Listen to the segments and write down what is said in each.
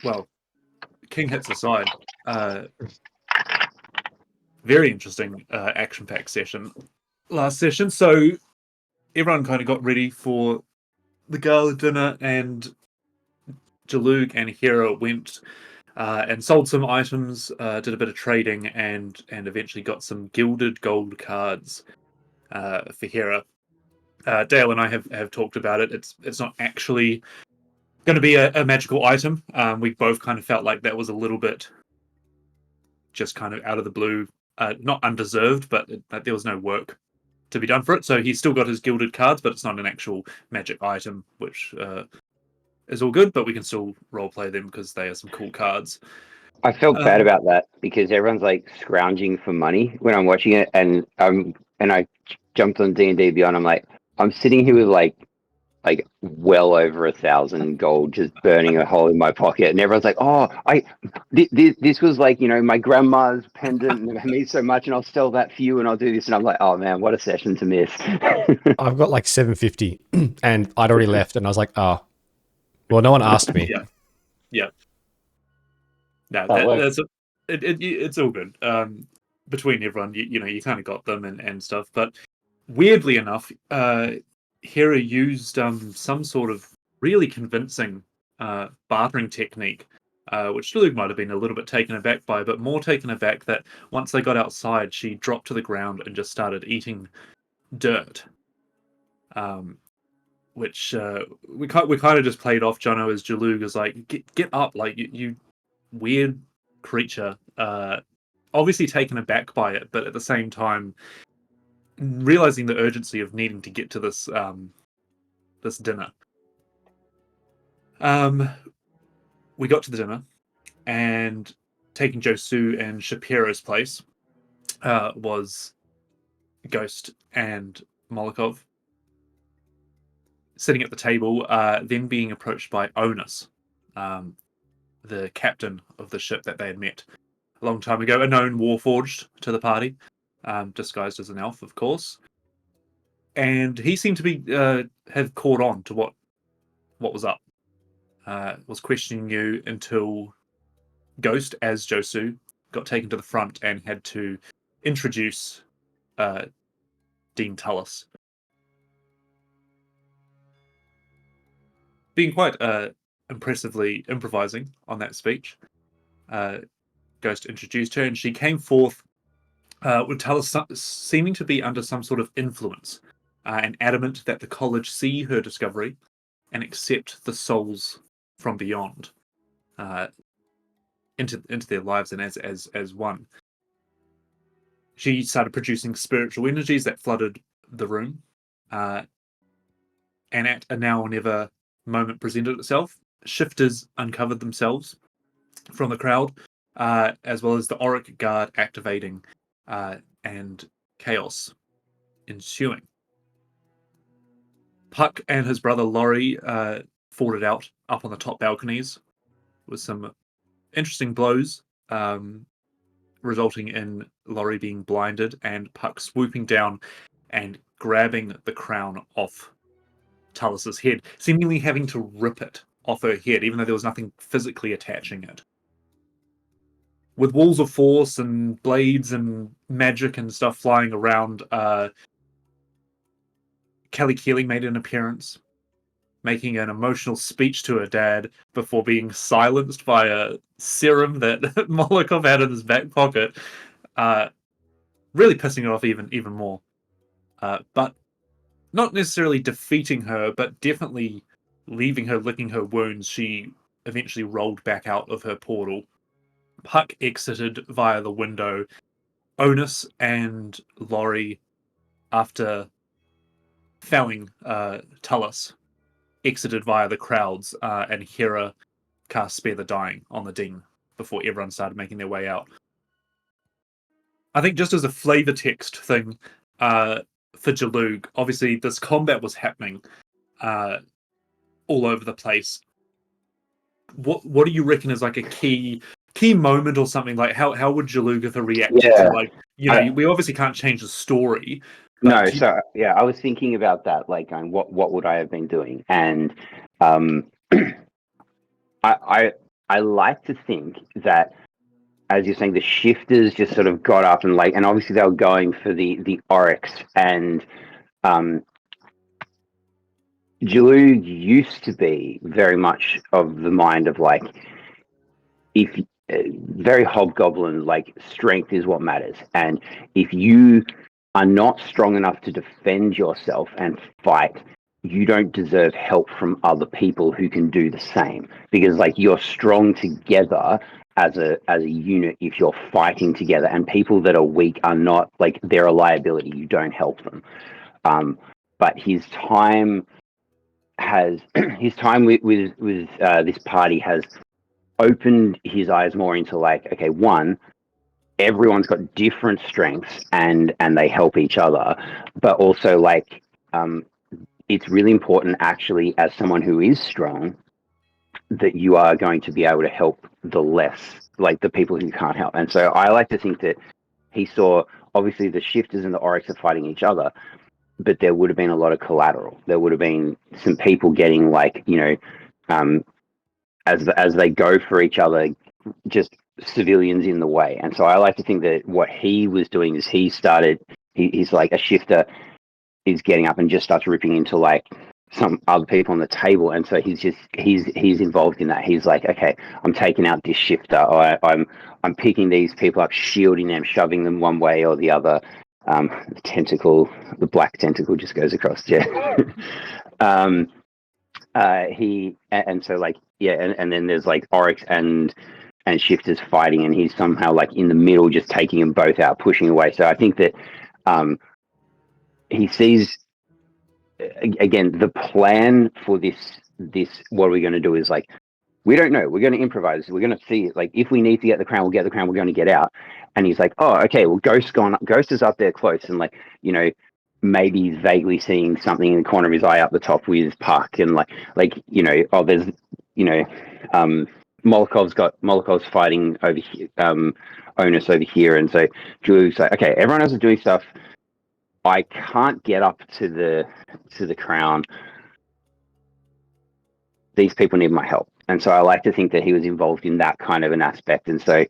well, king hits aside. Very interesting action-packed session last session. So everyone kind of got ready for the gala dinner, and Jalug and Hera went and sold some items, did a bit of trading, and eventually got some gilded gold cards for Hera. Dale and I have talked about it. It's not actually going to be a magical item. We both kind of felt like that was a little bit just kind of out of the blue, not undeserved, but there was no work to be done for it. So he's still got his gilded cards, but it's not an actual magic item, which is all good. But we can still roleplay them because they are some cool cards. I felt bad about that because everyone's like scrounging for money when I'm watching it, and I jumped on D&D Beyond. I'm sitting here with like well over 1,000 gold just burning a hole in my pocket, and everyone's like, "Oh, this was like my grandma's pendant, and it means so much, and I'll sell that for you, and I'll do this," and I'm like, "Oh man, what a session to miss." I've got like 750, and I'd already left, and I was like, "Oh, well, no one asked me." Yeah. No, it's all good. Between everyone, you kind of got them and stuff. But weirdly enough, Hera used some sort of really convincing bartering technique, which Luke might have been a little bit taken aback by, but more taken aback that once they got outside, she dropped to the ground and just started eating dirt. Which we kind of just played off Jono as Jalug as like, get up, like you weird creature. Obviously taken aback by it, but at the same time realizing the urgency of needing to get to this this dinner. We got to the dinner, and taking Josu and Shapiro's place was Ghost and Molokov. Sitting at the table, then being approached by Onus, the captain of the ship that they had met a long time ago, a known warforged to the party, disguised as an elf, of course. And he seemed to be have caught on to what was up. Was questioning you until Ghost, as Josu, got taken to the front and had to introduce Dean Tullis. Being quite impressively improvising on that speech, Ghost introduced her, and she came forth with Tullis seeming to be under some sort of influence, and adamant that the college see her discovery and accept the souls from beyond into their lives and as one. She started producing spiritual energies that flooded the room, and at a now or never moment presented itself. Shifters uncovered themselves from the crowd, as well as the Auric Guard activating, and chaos ensuing. Puck and his brother Laurie fought it out up on the top balconies with some interesting blows, resulting in Laurie being blinded and Puck swooping down and grabbing the crown off Tullis's head, seemingly having to rip it off her head, even though there was nothing physically attaching it. With walls of force and blades and magic and stuff flying around, Kelly Keeling made an appearance, making an emotional speech to her dad before being silenced by a serum that Molokov had in his back pocket, really pissing her off even more. But not necessarily defeating her, but definitely leaving her licking her wounds. She eventually rolled back out of her portal. Puck exited via the window. Onus and Laurie, after felling Tullis, exited via the crowds, and Hera cast Spare the Dying on the Dean before everyone started making their way out. I think just as a flavor text thing, for Jalug, obviously this combat was happening all over the place. What do you reckon is like a key moment or something? Like how would Jalug have reacted to, like, we obviously can't change the story. No, I was thinking about that, like going, what would I have been doing? And I I like to think that, as you're saying, the shifters just sort of got up and and obviously they were going for the Oryx, and Jilu used to be very much of the mind of if very hobgoblin, strength is what matters, and if you are not strong enough to defend yourself and fight, you don't deserve help from other people who can do the same, because you're strong together as a unit if you're fighting together, and people that are weak are not, they're a liability. You don't help them. But his time with this party has opened his eyes more into okay, one, everyone's got different strengths and they help each other, but also it's really important, actually, as someone who is strong, that you are going to be able to help the people who can't help. And so I like to think that he saw, obviously, the shifters and the Oryx are fighting each other, but there would have been a lot of collateral. There would have been some people getting as they go for each other, just civilians in the way. And so I like to think that what he was doing is he's a shifter is getting up and just starts ripping into some other people on the table, and so he's involved in that. He's okay, I'm taking out this shifter, or I'm picking these people up, shielding them, shoving them one way or the other. The black tentacle just goes across. Yeah. And then there's Oryx and shifters fighting, and he's somehow in the middle, just taking them both out, pushing away. So I think that he sees, again, the plan for this what are we going to do is we don't know, we're going to improvise, we're going to see it. If we need to get the crown, we'll get the crown, we're going to get out. And he's oh, okay, well, Ghost is up there close, and maybe he's vaguely seeing something in the corner of his eye up the top with Puck, and there's Molokov's fighting over here, Onus over here, and so Julie's okay, everyone else is doing stuff, I can't get up to the crown. These people need my help. And so I like to think that he was involved in that kind of an aspect. And so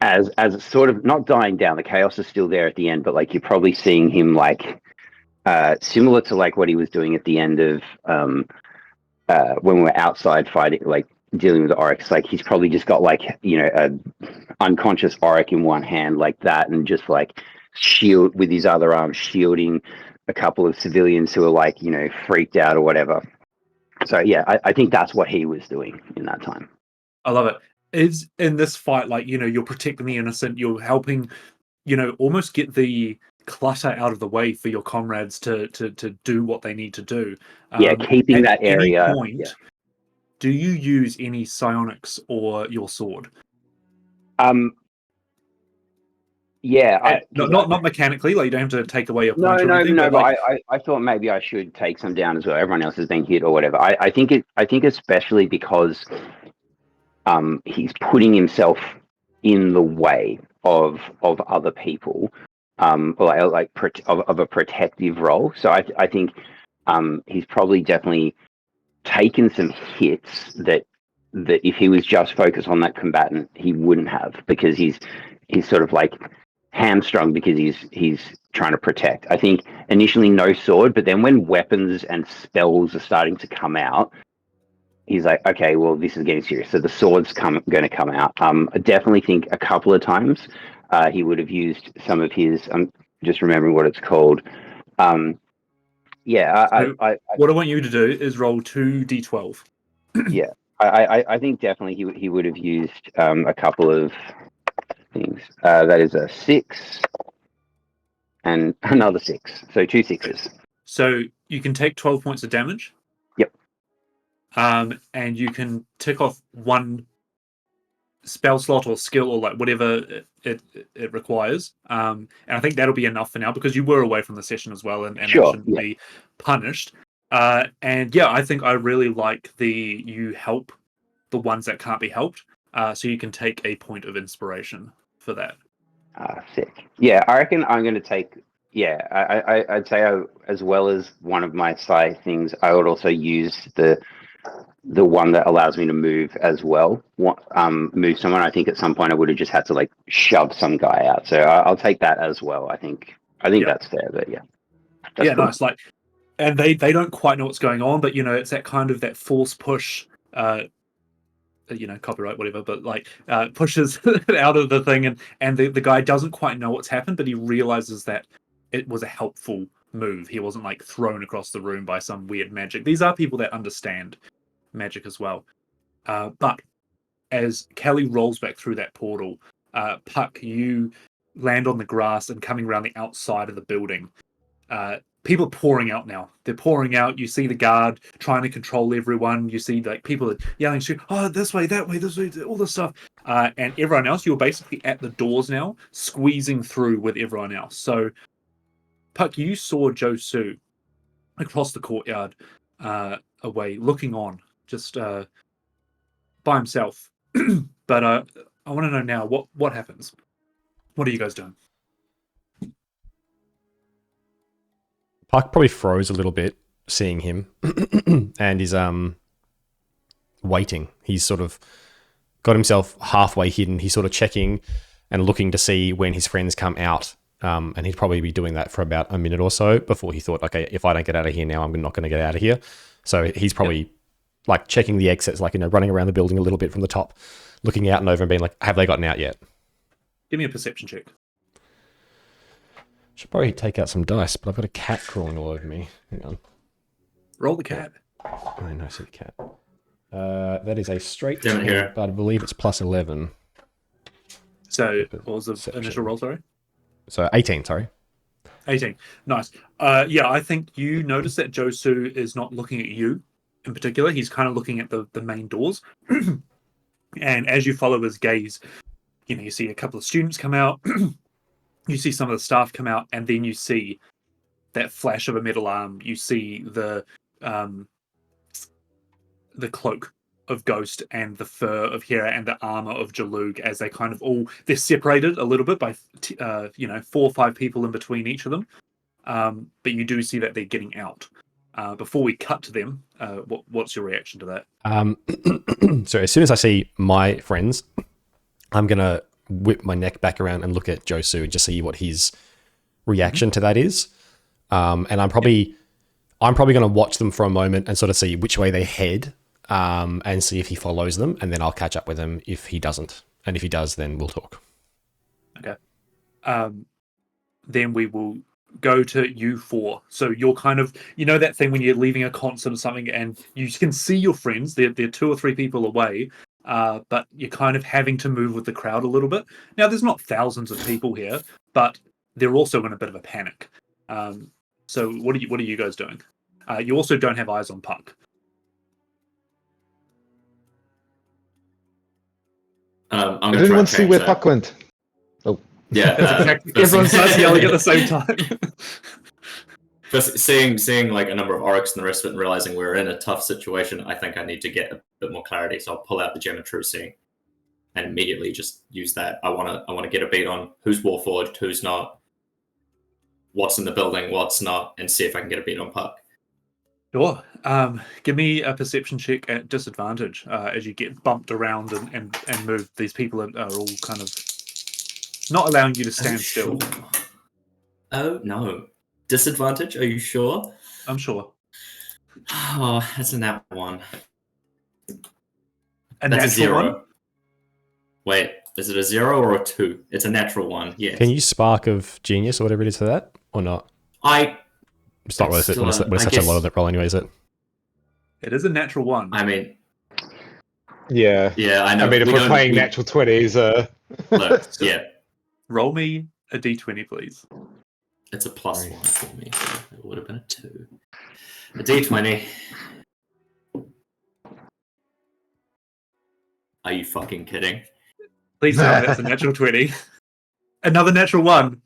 as it's sort of not dying down, the chaos is still there at the end, but you're probably seeing him similar to what he was doing at the end of when we were outside fighting, dealing with the Oryx. He's probably just got a unconscious Oryx in one hand like that, and just shield with his other arm, shielding a couple of civilians who are freaked out or whatever. So yeah, I think that's what he was doing in that time. I love it. Is in this fight, you're protecting the innocent, you're helping, almost get the clutter out of the way for your comrades to do what they need to do. Keeping that area. At any point, do you use any psionics or your sword? Not mechanically, you don't have to take away your points or anything. No, but I thought maybe I should take some down as well. Everyone else has been hit or whatever. I think especially because he's putting himself in the way of other people, of a protective role. So I think he's probably definitely taken some hits that if he was just focused on that combatant, he wouldn't have, because he's sort of hamstrung because he's trying to protect. I think initially no sword, but then when weapons and spells are starting to come out, he's okay, well, this is getting serious. So the sword's going to come out. I definitely think a couple of times he would have used some of his. I'm just remembering what it's called. What I want you to do is roll 2d12. Yeah, I think definitely he would have used a couple of things. That is a 6 and another 6, so 2 6s. So you can take 12 points of damage. Yep. And you can tick off one spell slot or skill or whatever it requires. And I think that'll be enough for now, because you were away from the session as well, and sure, it shouldn't be punished. And yeah, I think I really like you help the ones that can't be helped. So you can take a point of inspiration for that. Sick. Yeah, I reckon I'm going to take. Yeah, I'd say as well as one of my side things, I would also use the the one that allows me to move as well. Move someone. I think at some point I would have just had to like shove some guy out. So I'll take that as well. I think that's fair. But yeah, that's cool. Nice. Like, and they don't quite know what's going on, but it's that kind of that force push. Copyright, whatever, but like pushes out of the thing, and the guy doesn't quite know what's happened, but he realizes that it was a helpful move. He wasn't like thrown across the room by some weird magic. These are people that understand magic as well. But as Kelly rolls back through that portal, Puck, you land on the grass and coming around the outside of the building. People are pouring out now. They're pouring out. You see the guard trying to control everyone. You see like people are yelling, "Oh, this way, that way, this way," all this stuff. And everyone else, you're basically at the doors now, squeezing through with everyone else. So, Puck, you saw Josu across the courtyard, away, looking on, just by himself. But I want to know now what happens. What are you guys doing? Puck probably froze a little bit seeing him and is waiting. He's sort of got himself halfway hidden. He's sort of checking and looking to see when his friends come out. And he'd probably be doing that for about a minute or so before he thought, okay, if I don't get out of here now, I'm not going to get out of here. So he's probably like checking the exits, like, running around the building a little bit from the top, looking out and over and being like, have they gotten out yet? Give me a perception check. Should probably take out some dice, but I've got a cat crawling all over me. Hang on. Roll the cat. I know, see the cat. That is a straight 10, but I believe it's plus 11. So what was the initial roll, sorry? So 18, sorry. 18. Nice. I think you notice that Josu is not looking at you in particular. He's kind of looking at the main doors. And as you follow his gaze, you see a couple of students come out. You see some of the staff come out, and then you see that flash of a metal arm. You see the cloak of Ghost and the fur of Hera and the armor of Jalug as they kind of they're separated a little bit by 4 or 5 people in between each of them. But you do see that they're getting out. Before we cut to them, what's your reaction to that? So as soon as I see my friends, I'm gonna whip my neck back around and look at Josu and just see what his reaction to that is. And I'm probably going to watch them for a moment and sort of see which way they head, and see if he follows them, and then I'll catch up with him if he doesn't. And if he does, then we'll talk. Okay. Then we will go to you 4. So you're kind of, that thing when you're leaving a concert or something and you can see your friends, they're 2 or 3 people away, but you're kind of having to move with the crowd a little bit. Now, there's not thousands of people here, but they're also in a bit of a panic. So what are you guys doing? You also don't have eyes on Puck. I didn't want to see where Puck went. Oh, yeah. Exactly. Everyone starts yelling at the same time. First, seeing like a number of orcs and the rest of it, and realizing we're in a tough situation, I think I need to get a bit more clarity. So I'll pull out the Gem of True Seeing and immediately just use that. I want to get a beat on who's Warforged, who's not, what's in the building, what's not, and see if I can get a beat on Puck. Sure. Give me a perception check at disadvantage as you get bumped around and moved. These people are all kind of not allowing you to stand still. Sure? Oh, no. Disadvantage? Are you sure? I'm sure. Oh, that's a nat 1. That's a 0. 1? Wait, is it a 0 or a 2? It's a natural 1, yes. Can you spark of genius or whatever it is for that, or not? It's not worth it when it's such a low roll anyway, is it? It is a natural 1. I mean... Yeah. Yeah, I know. I mean, if we're playing natural 20s... Look, yeah. Roll me a d20, please. It's a +1 for me. So it would have been a 2. A d20. Are you fucking kidding? Please tell me that's a natural 20. Another natural 1.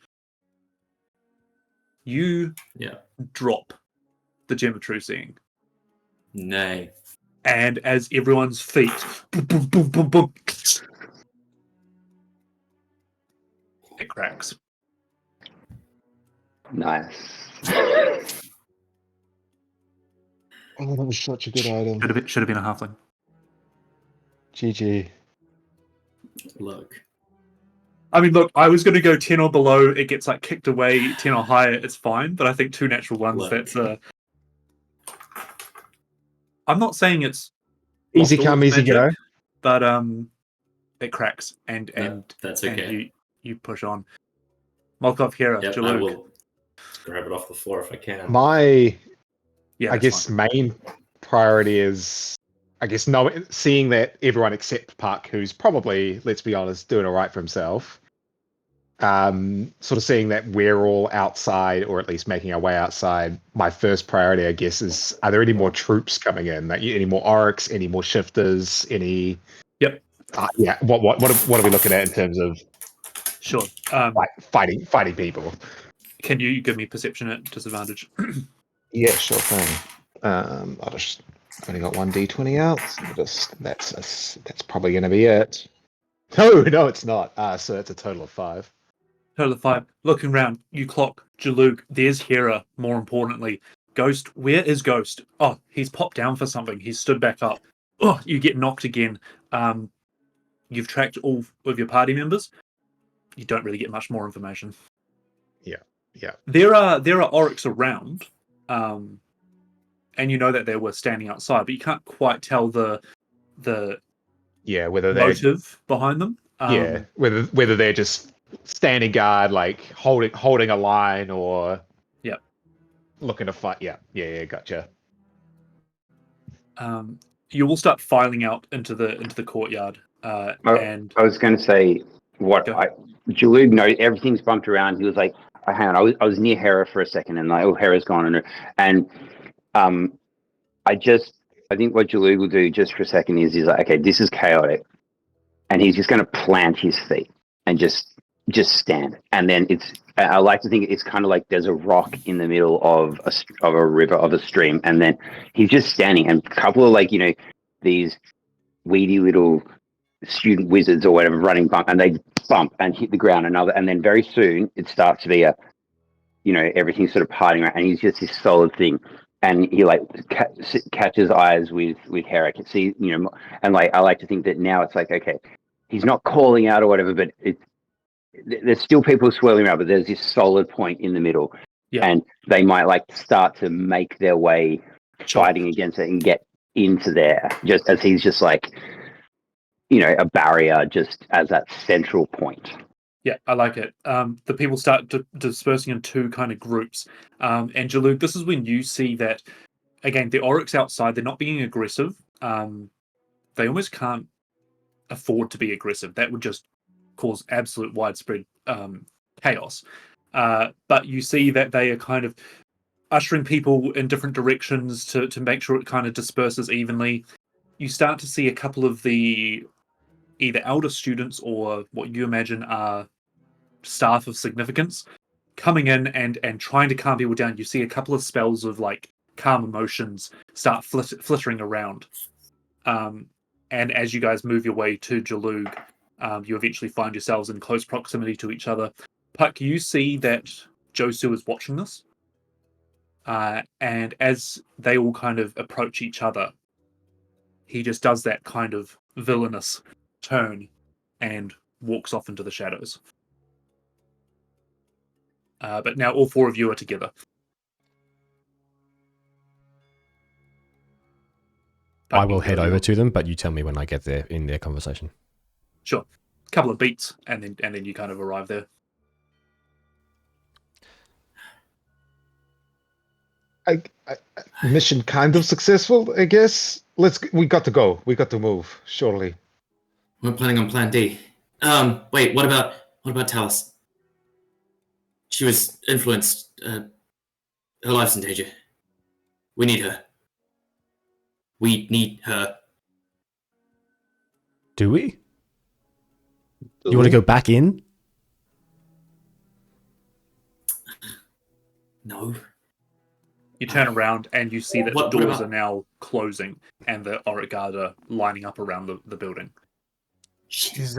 You drop the Gem of True Seeing. Nay. And as everyone's feet boom, boom, boom, boom, boom, it cracks. Nice. Oh, that was such a good item. Should have been a halfling. GG. Look, I mean, look, I was going to go 10 or below. It gets like kicked away 10 or higher. It's fine, but I think 2 natural ones. Look. That's I'm not saying it's Easy lost all come, its easy magic, go. but it cracks and that's and okay. you push on. Molkov, Hera, Yep, I Jaluk. will grab it off the floor if I can. My, Yeah, I that's guess, fine. main priority is, I guess, seeing that everyone except Puck, who's probably, let's be honest, doing all right for himself, sort of seeing that we're all outside, or at least making our way outside. My first priority, I guess, is: are there any more troops coming in? Like, any more orcs? Any more shifters? Any? Yep. Yeah. What are we looking at in terms of Sure. like fighting people? Can you give me perception at disadvantage? Yeah, sure thing. I'll just only got one d20 out. So that's probably going to be it. No, it's not. So it's a total of 5. Total of 5. Looking round, you clock Jaluk. There's Hera. More importantly, Ghost. Where is Ghost? Oh, he's popped down for something. He's stood back up. Oh, you get knocked again. You've tracked all of your party members. You don't really get much more information. Yeah. There are orcs around, and you know that they were standing outside, but you can't quite tell the Yeah, whether they're motive behind them. whether they're just standing guard, like holding a line, or looking to fight. Yeah, gotcha. You will start filing out into the courtyard, and I was going to say Jalud knows everything's bumped around. He was like, hang on, I was near Hera for a second, and like, oh, Hera's gone, and I think what Jalud will do just for a second is he's like, okay, this is chaotic, and he's just going to plant his feet and just stand, and then I like to think it's kind of like there's a rock in the middle of a river, of a stream, and then he's just standing, and a couple of these weedy little student wizards or whatever running bump, and they bump and hit the ground, and then very soon it starts to be everything's sort of parting around, and he's just this solid thing, and he catches eyes with Hera. See, and I like to think that now it's like, okay, he's not calling out or whatever, but there's still people swirling around, but there's this solid point in the middle, and they might start to make their way fighting against it and get into there, just as he's just a barrier just as that central point. Yeah, I like it. The people start dispersing in 2 kind of groups. And Jaluk, this is when you see that, again, the Oryx outside, they're not being aggressive. They almost can't afford to be aggressive. That would just cause absolute widespread chaos. But you see that they are kind of ushering people in different directions to make sure it kind of disperses evenly. You start to see a couple of the either elder students or what you imagine are staff of significance coming in and trying to calm people down. You see a couple of spells of calm emotions start flittering around. And as you guys move your way to Jalug, you eventually find yourselves in close proximity to each other. Puck, you see that Josu is watching this. And as they all kind of approach each other, he just does that kind of villainous turn and walks off into the shadows. But now all 4 of you are together. But I will head over to them, but you tell me when I get there in their conversation. Sure. A couple of beats, and then you kind of arrive there. Mission kind of successful, I guess. We got to go. We got to move. Surely. We're planning on Plan D. Wait, what about Talus? She was influenced. Her life's in danger. We need her. We need her. Do we? You want to go back in? No. You turn around and you see that the What doors about- are now closing and the Auric Guard are lining up around the building. She's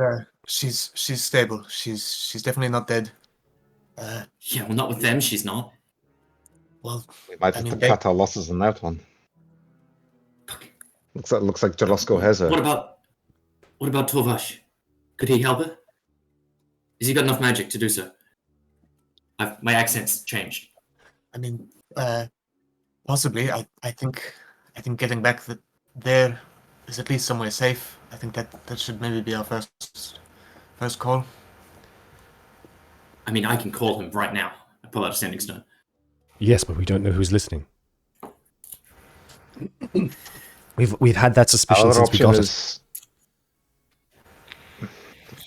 stable. She's definitely not dead. Yeah, well, not with them. She's not. Well, We might have to cut our losses on that one. Looks like Jalosko has her. What about Torvash? Could he help her? Has he got enough magic to do so? My accent's changed. I mean, possibly. I think getting back there is at least somewhere safe. I think that should maybe be our first call. I mean, I can call him right now. I pull out a sending stone. Yes, but we don't know who's listening. We've had that suspicion Our since we option got it. is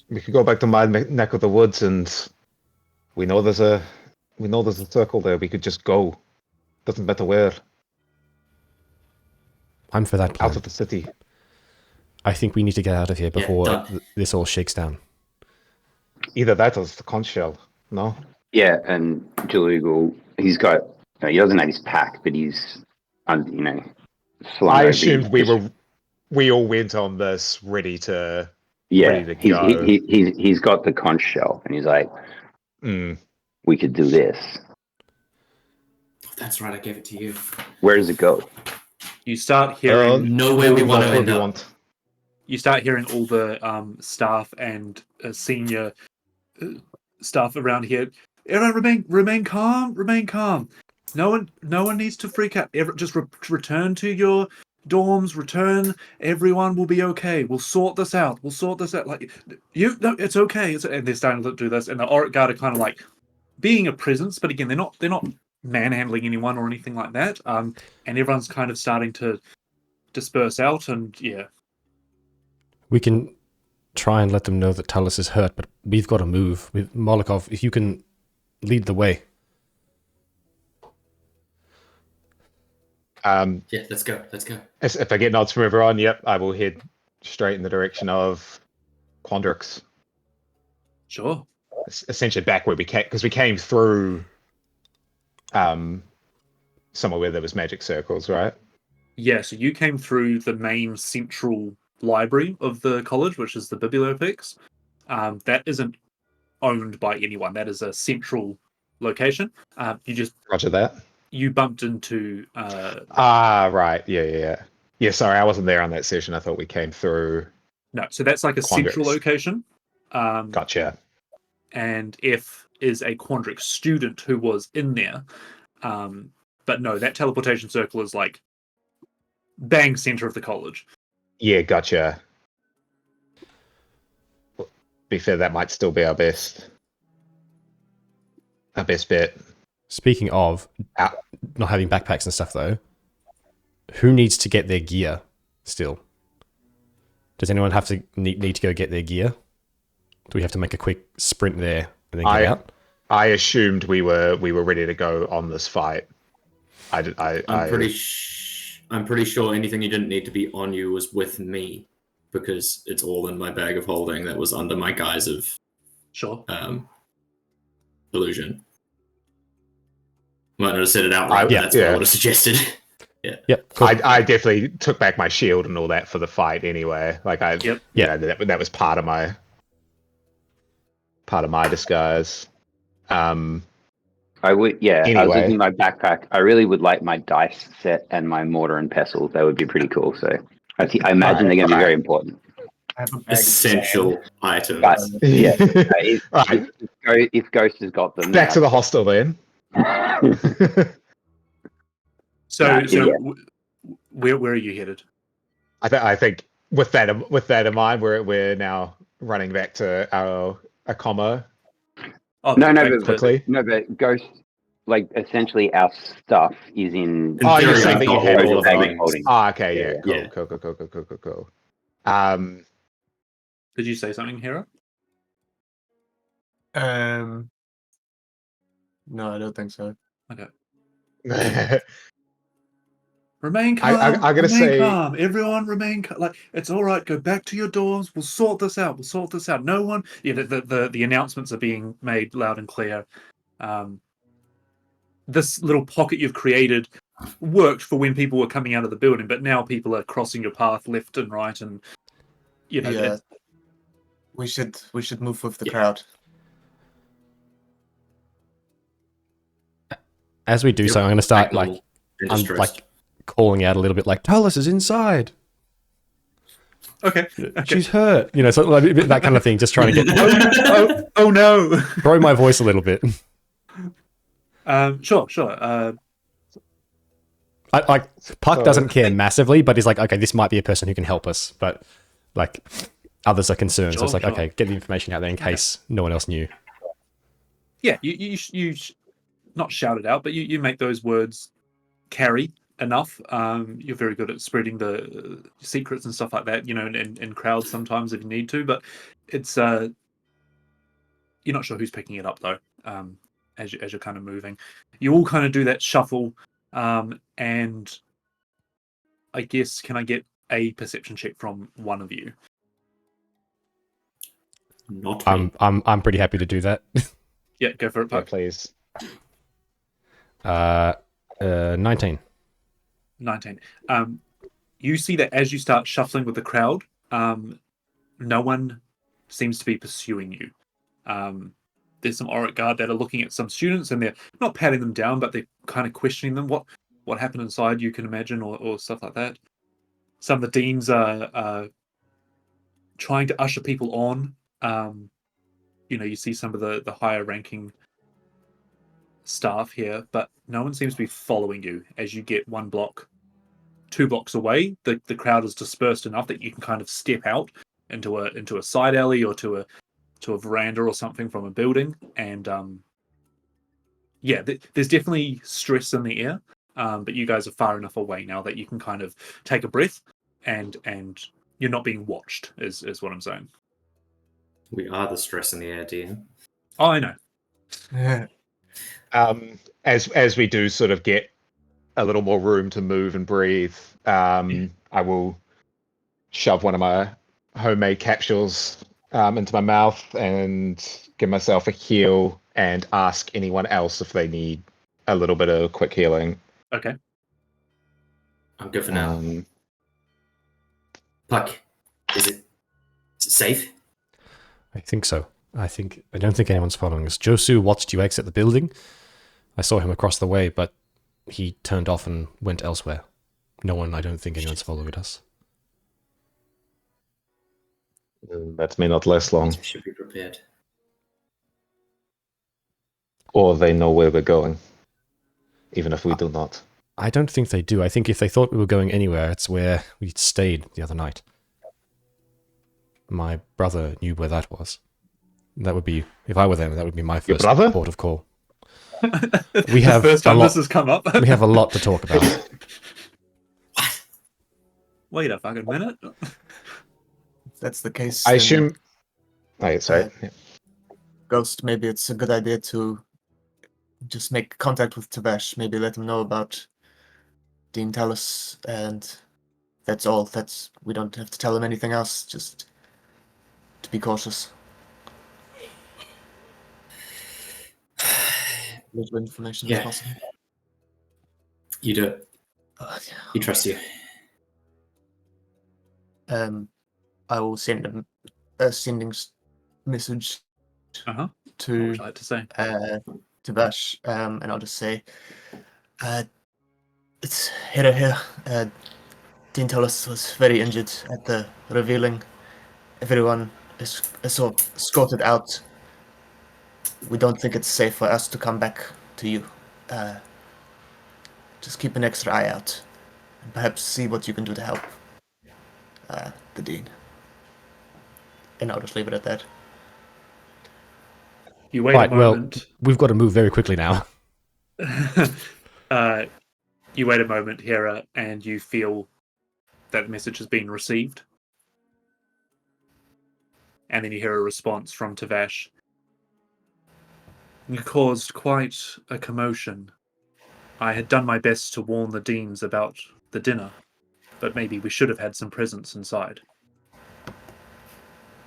we could go back to my neck of the woods, and we know there's a circle there. We could just go. Doesn't matter where. I'm for that plan. Out of the city. I think we need to get out of here before done. this all shakes down. Either that or it's the conch shell. No. Yeah, and Jalugal, he's got. He doesn't have his pack, but he's, slung I over assumed his- we all went on this ready to. Yeah, ready to go. he's got the conch shell, and he's like, Mm. we could do this. That's right, I gave it to you. Where does it go? You start hearing Nowhere we want to Wherever end we up. want. you start hearing all the staff and senior staff around here. Everyone, remain calm. Remain calm. No one needs to freak out. Just return to your dorms. Return. Everyone will be okay. We'll sort this out. Like no, it's okay. And they're starting to do this, and the Auric Guard are kind of like being a presence, but again, they're not manhandling anyone or anything like that. And everyone's kind of starting to disperse out, and yeah. We can try and let them know that Talus is hurt, but we've got to move. With Molokov, if you can lead the way. Yeah, let's go. If I get nods from everyone, yep, I will head straight in the direction of Quandrix. Sure. Essentially back where we came, because we came through somewhere where there was magic circles, right? Yeah, so you came through the main central library of the college, which is the Bibliotheques. That isn't owned by anyone. That is a central location. Roger that. You bumped into Right. Yeah. Yeah, sorry, I wasn't there on that session. I thought we came through. no, so that's like a Quandrix. central location. Gotcha. And F is a Quandrix student who was in there. But no, that teleportation circle is like bang center of the college. Yeah, gotcha. Be fair, that might still be our best bet. Speaking of not having backpacks and stuff, though, who needs to get their gear still? Does anyone have to need to go get their gear? Do we have to make a quick sprint there and then get out? I assumed we were ready to go on this fight. I'm pretty sure anything you didn't need to be on you was with me, because it's all in my bag of holding that was under my guise of Sure. illusion. Might not have said it outright, but Yeah, that's what I yeah. would have suggested. Yep. Cool. I definitely took back my shield and all that for the fight anyway. Like Yep. that was part of my disguise. I would, yeah. I was Anyway. looking at my backpack. I really would like my dice set and my mortar and pestle. That would be pretty cool. So I imagine they're going to be very important. I have a bag. Essential items. But yeah, Right. if Ghost has got them, Back to the hostel then. So yeah. Where are you headed? I think with that in mind, we're now running back to our Acomo. Oh, No, back but to- but Ghost, like essentially our stuff is in. Oh, you're theory, saying that you I've had got all of bag those. of holding. Okay, yeah, Yeah. cool. Did you say something, Hera? No, I don't think so. Remain calm. I gotta remain say- calm. Everyone, remain calm. Like it's all right. Go back to your dorms. We'll sort this out. No one. Yeah, the announcements are being made loud and clear. This little pocket you've created worked for when people were coming out of the building, but now people are crossing your path left and right, and Yeah. We should move with the Yeah. crowd. As we do so, I'm going to start like In I'm distress. like calling out a little bit, like Talus is inside. Okay. She's hurt. So like, that kind of thing. Just trying to get Oh no. grow my voice a little bit. Sure. Puck doesn't care massively, but he's like, okay, this might be a person who can help us. But like others are concerned, so it's like, Sure. okay, get the information out there in case no one else knew. Yeah, you not shout it out, but you make those words carry enough. You're very good at spreading the secrets and stuff like that, in crowds sometimes if you need to, but it's you're not sure who's picking it up though. As you're kind of moving, you all kind of do that shuffle, and I guess can I get a perception check from one of you? Not me. I'm pretty happy to do that. Yeah, go for it, Yeah, Puck. please. 19. 19. You see that as you start shuffling with the crowd, no one seems to be pursuing you. There's some Auric Guard that are looking at some students and they're not patting them down, but they're kind of questioning them. What happened inside, you can imagine, or stuff like that. Some of the deans are trying to usher people on. You see some of the higher ranking staff here, but no one seems to be following you. As you get 1 block, 2 blocks away, the crowd is dispersed enough that you can kind of step out into a side alley or to a veranda or something from a building, and there's definitely stress in the air, but you guys are far enough away now that you can kind of take a breath, and you're not being watched, is what I'm saying. We are the stress in the air, dear. Oh, I know. As we do sort of get a little more room to move and breathe, I will shove one of my homemade capsules into my mouth and give myself a heal and ask anyone else if they need a little bit of quick healing. Okay. I'm good for now. Puck, is it safe? I think so. I don't think anyone's following us. Josu watched you exit the building. I saw him across the way, but he turned off and went elsewhere. I don't think anyone's following us. That may not last long. We should be prepared. Or they know where we're going, even if we do not. I don't think they do. I think if they thought we were going anywhere, it's where we stayed the other night. My brother knew where that was. That would be, if I were them, that would be my first port of call. We have the first time this has come up. We have a lot to talk about. Wait a fucking minute. If that's the case, I then, assume. Oh, sorry. Ghost, maybe it's a good idea to just make contact with Tavesh. Maybe let him know about Dean Talus, and that's all. We don't have to tell him anything else. Just to be cautious. Little information as possible. You do it. He trusts you. I will send a sending message What to would you like to say? Vash, and I'll just say, it's Hera here. Dean Talus was very injured at the revealing. Everyone is sort of escorted out. We don't think it's safe for us to come back to you. Just keep an extra eye out, and perhaps see what you can do to help the Dean. And I'll just leave it at that. You wait Right, a moment. well, we've got to move very quickly now. You wait a moment, Hera, and you feel that the message has been received. And then you hear a response from Tavesh. You caused quite a commotion. I had done my best to warn the Deans about the dinner, but maybe we should have had some presents inside.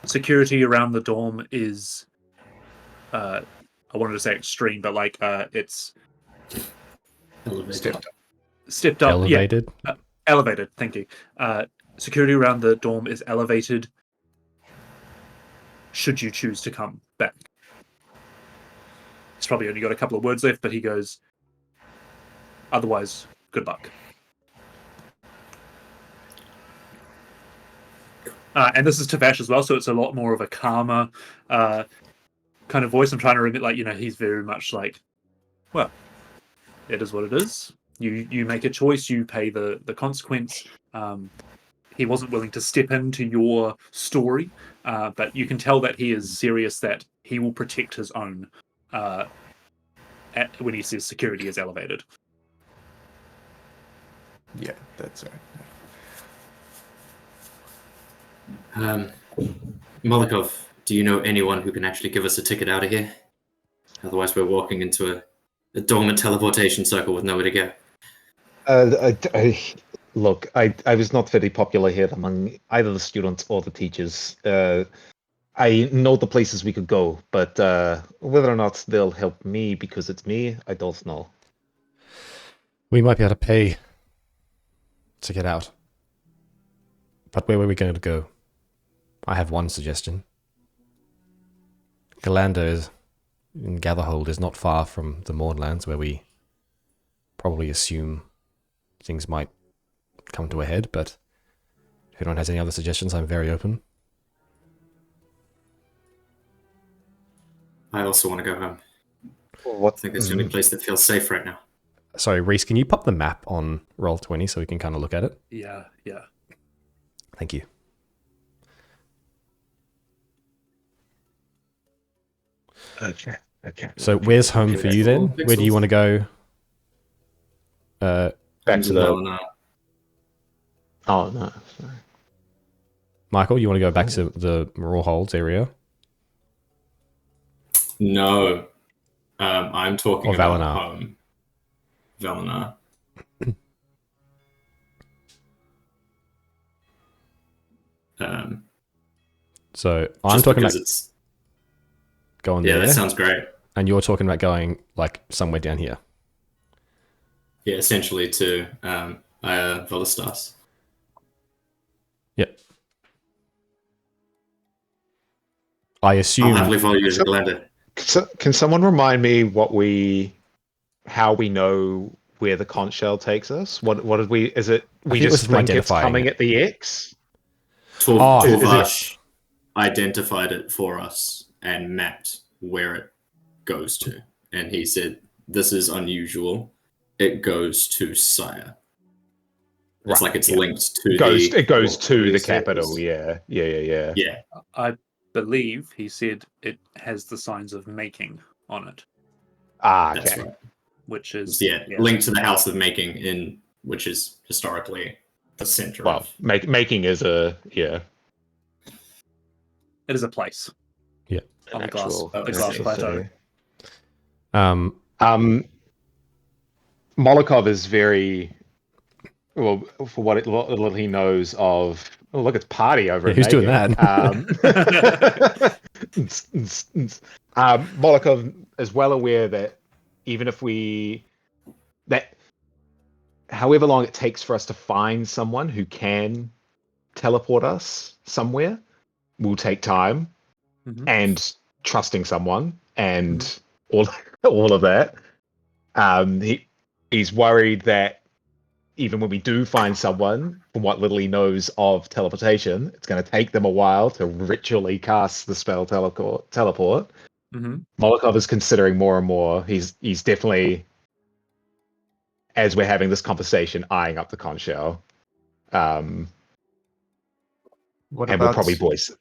Security around the dorm is, I wanted to say extreme, but it's stepped up. Elevated. Yeah, elevated. Thank you. Security around the dorm is elevated. Should you choose to come back, he's probably only got a couple of words left, but he goes, "Otherwise, good luck." And this is Tavash as well, so it's a lot more of a calmer kind of voice. I'm trying to remember, like, he's very much like, well, it is what it is. You make a choice, you pay the consequence. He wasn't willing to step into your story, but you can tell that he is serious, that he will protect his own when he says security is elevated. Yeah, that's right. Molikov, do you know anyone who can actually give us a ticket out of here? Otherwise, we're walking into a dormant teleportation circle with nowhere to go. Look, I was not very popular here among either the students or the teachers. I know the places we could go, but whether or not they'll help me because it's me, I don't know. We might be able to pay to get out. But where were we going to go? I have one suggestion. Galander in Gatherhold is not far from the Mournlands, where we probably assume things might come to a head, but if anyone has any other suggestions, I'm very open. I also want to go home. What? I think it's the only place that feels safe right now. Sorry, Reese, can you pop the map on Roll20 so we can kind of look at it? Yeah. Thank you. Okay. So where's home for you then? Where do you want to go? Back to the... Valana. Oh, no. Sorry. Michael, you want to go back to the Raw Holds area? No. I'm talking Or about Valinar. home. Valinar. So I'm Just talking because about it's... going Yeah, there, that sounds great. and you're talking about going like somewhere down here. Yeah, essentially to Velastas. Yep. I I'll assume happily follow you to Galander. Can someone remind me how we know where the conch shell takes us? What did we? Is it we think it was just from think it's identifying coming it. at the X? Torvash identified it for us and mapped where it goes to. And he said, this is unusual. It goes to Sire. It's Right, like it's yeah. linked to It goes what to we the said capital. was- Yeah. Yeah. I believe he said it has the signs of making on it, Ah, That's okay. right. which is Linked to the House of Making, which is historically the center Well, of... making is a It is a place. Yeah. On the glass actual plateau. city. Molokov is very well for what little he knows of. Oh, look, it's party over. Yeah, at who's doing Making. Molokov is well aware that even if however long it takes for us to find someone who can teleport us somewhere will take time, and trusting someone and all of that. He's worried that even when we do find someone, from what little he knows of teleportation, it's going to take them a while to ritually cast the spell teleport. Molokov is considering more and more. He's definitely, as we're having this conversation, eyeing up the conch shell. What And we'll probably voice it.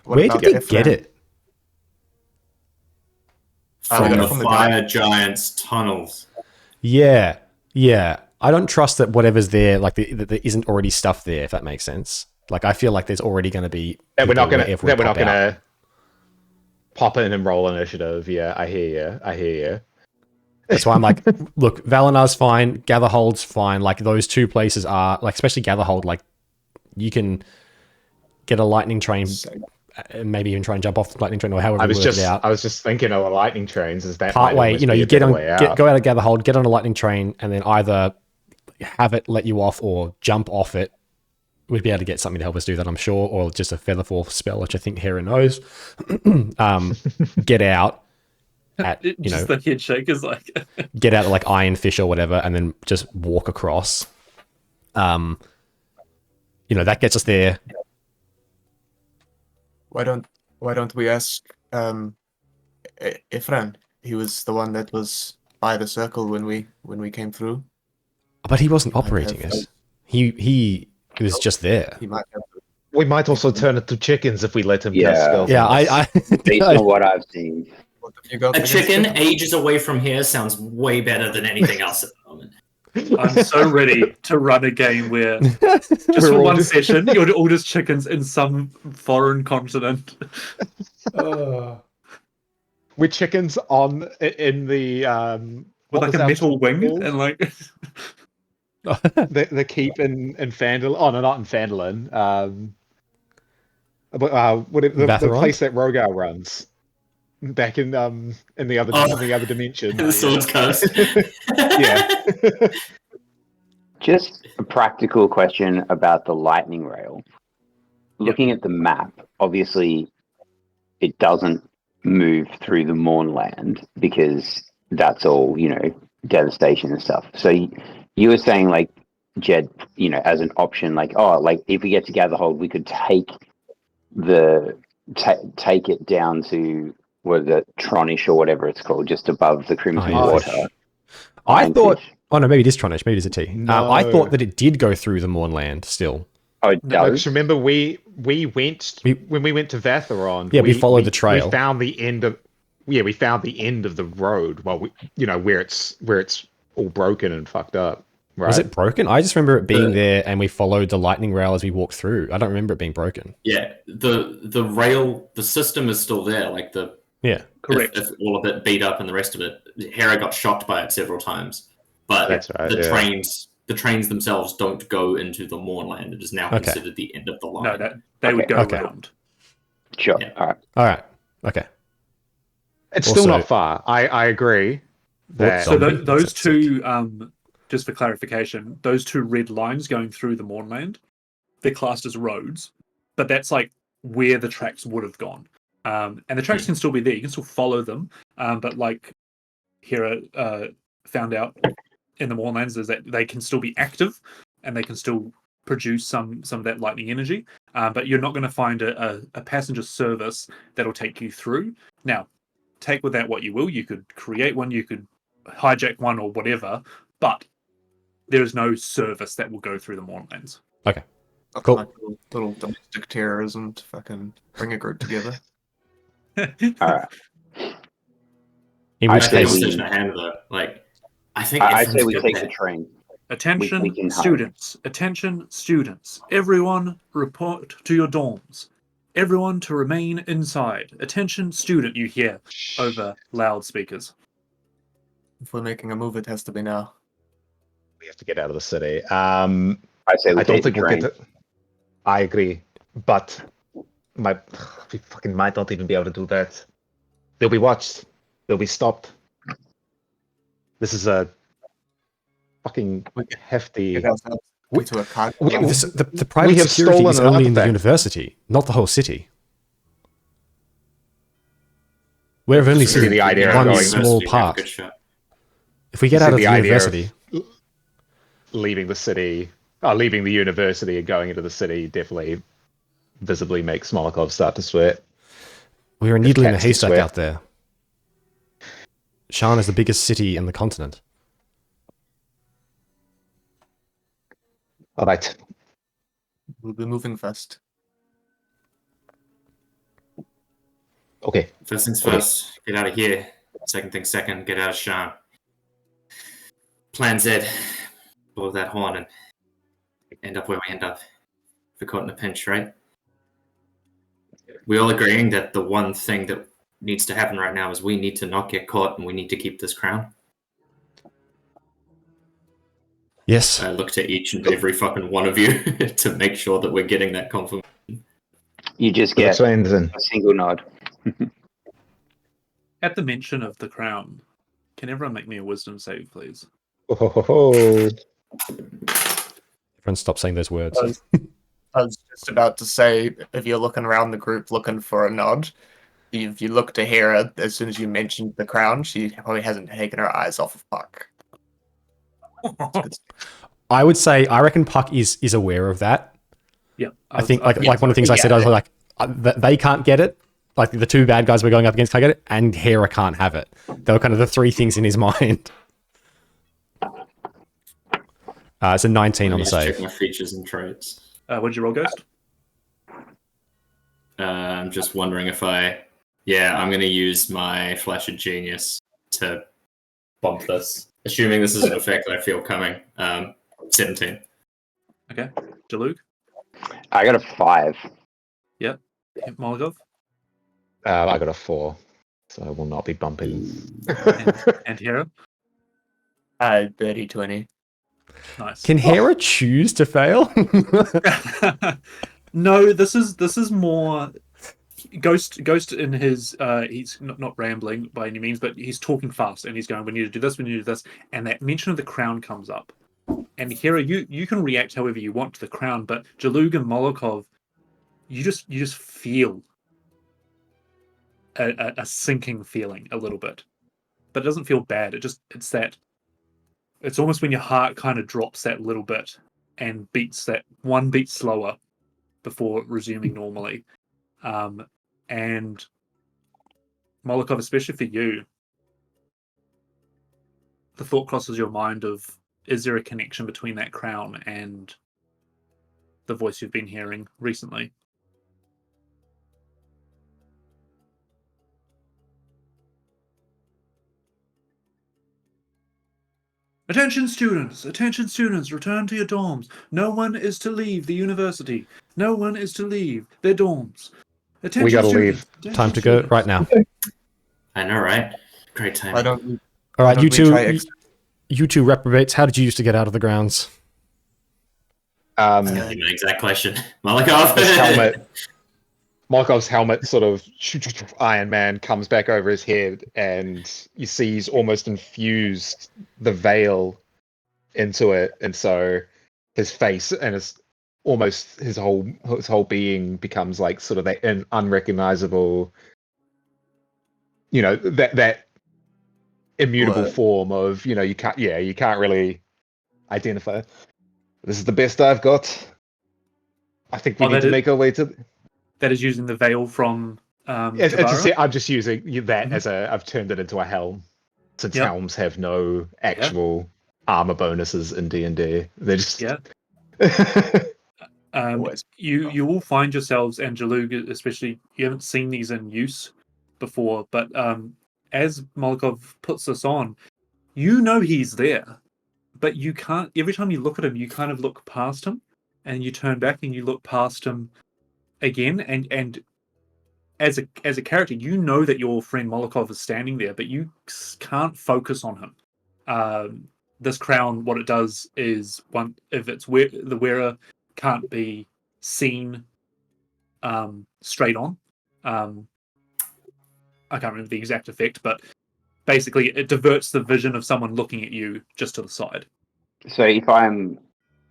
where did they get it? From the from the Fire Giant's tunnels. Yeah. I don't trust that whatever's there, like that there isn't already stuff there. If that makes sense. Like I feel like there's already going to be That we're not going people to pop in and roll initiative. Yeah, I hear you. That's why I'm like, look, Valinar's fine, Gatherhold's fine. Like those two places are like, especially Gatherhold. Like you can get a lightning train, and maybe even try and jump off the lightning train or however. I was it out. just thinking of lightning trains. Is that Part way? You know, you go out of Gatherhold, get on a lightning train, and then either have it let you off or jump off it. We'd be able to get something to help us do that, I'm sure, or just a Featherfall spell, which I think Hera knows. Get out at the head shake is like get out at like Iron Fish or whatever, and then just walk across. That gets us there. why don't we ask Ifran? He was the one that was by the circle when we came through. But he wasn't He might operating have- it. He was just there. He might have. We might also turn it to chickens if we let him Yeah. cast spells. Yeah, on us. Based on what I've seen. What have you got A against chicken it? ages away from here sounds way better than anything else at the moment. I'm so ready to run a game where just We're for all one just- session you're all just chickens in some foreign continent. We're chickens in the With what like was a our metal keep wing called? and like the keep in Fandolin. Oh no, not in Fandolin. Whatever the Vatheron? place that Rogar runs back in the other Oh. in the other dimension. The Swords Coast. Yeah. Just a practical question about the lightning rail. Looking at the map, obviously it doesn't move through the Mournland because that's all, devastation and stuff. So you were saying, like, Jed, as an option, like, if we get to Gatherhold, we could take take it down to Tronish or whatever it's called, just above the Crimson yeah. Water. I thought. Anchorage. Oh no, maybe it is Tronish. Maybe it is a T. No. I thought that it did go through the Mournland still. Oh, it No, does. because remember when we went to Vatheron. Yeah, we followed the trail. We found the end of the road. Well, where it's all broken and fucked up. Right? Was it broken? I just remember it being The- there, and we followed the lightning rail as we walked through. I don't remember it being broken. Yeah, the rail, the system is still there. Like Yeah. correct. if all of it beat up and the rest of it, Hera got shocked by it several times. But That's right, the yeah. trains themselves don't go into the Mournland. It is now Okay. considered the end of the line. No, that they would go Okay. around. Sure. Yeah. All right. All right. Okay. It's Also- still not far. I agree. That, So Zombie? those That's two, just for clarification, those two red lines going through the Mournland, they're classed as roads, but that's like where the tracks would have gone. And the tracks can still be there. You can still follow them. But like Hera found out in the Mournlands is that they can still be active and they can still produce some of that lightning energy. But you're not going to find a passenger service that'll take you through. Now, take with that what you will. You could create one, you could hijack one or whatever, but there is no service that will go through the Mournlands. Okay. Nothing Cool. like little domestic terrorism to fucking bring a group together. All right. In I which I think case, we- decision ahead of it. Like, I think I everyone's say we good take there. the train. Attention, We can hide. students. Attention, students. Everyone report to your dorms. Everyone to remain inside. Attention, student, you hear over loudspeakers. If we're making a move, it has to be now. we have to get out of the city. I say we I don't take think the we'll train. get it. I agree, but we fucking might not even be able to do that. They'll be watched. They'll be stopped. This is a fucking hefty. Get ourselves We- into a car. we- the private We have security stolen is an only in the artifact. university, not the whole city. We've only Just the seen idea of one going- small University, have a part. good shot. If we get See, out of the the idea of- university, leaving the city, leaving the university and going into the city definitely visibly makes Smolikov start to sweat. we're a needle in a cats to haystack sweat. out there. Shan is the biggest city in the continent. All right. We'll be moving fast. Okay. First things Okay. first, get out of here. Second thing second, get out of Shan. Plan Z, blow that horn and end up where we end up. If we're caught in a pinch, right? We all agreeing that the one thing that needs to happen right now is we need to not get caught and we need to keep this crown. Yes. I look to each and every fucking one of you to make sure that we're getting that confirmation. You just get Explain then. a single nod. At the mention of the crown, can everyone make me a wisdom save, please? Oh. Everyone stop saying those words. I was just about to say, if you're looking around the group looking for a nod, if you look to Hera, as soon as you mentioned the crown, she probably hasn't taken her eyes off of Puck. I would say I reckon Puck is aware of that. Yeah, I think like one of the things I said, I was like, they can't get it. Like the two bad guys we're going up against can't get it, and Hera can't have it. They were kind of the three things in his mind. It's a 19 Let on me the just save. check my features and traits. What did you roll, Ghost? I'm just wondering if I'm going to use my Flash of Genius to bump this. Assuming this is an effect that I feel coming. 17. Okay. Jalug? I got a 5. Yep. Molotov? I got a 4, so I will not be bumping. And Hera? Dirty 20. Nice. Can Hera choose to fail? No, this is more Ghost in his he's not rambling by any means, but he's talking fast and he's going, we need to do this, we need to do this, and that mention of the crown comes up. And Hera, you can react however you want to the crown, but Jalug and Molokov, you just feel a sinking feeling a little bit. But it doesn't feel bad. It's almost when your heart kind of drops that little bit and beats that one beat slower before resuming normally. And Molokov, especially for you, the thought crosses your mind of, is there a connection between that crown and the voice you've been hearing recently? Attention students, return to your dorms. No one is to leave the university. No one is to leave their dorms. Attention We gotta students, leave. attention Time to go students. right now. I know, right? Great timing. Why don't we? All right, don't you we two, try you two reprobates. How did you used to get out of the grounds? That's gonna be my exact question. Malikov. His helmet, Markov's helmet, sort of Iron Man comes back over his head, and you see he's almost infused the veil into it, and so his face and his whole being becomes like sort of an unrecognizable, that immutable Blur. form of you can't really identify. This is the best I've got. I think we need to make our way to. That is using the veil from I'm Khorvaire? just using that as I've turned it into a helm, since Yep. helms have no actual armor bonuses in D&D. They're just Always. You will find yourselves, and Jalug especially, you haven't seen these in use before, but as Molokov puts this on, you know he's there, but you can't. Every time you look at him, you kind of look past him, and you turn back and you look past him again, and as a character, you know that your friend Molokov is standing there, but you can't focus on him. This crown, what it does is, if the wearer can't be seen straight on. I can't remember the exact effect, but basically it diverts the vision of someone looking at you just to the side. So if I'm,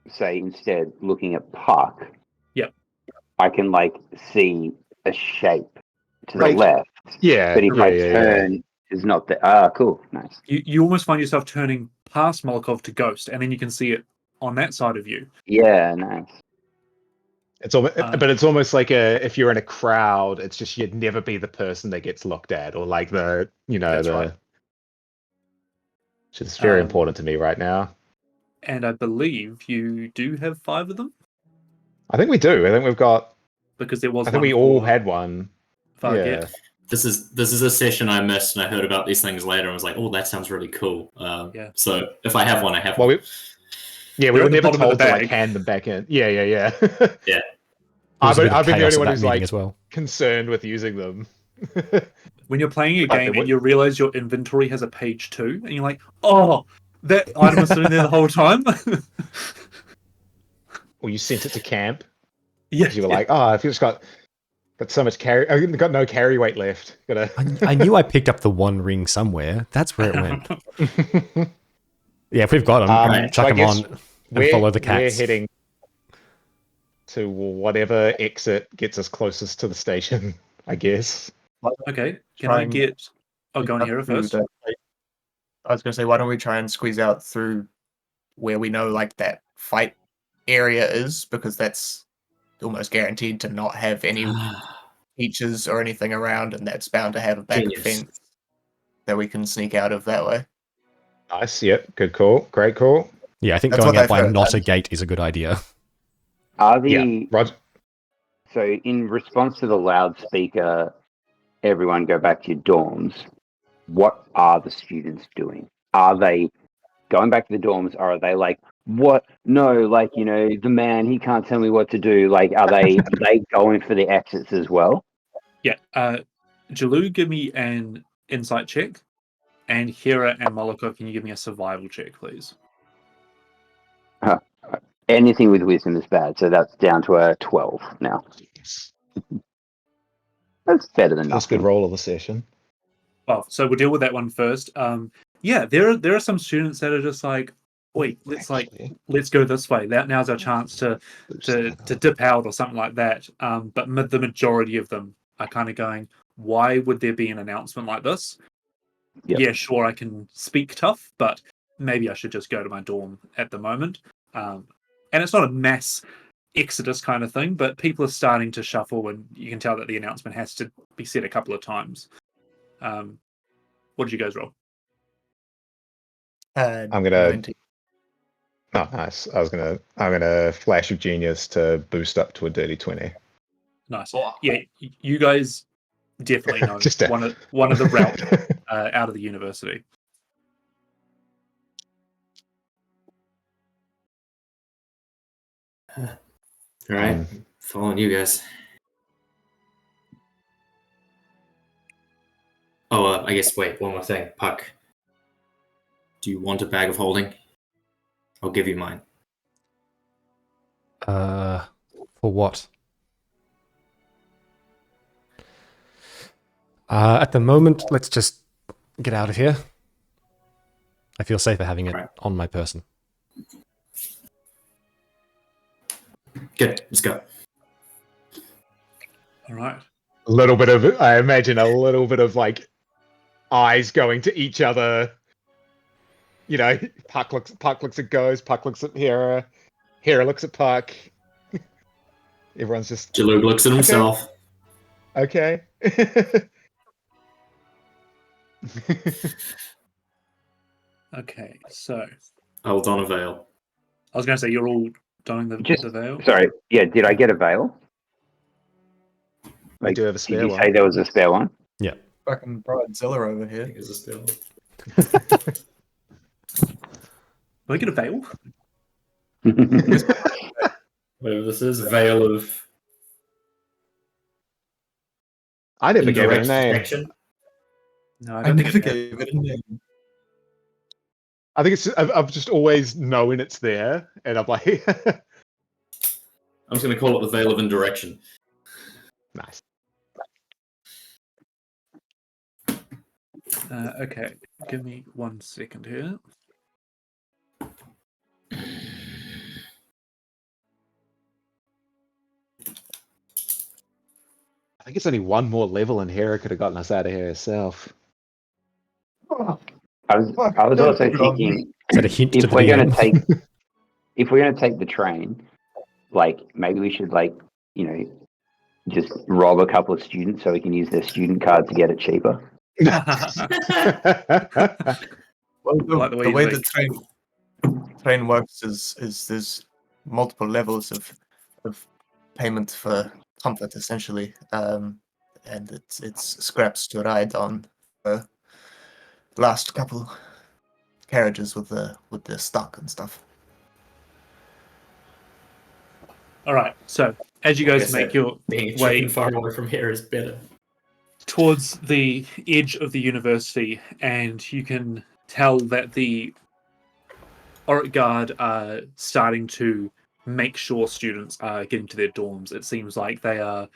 say, instead looking at Puck, Yep. I can see a shape to the Right. left. yeah. But if I yeah. turn, is not the cool, nice. You almost find yourself turning past Molokov to Ghost, and then you can see it on that side of you. Yeah, nice. It's almost, but it's almost like if you're in a crowd, it's just you'd never be the person that gets looked at, or like That's right. Which is very important to me right now. And I believe you do have 5 of them, I think we do. I think we've got. because there was. I think we all had one. Yeah. This is a session I missed, and I heard about these things later. And I was like, "Oh, that sounds really cool." Yeah. So if I have one, I have Well, one. They're we at were the never bottom of told the to bag. hand them back in. Yeah. Yeah. There was a bit of I've been the chaos only at one that who's meeting as well. concerned with using them. When you're playing a Okay, game what- and you realize your inventory has a page 2, and you're like, "Oh, that item was sitting there the whole time." Or you sent it to camp. Yeah, You were like, "Oh, I've just got so much carry. I've got no carry weight left." Gotta. I knew I picked up the one ring somewhere. That's where it went. Yeah, if we've got them, So chuck I them guess on and follow the cats. We're heading to whatever exit gets us closest to the station, I guess. Okay, can Try I and get? Oh, go on up here through first. I was gonna say, why don't we try and squeeze out through where we know that fight area is, because that's almost guaranteed to not have any teachers or anything around, and that's bound to have a back Genius. fence that we can sneak out of that way. Nice. Yep. Good call. Great call. Yeah, I think That's going what out I've by heard, not a and- gate is a good idea. Are the Yeah. Roger. So in response to the loudspeaker, everyone go back to your dorms. What are the students doing? Are they going back to the dorms, or are they like, what? No, like, the man, he can't tell me what to do. Like, are they going for the exits as well? Yeah. Jalu, give me an insight check. And Hera and Moloko, can you give me a survival check, please? Anything with wisdom is bad, so that's down to a 12 now. That's better than First nothing. good roll of the session. Well, so we'll deal with that one first. Yeah, there are some students that are just like, wait, let's go this way. Now's our chance to dip out or something like that. But the majority of them are kind of going, why would there be an announcement like this? Yep. Yeah, sure, I can speak tough, but maybe I should just go to my dorm at the moment. And it's not a mass exodus kind of thing, but people are starting to shuffle, and you can tell that the announcement has to be said a couple of times. What did you guys roll? I'm gonna. 19. Oh, nice. I'm gonna flash of genius to boost up to a dirty 20. Nice. Yeah, you guys definitely know Just one of the route out of the university. All right, following you guys. Oh, I guess. Wait, one more thing, Puck. Do you want a bag of holding? I'll give you mine. For what? At the moment, let's just get out of here. I feel safer having it Right. on my person. Good, let's go. All right. I imagine a little bit of like eyes going to each other. Puck looks at Ghost, Puck looks at Hera, Hera looks at Puck. Everyone's just Jalug looks at himself. okay. Okay, so I will don a veil. I was going to say you're all donning the veil. Sorry, yeah, did I get a veil? We do have a spare did you one. say there was a spare one? Fucking Bridezilla over I here. think it's a still. Will I get a veil? Whatever this is, veil of I never gave it a indirect name. protection. No, I I don't think never it gave it a name. I think I've just always known it's there, and I'm like, I'm just going to call it the veil of indirection. nice. Okay, give me 1 second here. I think it's only one more level, and Hera could have gotten us out of here herself. I was also thinking, Is that a hint to if the we're going DM? to take the train, like maybe we should just rob a couple of students so we can use their student card to get it cheaper. Well, Like the way the you way think. the train works is there's multiple levels of payment for comfort essentially, and it's scraps to ride on the last couple carriages with the stock and stuff. All right, so as you guys make your being a way chicken far away from here is better. towards the edge of the university, and you can tell that the Auric Guard are starting to make sure students are getting to their dorms. It seems like they are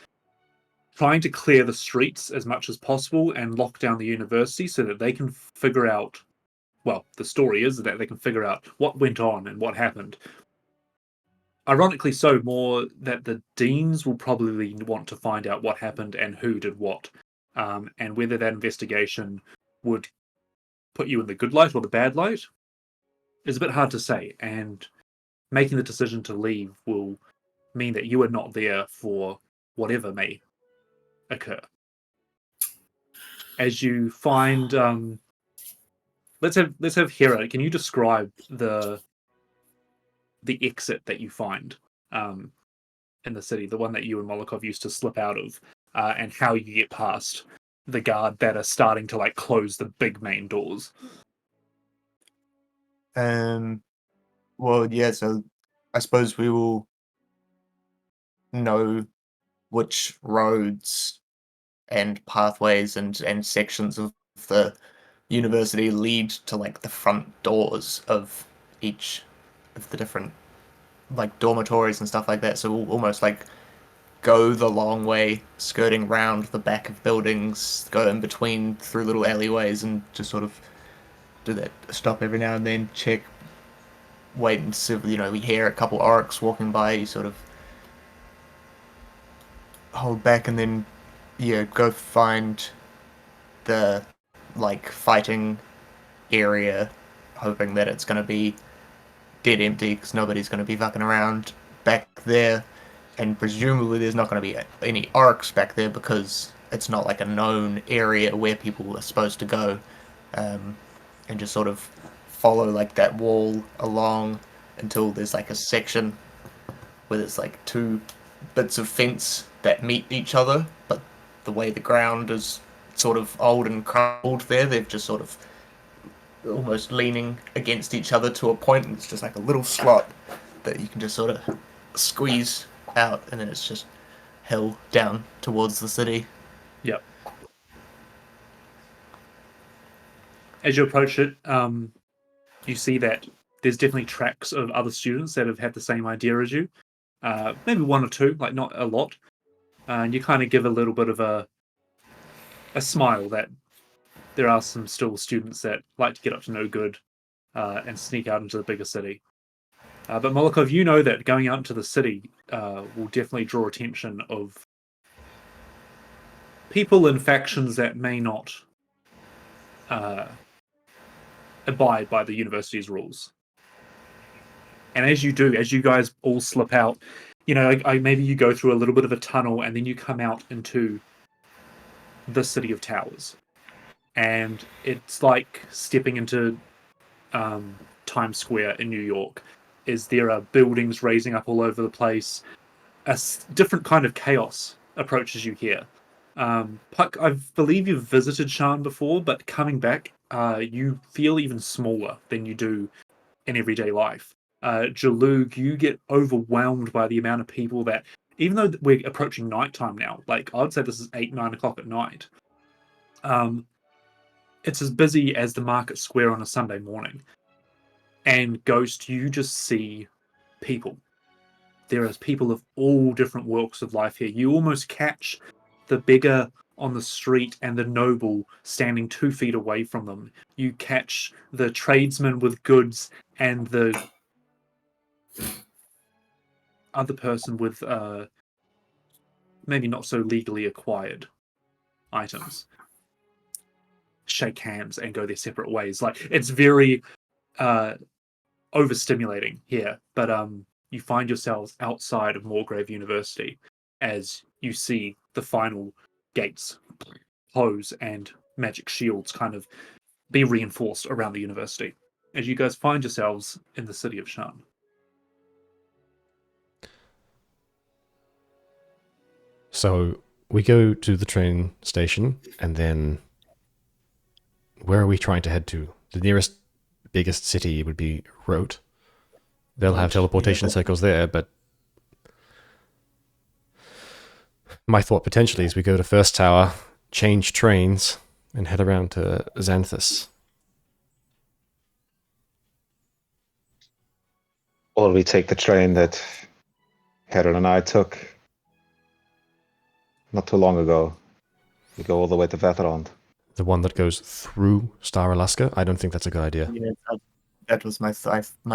trying to clear the streets as much as possible and lock down the university so that they can figure out, well, the story is that they can figure out what went on and what happened. Ironically so, more that the deans will probably want to find out what happened and who did what, and whether that investigation would put you in the good light or the bad light is a bit hard to say, and making the decision to leave will mean that you are not there for whatever may occur. As you find, let's have Hera. Can you describe the exit that you find in the city, the one that you and Molokov used to slip out of, and how you get past the guard that are starting to like close the big main doors? Well, yeah. So I suppose we will know which roads and pathways and sections of the university lead to like the front doors of each of the different like dormitories and stuff like that. So we'll almost like go the long way, skirting round the back of buildings, go in between through little alleyways, and just sort of do that. Stop every now and then, check, wait, and see. We hear a couple orcs walking by. You sort of hold back, and then go find the like fighting area, hoping that it's going to be dead empty because nobody's going to be fucking around back there, and presumably there's not going to be any orcs back there because it's not like a known area where people are supposed to go, and just sort of follow like that wall along until there's like a section where there's like two bits of fence that meet each other, but the way the ground is sort of old and crumbled there, they've just sort of almost leaning against each other to a point, and it's just like a little slot that you can just sort of squeeze out, and then it's just hill down towards the city. Yep. As you approach it, you see that there's definitely tracks of other students that have had the same idea as you. Maybe one or two, like not a lot. And you kind of give a little bit of a smile that there are some still students that like to get up to no good and sneak out into the bigger city. But Molokov, you know that going out into the city will definitely draw attention of people and factions that may not abide by the university's rules. And as you guys all slip out, maybe you go through a little bit of a tunnel and then you come out into the City of Towers. And it's like stepping into Times Square in New York. There are buildings raising up all over the place. A different kind of chaos approaches you here. Puck, I believe you've visited Shan before, but coming back, you feel even smaller than you do in everyday life. Jalug, you get overwhelmed by the amount of people that, even though we're approaching nighttime now, like I would say this is 8-9 o'clock at night, it's as busy as the market square on a Sunday morning. And Ghost, you just see people. There is people of all different walks of life here. You almost catch the beggar on the street and the noble standing 2 feet away from them. You catch the tradesman with goods and the other person with maybe not so legally acquired items shake hands and go their separate ways. Like, it's very overstimulating here, but you find yourselves outside of Moorgrave University as you see the final gates close and magic shields kind of be reinforced around the university as you guys find yourselves in the city of Shan. So we go to the train station, and then where are we trying to head to? The nearest biggest city would be Rote. They'll have teleportation circles there, but my thought potentially is we go to First Tower, change trains, and head around to Xanthus. Or we take the train that Harold and I took not too long ago. We go all the way to Vatterland. The one that goes through Star Alaska? I don't think that's a good idea. Yeah, that was my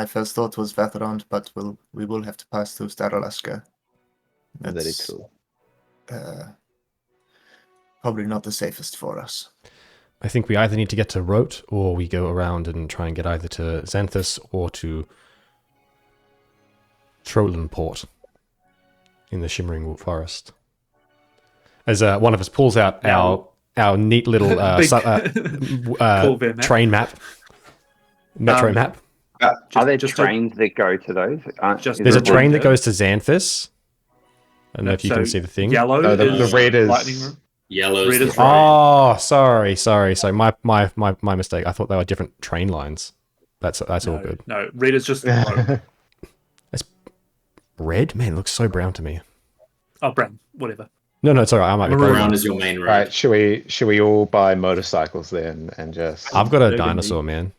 first thought was Vatterland, but we will have to pass through Star Alaska. Very true. Probably not the safest for us. I think we either need to get to Rote, or we go around and try and get either to Xanthus or to Trolanport in the Shimmering Forest. As one of us pulls out our neat little Big Khorvaire map. train map, metro map. Are there just trains that go to those? There's a train that reminder. goes to Xanthus. I don't know if you can see the thing. Yellow No, the is red is- lightning room. Yellow's Red the is train. Oh, sorry. My mistake. I thought they were different train lines. That's all good. No, red is just road. Red? Man, it looks so brown to me. Oh, brown, whatever. No, it's all right. I might be Maroon. Brown brown. is your main road. All right, should we all buy motorcycles then and just? I've got a Burgundy. dinosaur, man.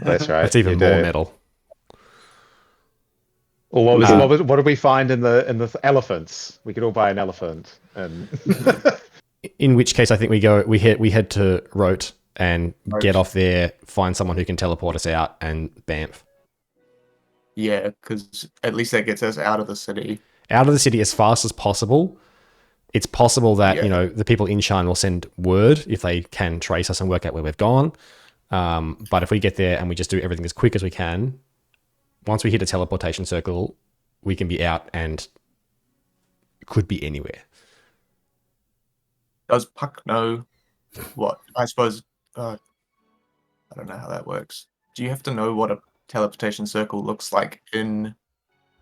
That's right. That's even you more do. metal. Or what did we find in the elephants? We could all buy an elephant. And In which case, I think we head to Rote and get off there, find someone who can teleport us out, and bamf. Yeah, because at least that gets us out of the city. Out of the city as fast as possible. It's possible that Yeah. the people in Shine will send word if they can trace us and work out where we've gone. But if we get there and we just do everything as quick as we can, once we hit a teleportation circle, we can be out and could be anywhere. Does Puck know what? I suppose. I don't know how that works. Do you have to know what a teleportation circle looks like in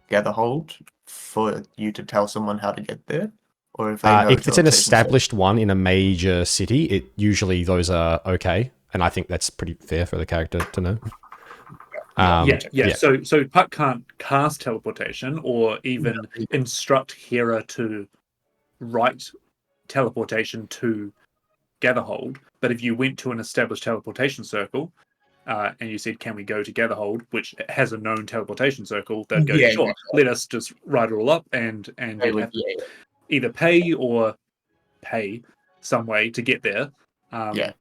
Gatherhold for you to tell someone how to get there? Or if they know If it's an teleportation established one in a major city, it usually those are okay, and I think that's pretty fair for the character to know. Yeah. So Puck can't cast teleportation or even instruct Hera to write teleportation to Gatherhold. But if you went to an established teleportation circle and you said, "Can we go to Gatherhold?" which has a known teleportation circle, they'd go, Yeah, "Sure, yeah. let us just write it all up and They you'd would- have to yeah, either pay or pay some way to get there." yeah.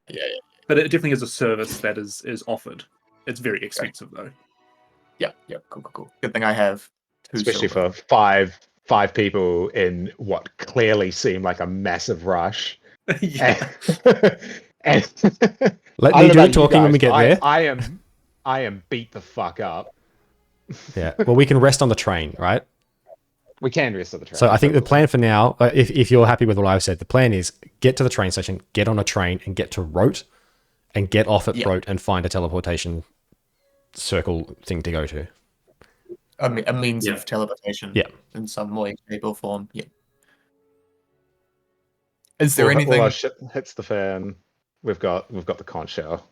But it definitely is a service that is offered. It's very expensive though. Yeah. Cool. Good thing I have two especially silver. for five people in what clearly seemed like a massive rush. Yeah. And Let I me don't know do the about you talking when we guys, get but there. I am beat the fuck up. Yeah. Well, we can rest on the train, right? We can rest on the train. So I think the plan for now, if you're happy with what I've said, the plan is get to the train station, get on a train, and get to Rote, and get off at Yeah. Rote and find a teleportation circle thing to go to. A means Yeah. of teleportation. Yeah. In some way, shape, or form. Yeah. Is there all anything? our shit hits the fan. We've got the conch shell.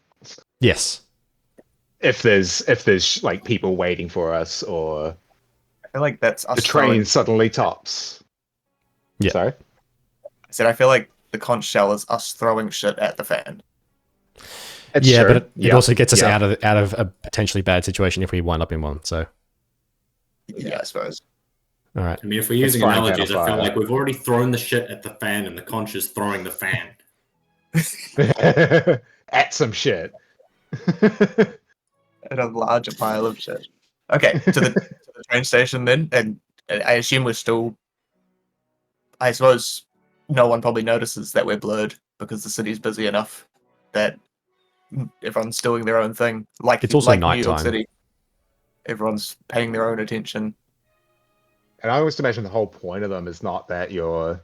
Yes. If there's like people waiting for us, or I feel like that's us the train suddenly tops. Yeah. Sorry. I feel like the conch shell is us throwing shit at the fan. It's Yeah, true. but it also gets us out of a potentially bad situation if we wind up in one. So, Yeah, I suppose. all right. I mean, if we're using frying pan analogies, on I feel fire. like we've already thrown the shit at the fan, and the conch is throwing the fan. At some shit. At a larger pile of shit. Okay, to the train station then, and I assume we're still. I suppose no one probably notices that we're blurred because the city's busy enough that everyone's doing their own thing. Like It's also like New York nighttime. City, everyone's paying their own attention. And I always imagine the whole point of them is not that you're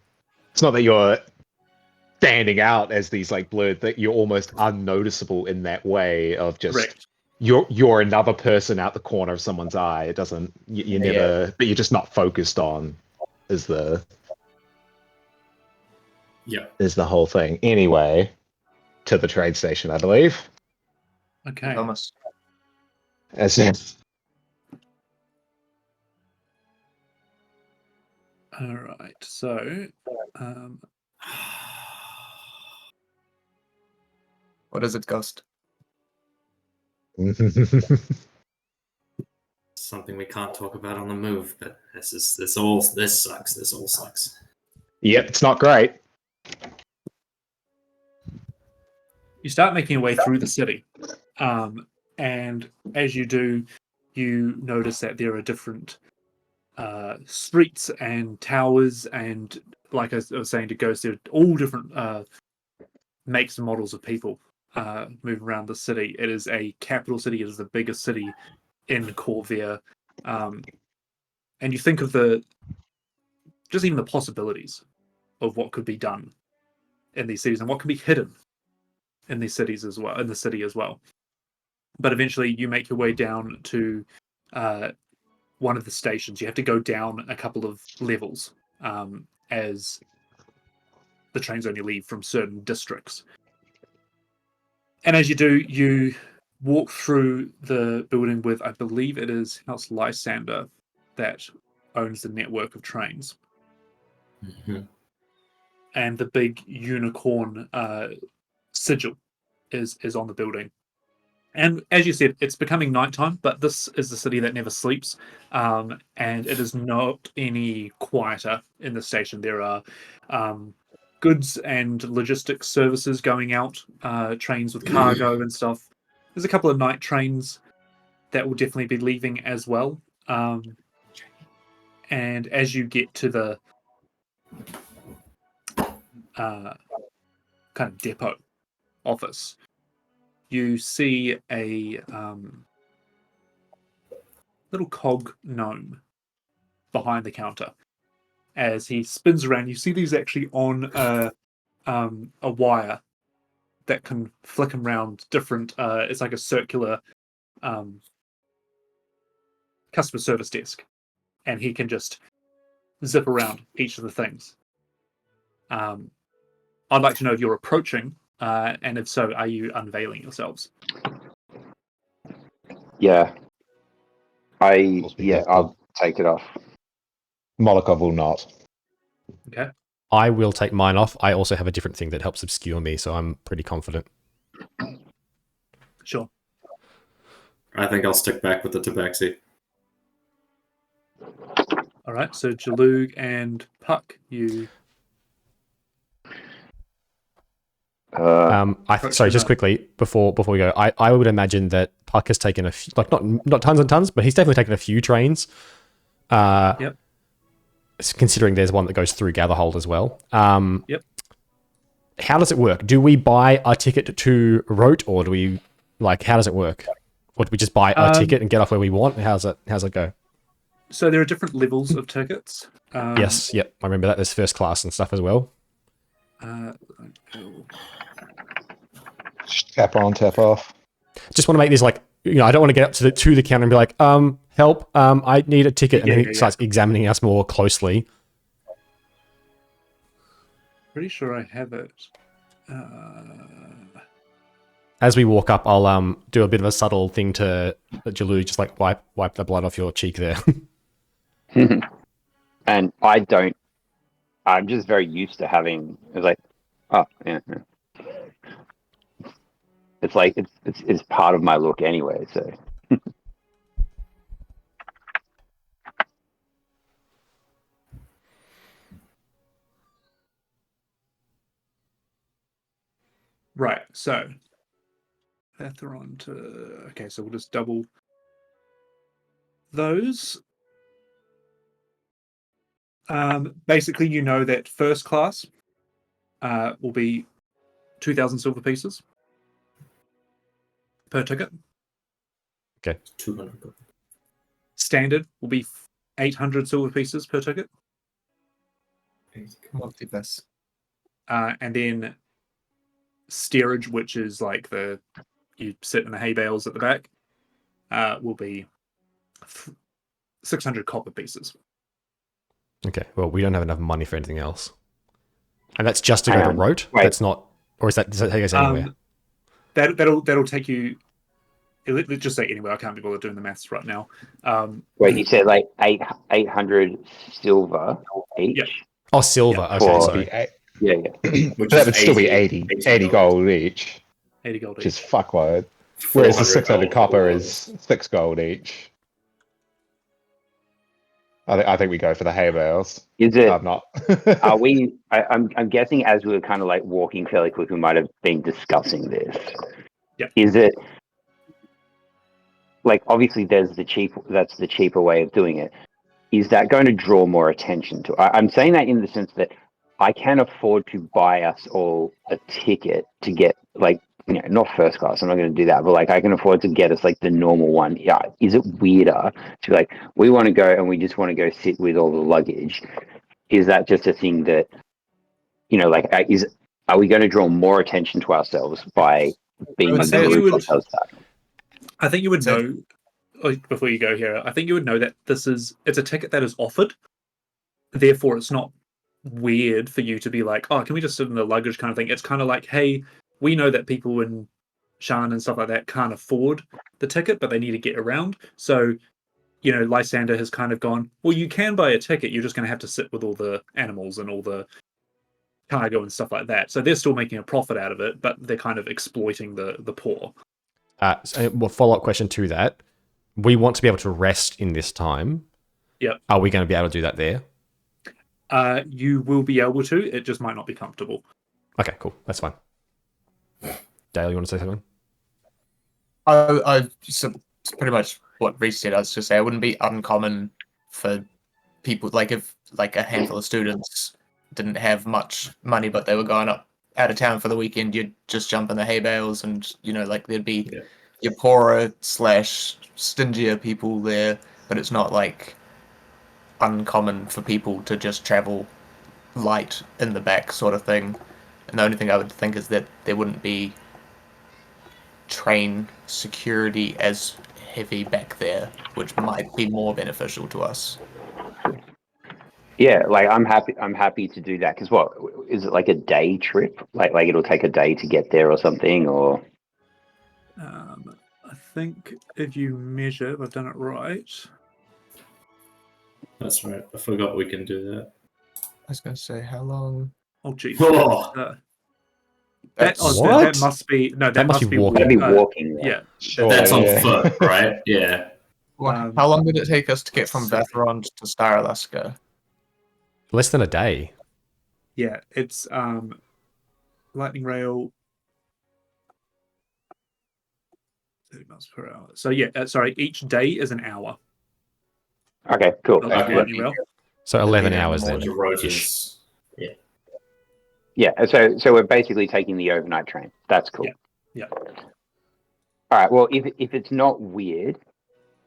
standing out as these like blurred, that you're almost unnoticeable in that way of just Correct. you're another person out the corner of someone's eye. It doesn't you never, but you're just not focused on is the whole thing. Anyway, to the train station, I believe. Okay. Thomas. As in, All right. So, What is it, Ghost? Something we can't talk about on the move, but this sucks. This all sucks. yep, it's not great. you start making your way through the city, and as you do, you notice that there are different streets and towers, and like I was saying to Ghost, there are all different makes and models of people moving around the city. It is a capital city. It is the biggest city in Khorvaire, and you think of just even the possibilities of what could be done in these cities and what can be hidden in these cities as well, in the city as well. But eventually, you make your way down to one of the stations. You have to go down a couple of levels as the trains only leave from certain districts. And as you do, you walk through the building with, I believe it is House Lysander that owns the network of trains. Mhm. And the big unicorn sigil is on the building. And as you said, it's becoming nighttime, but this is the city that never sleeps. And it is not any quieter in the station. There are goods and logistics services going out, trains with cargo and stuff. There's a couple of night trains that will definitely be leaving as well. And as you get to the kind of depot office, you see a little cog gnome behind the counter. As he spins around, you see these actually on a wire that can flick him around different. It's like a circular customer service desk, and he can just zip around each of the things. I'd like to know if you're approaching, and if so, are you unveiling yourselves? Yeah. I'll take it off. Molokov will not. Okay. I will take mine off. I also have a different thing that helps obscure me, so I'm pretty confident. Sure. I think I'll stick back with the tabaxi. All right. So Jalug and Puck, you. Sorry, just quickly before we go, I would imagine that Puck has taken a few, like not tons and tons, but he's definitely taken a few trains. Yep. Considering there's one that goes through Gatherhold as well. Yep. How does it work? Do we buy a ticket to Rote, or do we how does it work? Or do we just buy a ticket and get off where we want? How's it go? So there are different levels of tickets. Yes, yep, I remember that. There's first class and stuff as well. Tap on, tap off. Just want to make this I don't want to get up to the counter and be like, help, I need a ticket, and then he starts examining us more closely. Pretty sure I have it. As we walk up, I'll do a bit of a subtle thing to Jalou, just wipe the blood off your cheek there. And I'm just very used to having. It's like, oh yeah. It's like it's part of my look anyway. So. Right. So. Atheron to. Okay, so we'll just double those. Basically, you know that first class will be 2,000 silver pieces per ticket. Okay. 200. Standard will be 800 silver pieces per ticket. Multipass. And then steerage, which is like you sit in the hay bales at the back, will be 600 copper pieces. Okay, well, we don't have enough money for anything else. And that's just to go to Rote? Wait. That's not... Or does that take us anywhere? That'll take you... Let's just say anywhere. I can't be bothered doing the maths right now. Wait, you said 800 silver each? Yep. Oh, silver. Yeah, Okay, for- sorry. Yeah. That would still be 80 gold each, 80 gold which is each. fuckload. Whereas the 400 600 gold copper for is 6 gold each. I think we go for the hay bales. Is it? I'm not. Are we? I'm guessing as we were kind of walking fairly quick, we might have been discussing this. Yep. Is it obviously that's the cheaper way of doing it? Is that going to draw more attention to? I'm saying that in the sense that I can afford to buy us all a ticket to get not first class. I'm not going to do that, but I can afford to get us the normal one. Yeah. Is it weirder to be we want to go and we just want to go sit with all the luggage? Is that just a thing that like, are we going to draw more attention to ourselves by being I in say the you group would- of those stuff? I think you would So- know before you go here. I think you would know that it's a ticket that is offered. Therefore, it's not weird for you to be like, oh, can we just sit in the luggage kind of thing. It's kind of like, hey, we know that people in Shan and stuff like that can't afford the ticket, but they need to get around. So, Lysander has kind of gone, well, you can buy a ticket. You're just going to have to sit with all the animals and all the cargo and stuff like that. So they're still making a profit out of it, but they're kind of exploiting the poor. Follow-up question to that. We want to be able to rest in this time. Yep. Are we going to be able to do that there? You will be able to. It just might not be comfortable. Okay, cool. That's fine. Dale, you want to say something? So it's pretty much what Reese said. I was just say it wouldn't be uncommon for people, like if like a handful of students didn't have much money, but they were going out of town for the weekend, you'd just jump in the hay bales, and like there'd be your poorer / stingier people there, but it's not like uncommon for people to just travel light in the back sort of thing. And the only thing I would think is that there wouldn't be train security as heavy back there, which might be more beneficial to us. Yeah, like I'm happy to do that, because what is it, like a day trip? Like it'll take a day to get there or something, or I think if you measure, if I've done it right. That's right. I forgot we can do that. I was going to say, how long? Oh, geez. Oh. What? That must be no. That must must be be walking. that'd be uh, walking. Yeah, Sure, That's on yeah. foot, right? Yeah. How long did it take us to get from Vathrond to Star Alaska? Less than a day. yeah. It's lightning rail. 30 miles per hour. So yeah, sorry. Each day is an hour. Okay, cool. Of Okay. lightning rail. So 11 Yeah, hours more then. The road is. Yeah, so we're basically taking the overnight train. That's cool. Yeah. All right. Well, if it's not weird,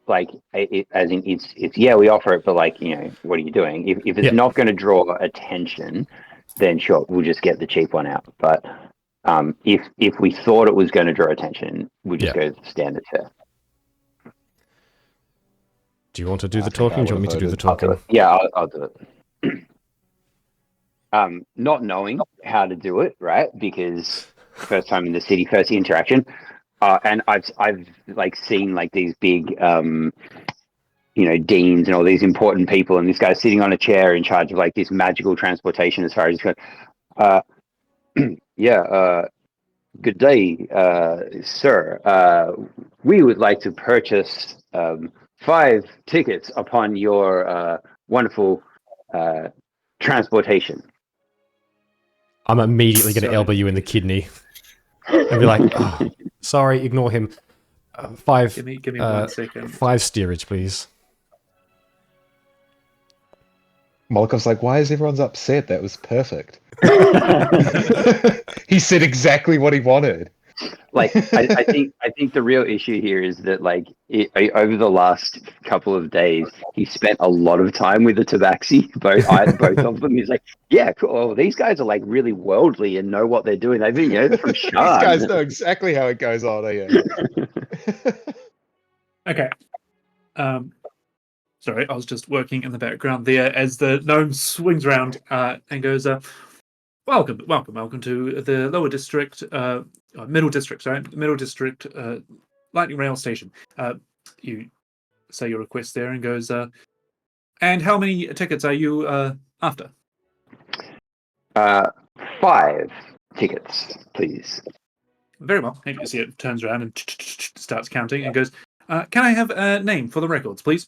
like as in it's yeah, we offer it, but like what are you doing? If it's Yeah. not going to draw attention, then sure, we'll just get the cheap one out. But if we thought it was going to draw attention, we just go to the standard fare. Do you want to do I the think I talking? Do you want me to do the would've talking? Yeah, I'll do it. Not knowing how to do it, right? Because first time in the city, first interaction, and I've like seen like these big, deans and all these important people, and this guy's sitting on a chair in charge of like this magical transportation. As far as good day, sir. We would like to purchase 5 tickets upon your wonderful transportation. I'm immediately going to Sorry. elbow you in the kidney and be like, oh, sorry, ignore him. 5. Give me 1 second. 5 steerage, please. Molokov's like, why is everyone's upset? That was perfect. He said exactly what he wanted. Like I think the real issue here is that like over the last couple of days he spent a lot of time with the Tabaxi, both of them. He's like, yeah, cool. Oh, these guys are like really worldly and know what they're doing. They've been they're from These Shan. guys know exactly how it goes on. Yeah. Okay. Sorry, I was just working in the background there as the gnome swings around and goes, welcome to the lower district, middle district, lightning rail station. You say your request there and goes, and how many tickets are you after? 5 tickets, please. Very well. And you see it turns around and starts counting and goes, can I have a name for the records, please?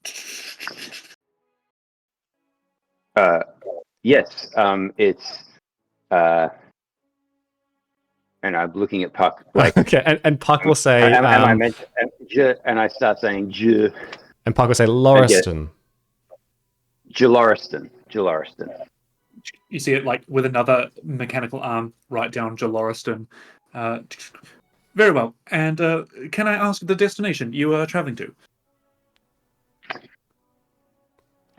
Yes. It's and I'm looking at Puck like. Okay, and Puck will say, Am I meant to, and I start saying J. and Puck will say, Lauriston. Jaloriston. You see it like with another mechanical arm right down Jaloriston. Very well. And can I ask the destination you are traveling to?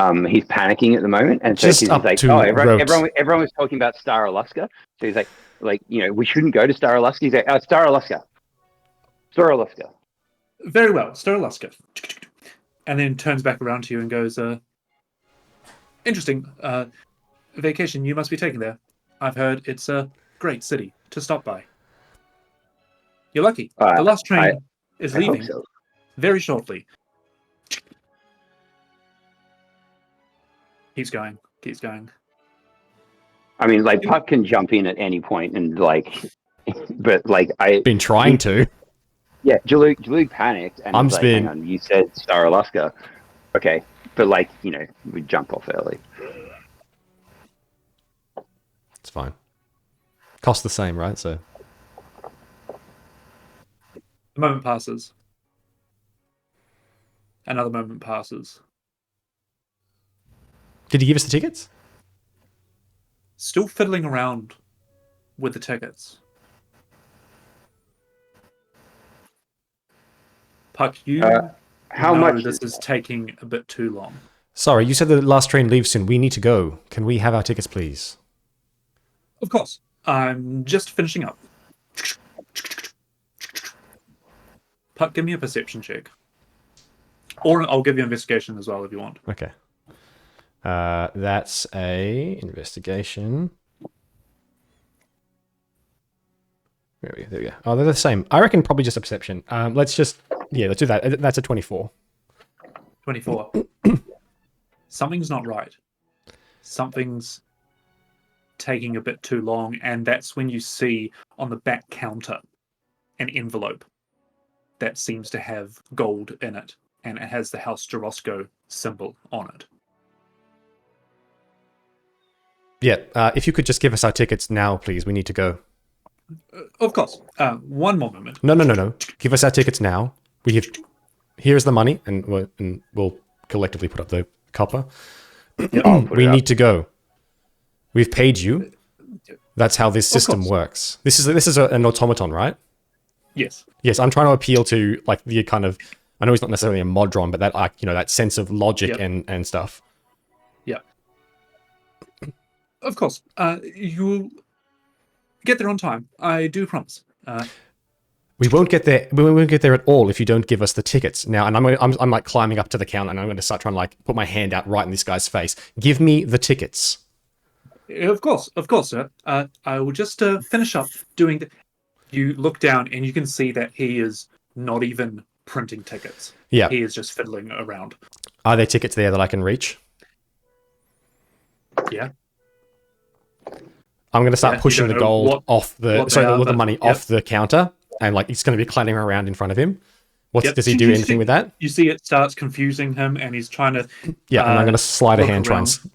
He's panicking at the moment, and so Just he's up like, to "Oh, Rote. everyone was talking about Star Alaska." So he's like, we shouldn't go to Star Alaska. He's like, Star Alaska, Star Alaska. Very well, Star Alaska. And then turns back around to you and goes, interesting. Vacation you must be taking there. I've heard it's a great city to stop by. You're lucky. The last train is I hope leaving so. very shortly. Keeps going. I mean, like, Puck can jump in at any point, and but Been trying to. Yeah, Jaluk panicked, and I'm was like, spin- "Hang on, you said Star Alaska, okay?" But we jump off early. It's fine. Cost the same, right? So The moment passes. Another moment passes. did he give us the tickets? Still fiddling around with the tickets. Puck, you How know much? this is taking a bit too long. Sorry, you said the last train leaves soon. We need to go. Can we have our tickets, please? Of course. I'm just finishing up. Puck, give me a perception check. Or I'll give you investigation as well if you want. Okay. That's a investigation. There we go. Oh, they're the same. I reckon probably just a perception. Let's do that. That's a 24. 24. Something's not right. Something's taking a bit too long, and that's when you see on the back counter an envelope that seems to have gold in it, and it has the House Jarosco symbol on it. Yeah, if you could just give us our tickets now, please. We need to go. Of course. One more moment. No. Give us our tickets now. Here's the money, and we'll collectively put up the copper. We need to go. We've paid you. That's how this system works. This is an automaton, right? Yes. Yes, I'm trying to appeal to the kind of. I know he's not necessarily a modron, but that that sense of logic and stuff. Yeah. Of course. You'll get there on time. I do promise. We won't get there. We won't get there at all if you don't give us the tickets now. And I'm like climbing up to the counter, and I'm going to start trying to put my hand out right in this guy's face. Give me the tickets. Of course, sir. I will just finish up doing. You look down, and you can see that he is not even printing tickets. Yeah, he is just fiddling around. Are there tickets there that I can reach? Yeah. I'm going to start pushing the gold off the money off the counter, and it's going to be clattering around in front of him. Does he do anything with that? You see, it starts confusing him, and he's trying to. Yeah, and I'm going to slide a hand,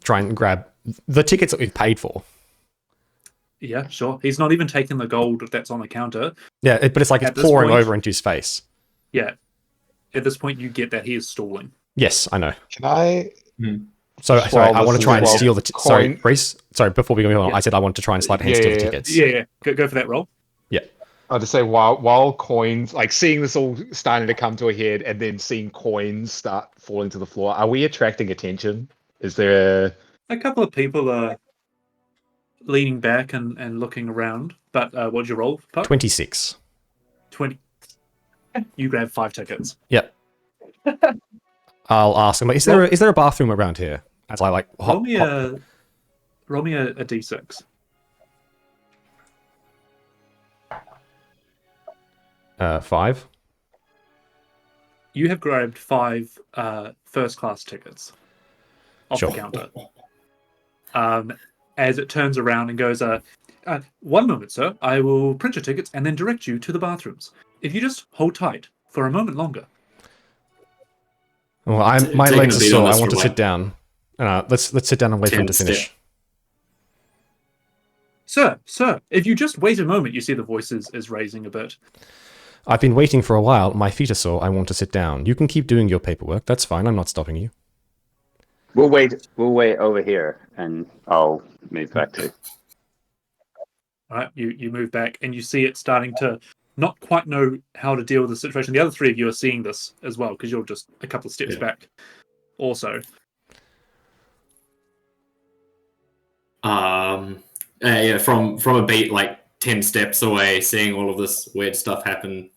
try and grab the tickets that we've paid for. Yeah, sure. He's not even taking the gold that's on the counter. Yeah, but it's it's pouring over into his face. Yeah. At this point, you get that he is stalling. Yes, I know. Can I? So I want to try and steal the. Sorry, Reese. Sorry, before we go on, I said I want to try and slide a hand steal the tickets. Yeah. Go for that roll. Yeah. I'll just say while coins, seeing this all starting to come to a head, and then seeing coins start falling to the floor, are we attracting attention? Is there a couple of people are leaning back and looking around? But what'd you roll, Puck? 26. 20. You grab 5 tickets. Yep. I'll ask him. Is there a bathroom around here? As I roll me a d6. 5. You have grabbed 5 first-class tickets off the counter. As it turns around and goes, one moment, sir. I will print your tickets and then direct you to the bathrooms. If you just hold tight for a moment longer. Well, my legs are sore. I want to sit down. Let's sit down and wait for him to finish. Sir, if you just wait a moment, you see the voice is raising a bit. I've been waiting for a while. My feet are sore. I want to sit down. You can keep doing your paperwork. That's fine. I'm not stopping you. We'll wait over here, and I'll move back to. All right, you move back, and you see it starting to not quite know how to deal with the situation. The other 3 of you are seeing this as well, because you're just a couple of steps back also. Yeah, from a beat like 10 steps away, seeing all of this weird stuff happen.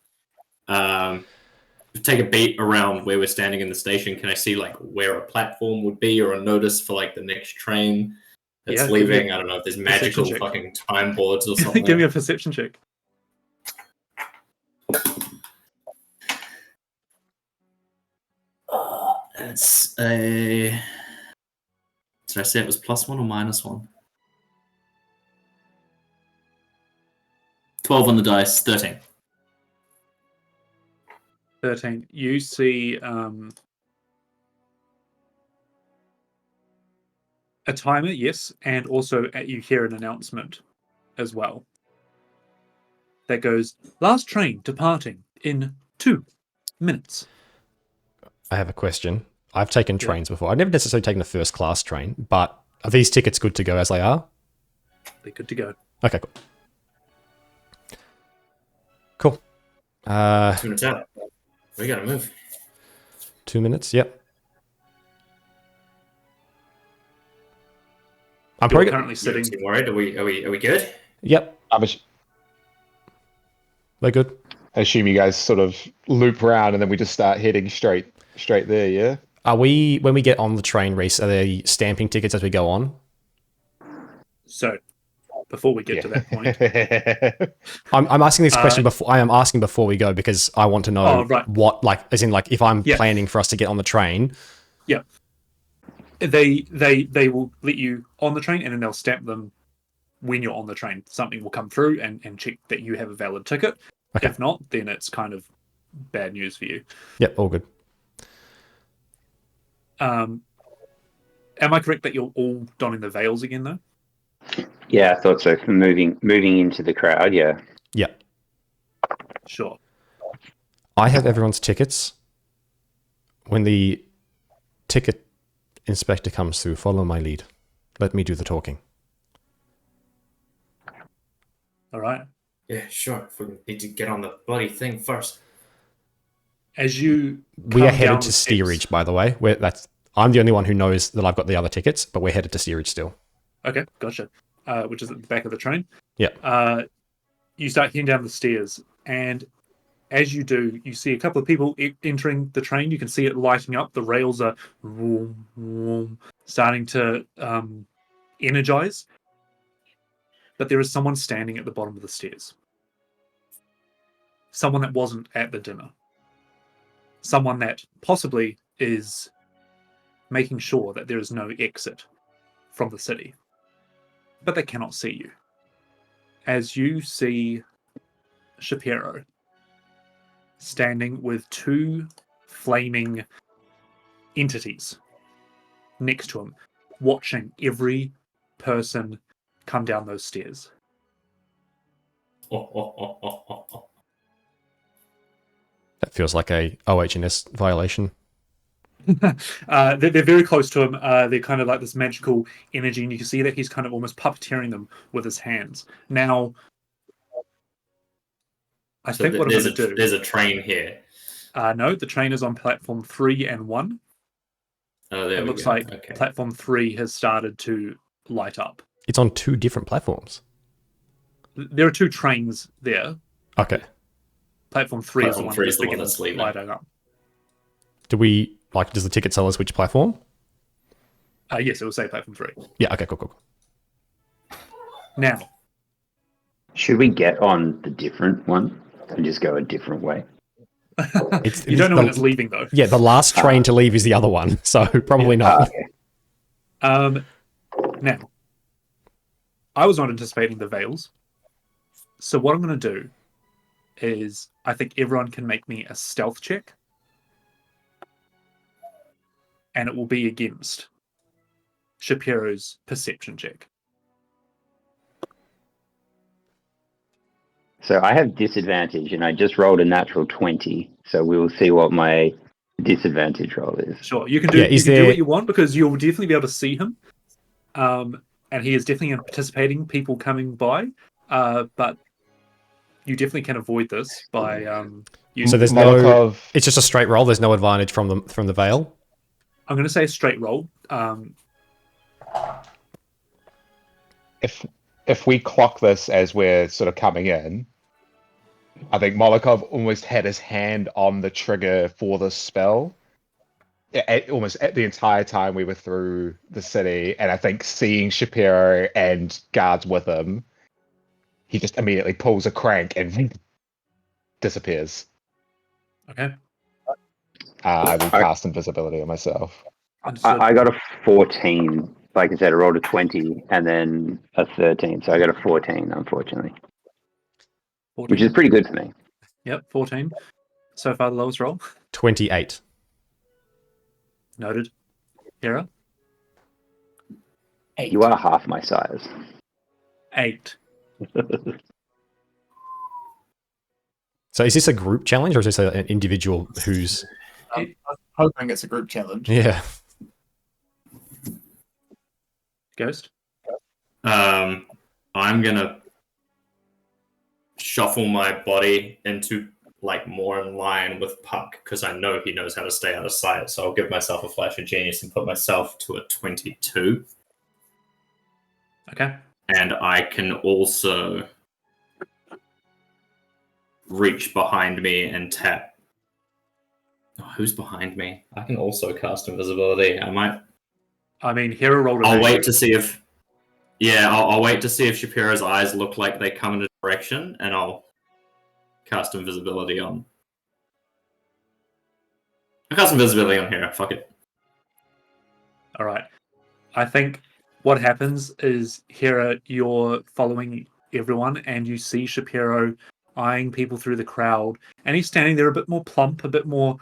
Take a beat around where we're standing in the station. Can I see like where a platform would be or a notice for like the next train that's leaving? I don't know if there's magical check. fucking time boards or something. Give me a perception check. It's a. Did I say it was +1 or -1? 12 on the dice, 13. 13. You see a timer, yes, and also you hear an announcement as well that goes, last train departing in 2 minutes. I have a question. I've taken trains before. I've never necessarily taken a first class train, but are these tickets good to go as they are? They're good to go. Okay, cool. Cool. 2 minutes out. We gotta move. 2 minutes, yep. I'm You're probably currently sitting. Worried? Are we good? Yep, we're good. I assume you guys sort of loop around and then we just start heading straight there, yeah? Are we, when we get on the train, Reese, are they stamping tickets as we go on? So, before we get to that point, I'm asking this question before. I am asking before we go because I want to know what, like, as in, like, if I'm planning for us to get on the train. Yeah, they will let you on the train, and then they'll stamp them when you're on the train. Something will come through and check that you have a valid ticket. Okay. If not, then it's kind of bad news for you. Yep, all good. Am I correct that you're all donning the veils again, though? Yeah, I thought so. For moving into the crowd, yeah. Yep. Sure. I have everyone's tickets. When the ticket inspector comes through, follow my lead. Let me do the talking. All right. Yeah, sure. If we need to get on the bloody thing first. As you we are headed to steerage, by the way. I'm the only one who knows that I've got the other tickets, but we're headed to steerage still. Okay, gotcha. Which is at the back of the train. Yeah. You start heading down the stairs, and as you do, you see a couple of people entering the train. You can see it lighting up. The rails are starting to energize. But there is someone standing at the bottom of the stairs. Someone that wasn't at the dinner. Someone that possibly is making sure that there is no exit from the city. But they cannot see you. As you see Shapiro standing with 2 flaming entities next to him, watching every person come down those stairs. That feels like a OH&S violation. They're very close to him. They're kind of like this magical energy, and you can see that he's kind of almost puppeteering them with his hands. Now, I think what I'm going to do... There's a train here. No, the train is on platform 3 and 1. Oh, there it looks like platform 3 has started to light up. It's on 2 different platforms. There are 2 trains there. Okay. Platform 3 is the one that's leaving. Lighting up. Does the ticket tell us which platform? Yes, it will say platform 3. Yeah, okay, cool. Now. Should we get on the different one and just go a different way? You don't know when it's leaving, though. Yeah, the last train to leave is the other one, so probably not. Okay. Now, I was not anticipating the veils. So what I'm going to do is I think everyone can make me a stealth check. And it will be against Shapiro's perception check. So I have disadvantage, and I just rolled a natural 20. So we will see what my disadvantage roll is. Sure, you can do do what you want because you'll definitely be able to see him, and he is definitely anticipating people coming by. But you definitely can avoid this by using. So there's no. It's just a straight roll. There's no advantage from the veil. I'm going to say a straight roll. if we clock this as we're sort of coming in, I think Molokov almost had his hand on the trigger for this spell. Almost at the entire time we were through the city, and I think seeing Shapiro and guards with him, he just immediately pulls a crank and disappears. Okay. I will cast invisibility on myself. Understood. I got a 14. Like I said, I rolled a 20 and then a 13. So I got a 14, unfortunately, 14. which is pretty good for me. Yep, 14. So far, the lowest roll. 28. Noted. Hera? 8. You are half my size. 8. So is this a group challenge or is this an individual who's... I'm hoping it's a group challenge. Yeah. Ghost? I'm gonna shuffle my body into like more in line with Puck because I know he knows how to stay out of sight. So I'll give myself a flash of genius and put myself to a 22. Okay. And I can also reach behind me and tap. Oh, who's behind me? I can also cast invisibility. I might. I mean, Hera rolled a I'll 9. wait to see if. Yeah, I'll wait to see if Shapiro's eyes look like they come in a direction, and I'll cast invisibility on. I cast invisibility on Hera. Fuck it. All right. I think what happens is, Hera, you're following everyone, and you see Shapiro eyeing people through the crowd, and he's standing there a bit more plump, a bit more,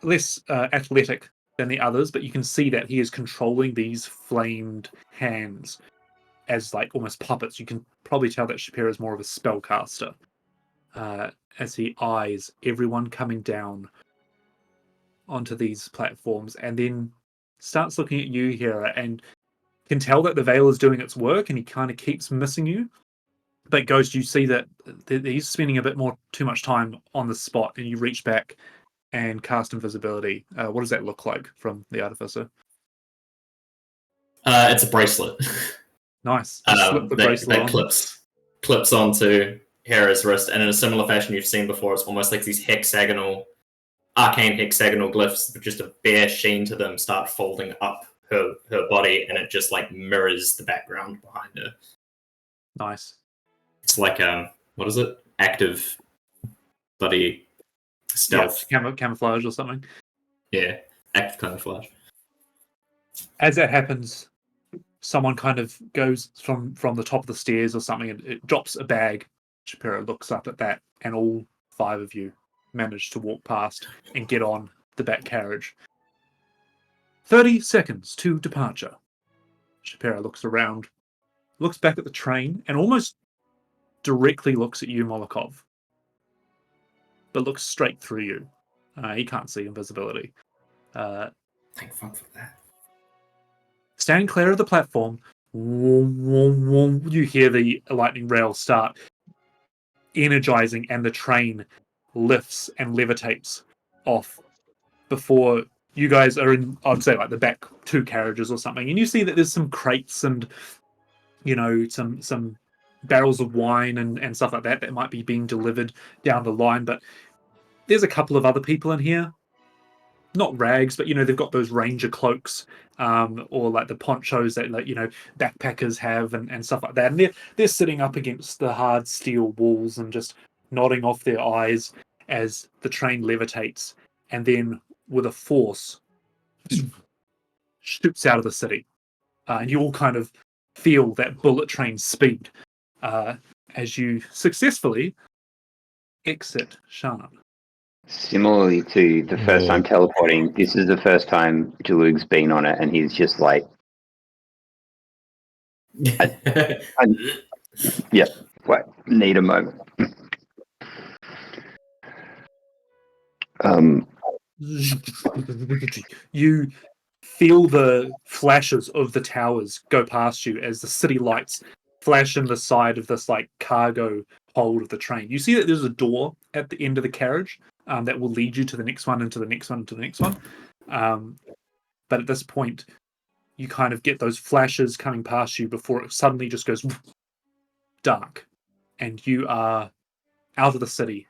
less athletic than the others, but you can see that he is controlling these flamed hands as like almost puppets. You can probably tell that Shapiro is more of a spellcaster as he eyes everyone coming down onto these platforms, and then starts looking at you, Hera, and can tell that the veil is doing its work, and he kind of keeps missing you. But Ghost, you see that he's spending a bit too much time on the spot, and you reach back and cast invisibility. What does that look like from the Artificer? It's a bracelet. Nice. You slip the bracelet that on. clips onto Hera's wrist, and in a similar fashion you've seen before, it's almost like these arcane hexagonal glyphs with just a bare sheen to them start folding up her body, and it just like mirrors the background behind her. Nice. It's like what is it? Active bloody stealth. Yeah, camouflage or something. Yeah, active camouflage. As that happens, someone kind of goes from the top of the stairs or something, and it drops a bag. Shapiro looks up at that, and all 5 of you manage to walk past and get on the back carriage. 30 seconds to departure. Shapiro looks around, looks back at the train, and almost directly looks at you, Molokov, but looks straight through you. He can't see invisibility. Thank fuck for that. Standing clear of the platform, you hear the lightning rail start energizing, and the train lifts and levitates off before you guys are in, I'd say, like the back 2 carriages or something. And you see that there's some crates and, some barrels of wine and stuff like that might be being delivered down the line. But there's a couple of other people in here. Not rags, but they've got those ranger cloaks, or like the ponchos that backpackers have and stuff like that. And they're sitting up against the hard steel walls and just nodding off their eyes as the train levitates, and then with a force shoots out of the city. And you all kind of feel that bullet train speed as you successfully exit Shannon. Similarly to the first time teleporting, this is the first time Jalug's been on it, and he's just like, yeah, wait, need a moment. You feel the flashes of the towers go past you as the city lights flash in the side of this like cargo hold of the train. You see that there's a door at the end of the carriage that will lead you to the next one, and to the next one, and to the next one. But at this point, you kind of get those flashes coming past you before it suddenly just goes dark, and you are out of the city.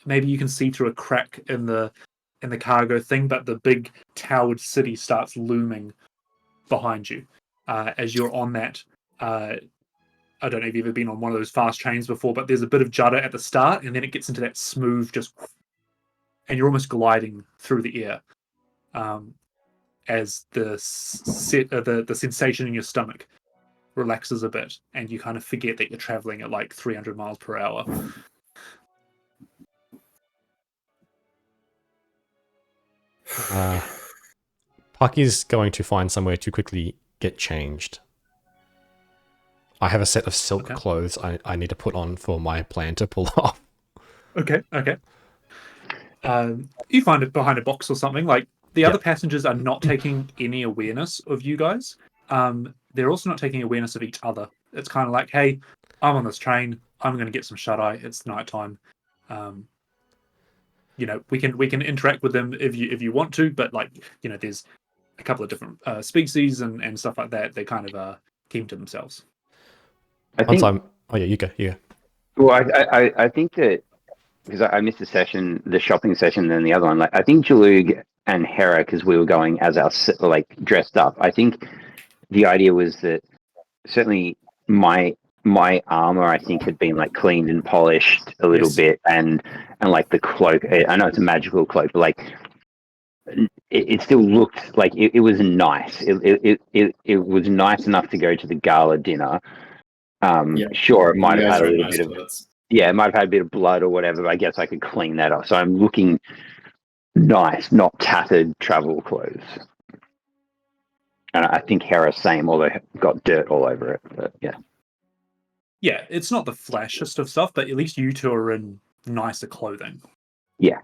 Maybe you can see through a crack in the cargo thing, but the big towered city starts looming behind you as you're on that. I don't know if you've ever been on one of those fast trains before, but there's a bit of judder at the start, and then it gets into that smooth, and you're almost gliding through the air as the sensation in your stomach relaxes a bit, and you kind of forget that you're traveling at like 300 miles per hour. Puck is going to find somewhere to quickly get changed. I have a set of silk clothes I need to put on for my plan to pull off. Okay. You find it behind a box or something. Like the other passengers are not taking any awareness of you guys. They're also not taking awareness of each other. It's kind of like, hey, I'm on this train. I'm going to get some shut eye. It's nighttime. We can interact with them if you want to, but there's a couple of different species and stuff like that. They kind of keep to themselves. I think. Oh yeah, you go. Yeah. Well, I think that because I missed the shopping session, then the other one. Like I think Jalug and Hera, because we were going as our dressed up. I think the idea was that certainly my armor I think had been like cleaned and polished a little bit, and like the cloak. I know it's a magical cloak, but like it still looked like it was nice. It was nice enough to go to the gala dinner. Sure, it might have had a little bit of it might have had a bit of blood or whatever, but I guess I could clean that off. So I'm looking nice, not tattered travel clothes. And I think Hera's same, although it got dirt all over it. But yeah. Yeah, it's not the flashiest of stuff, but at least you two are in nicer clothing. Yeah.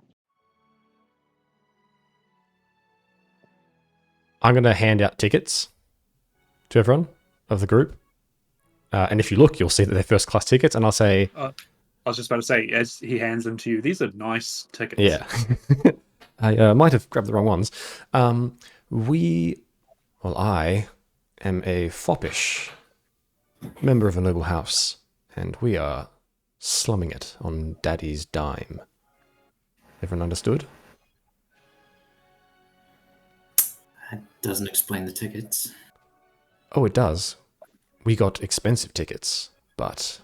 I'm going to hand out tickets to everyone of the group. And if you look, you'll see that they're first class tickets. And I'll say... I was just about to say, as he hands them to you, these are nice tickets. Yeah. I might have grabbed the wrong ones. I am a foppish member of a noble house, and we are slumming it on Daddy's dime. Everyone understood? That doesn't explain the tickets. Oh, it does. We got expensive tickets, but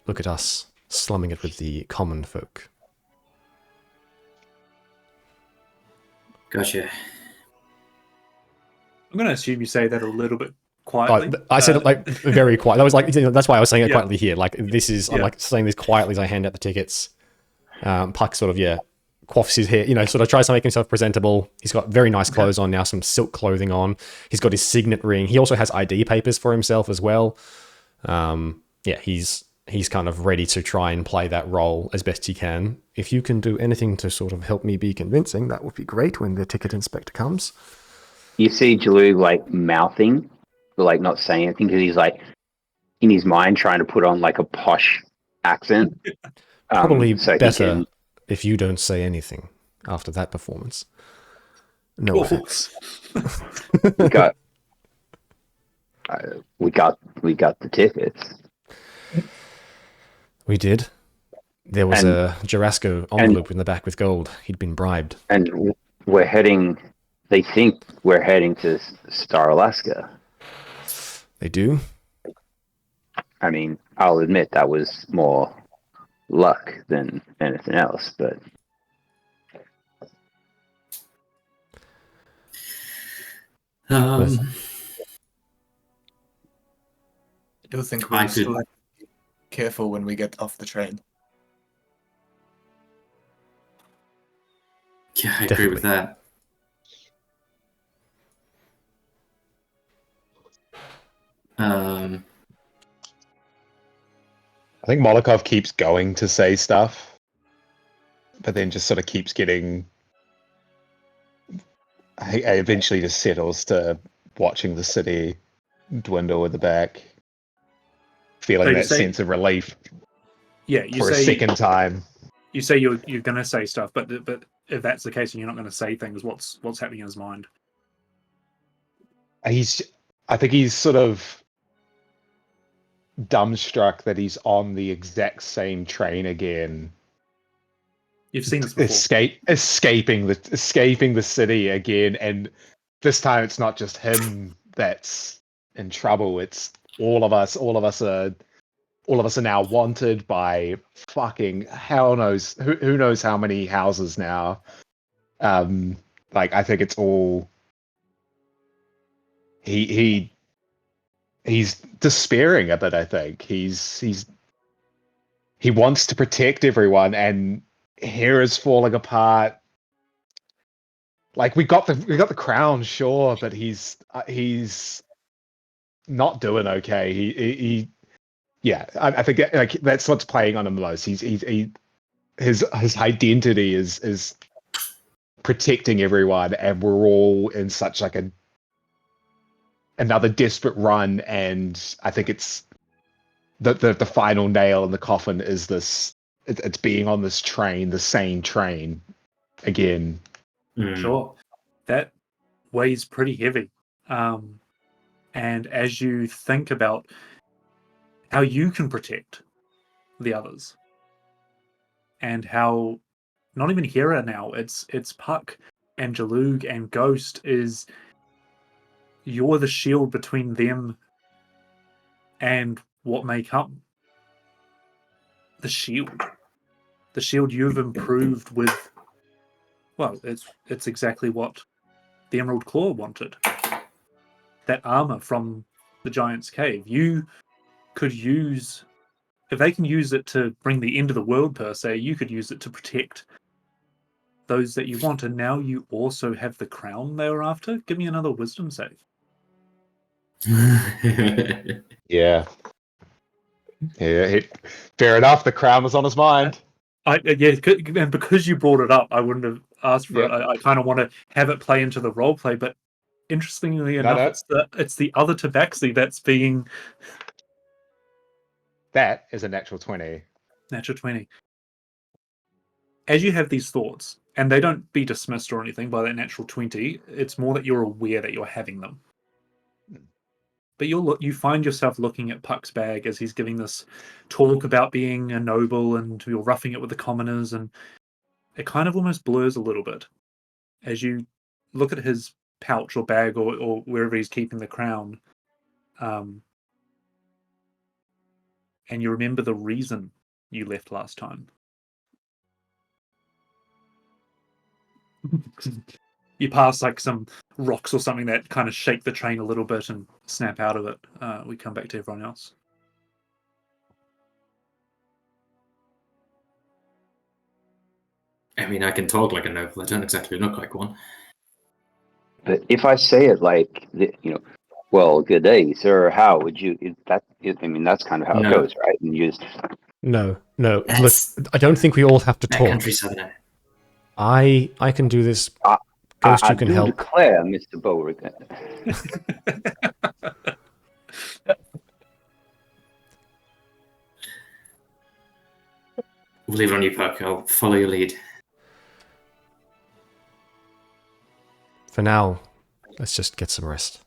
look at us slumming it with the common folk. Gotcha. I'm going to assume you say that a little bit quietly. I said it like very quiet. That was like that's why I was saying it Yeah. quietly here. Like this is I'm like saying this quietly as I hand out the tickets. Puck sort of quaffs his hair, sort of tries to make himself presentable. He's got very nice clothes on now, some silk clothing on. He's got his signet ring. He also has ID papers for himself as well. He's kind of ready to try and play that role as best he can. If you can do anything to sort of help me be convincing, that would be great when the ticket inspector comes. You see Jalug like mouthing, but like not saying anything because he's like in his mind trying to put on like a posh accent. Probably so better if you don't say anything after that performance. No offense. we got the tickets. We did. There was a Jarasco envelope in the back with gold. He'd been bribed. And we're heading. They think we're heading to Star Alaska. They do. I mean, I'll admit that was more luck than anything else, but I do think we still have to be careful when we get off the train. Yeah, I agree with that. I think Molokov keeps going to say stuff, but then just sort of keeps getting. I eventually just settles to watching the city dwindle at the back, feeling that sense of relief. Yeah, for a second time. You say you're going to say stuff, but if that's the case and you're not going to say things, what's happening in his mind? I think he's sort of dumbstruck that he's on the exact same train again. You've seen this before. Escaping the city again, and this time it's not just him that's in trouble. It's all of us. All of us are now wanted by fucking hell knows who knows how many houses now. I think it's all he's despairing a bit. I think he wants to protect everyone, and here is falling apart. Like we got the crown, sure, but he's not doing okay. I think like that's what's playing on him the most. His identity is protecting everyone, and we're all in such like another desperate run. And I think it's the final nail in the coffin is this. It's being on this train, the same train again. Sure. That weighs pretty heavy. And as you think about how you can protect the others, and how not even Hera now, it's Puck and Jalug and Ghost, is you're the shield between them and what may come. The shield you've improved with. Well, it's exactly what the Emerald Claw wanted. That armor from the Giant's Cave. You could use, if they can use it to bring the end of the world per se, you could use it to protect those that you want. And now you also have the crown they were after. Give me another wisdom save. Yeah. Fair enough. The crown was on his mind. And because you brought it up, I wouldn't have asked for Yep. it. I kind of want to have it play into the role play, but interestingly enough, it's the other Tabaxi that's being. That is a natural 20. Natural 20. As you have these thoughts, and they don't be dismissed or anything by that natural 20, it's more that you're aware that you're having them. But you find yourself looking at Puck's bag as he's giving this talk about being a noble, and you're roughing it with the commoners, and it kind of almost blurs a little bit as you look at his pouch or bag or wherever he's keeping the crown, and you remember the reason you left last time. You pass like some rocks or something that kind of shake the train a little bit and snap out of it. We come back to everyone else. I mean, I can talk like a noble. I don't exactly look like one. But if I say it like, well, good day, sir. How would you? I mean, that's kind of how it goes, right? And you just No. Look, I don't think we all have to talk. Country Southerner. I can do this. Ghost, you can do help. declare, Mr. Beauregard. We'll leave it on you, Puck. I'll follow your lead. For now, let's just get some rest.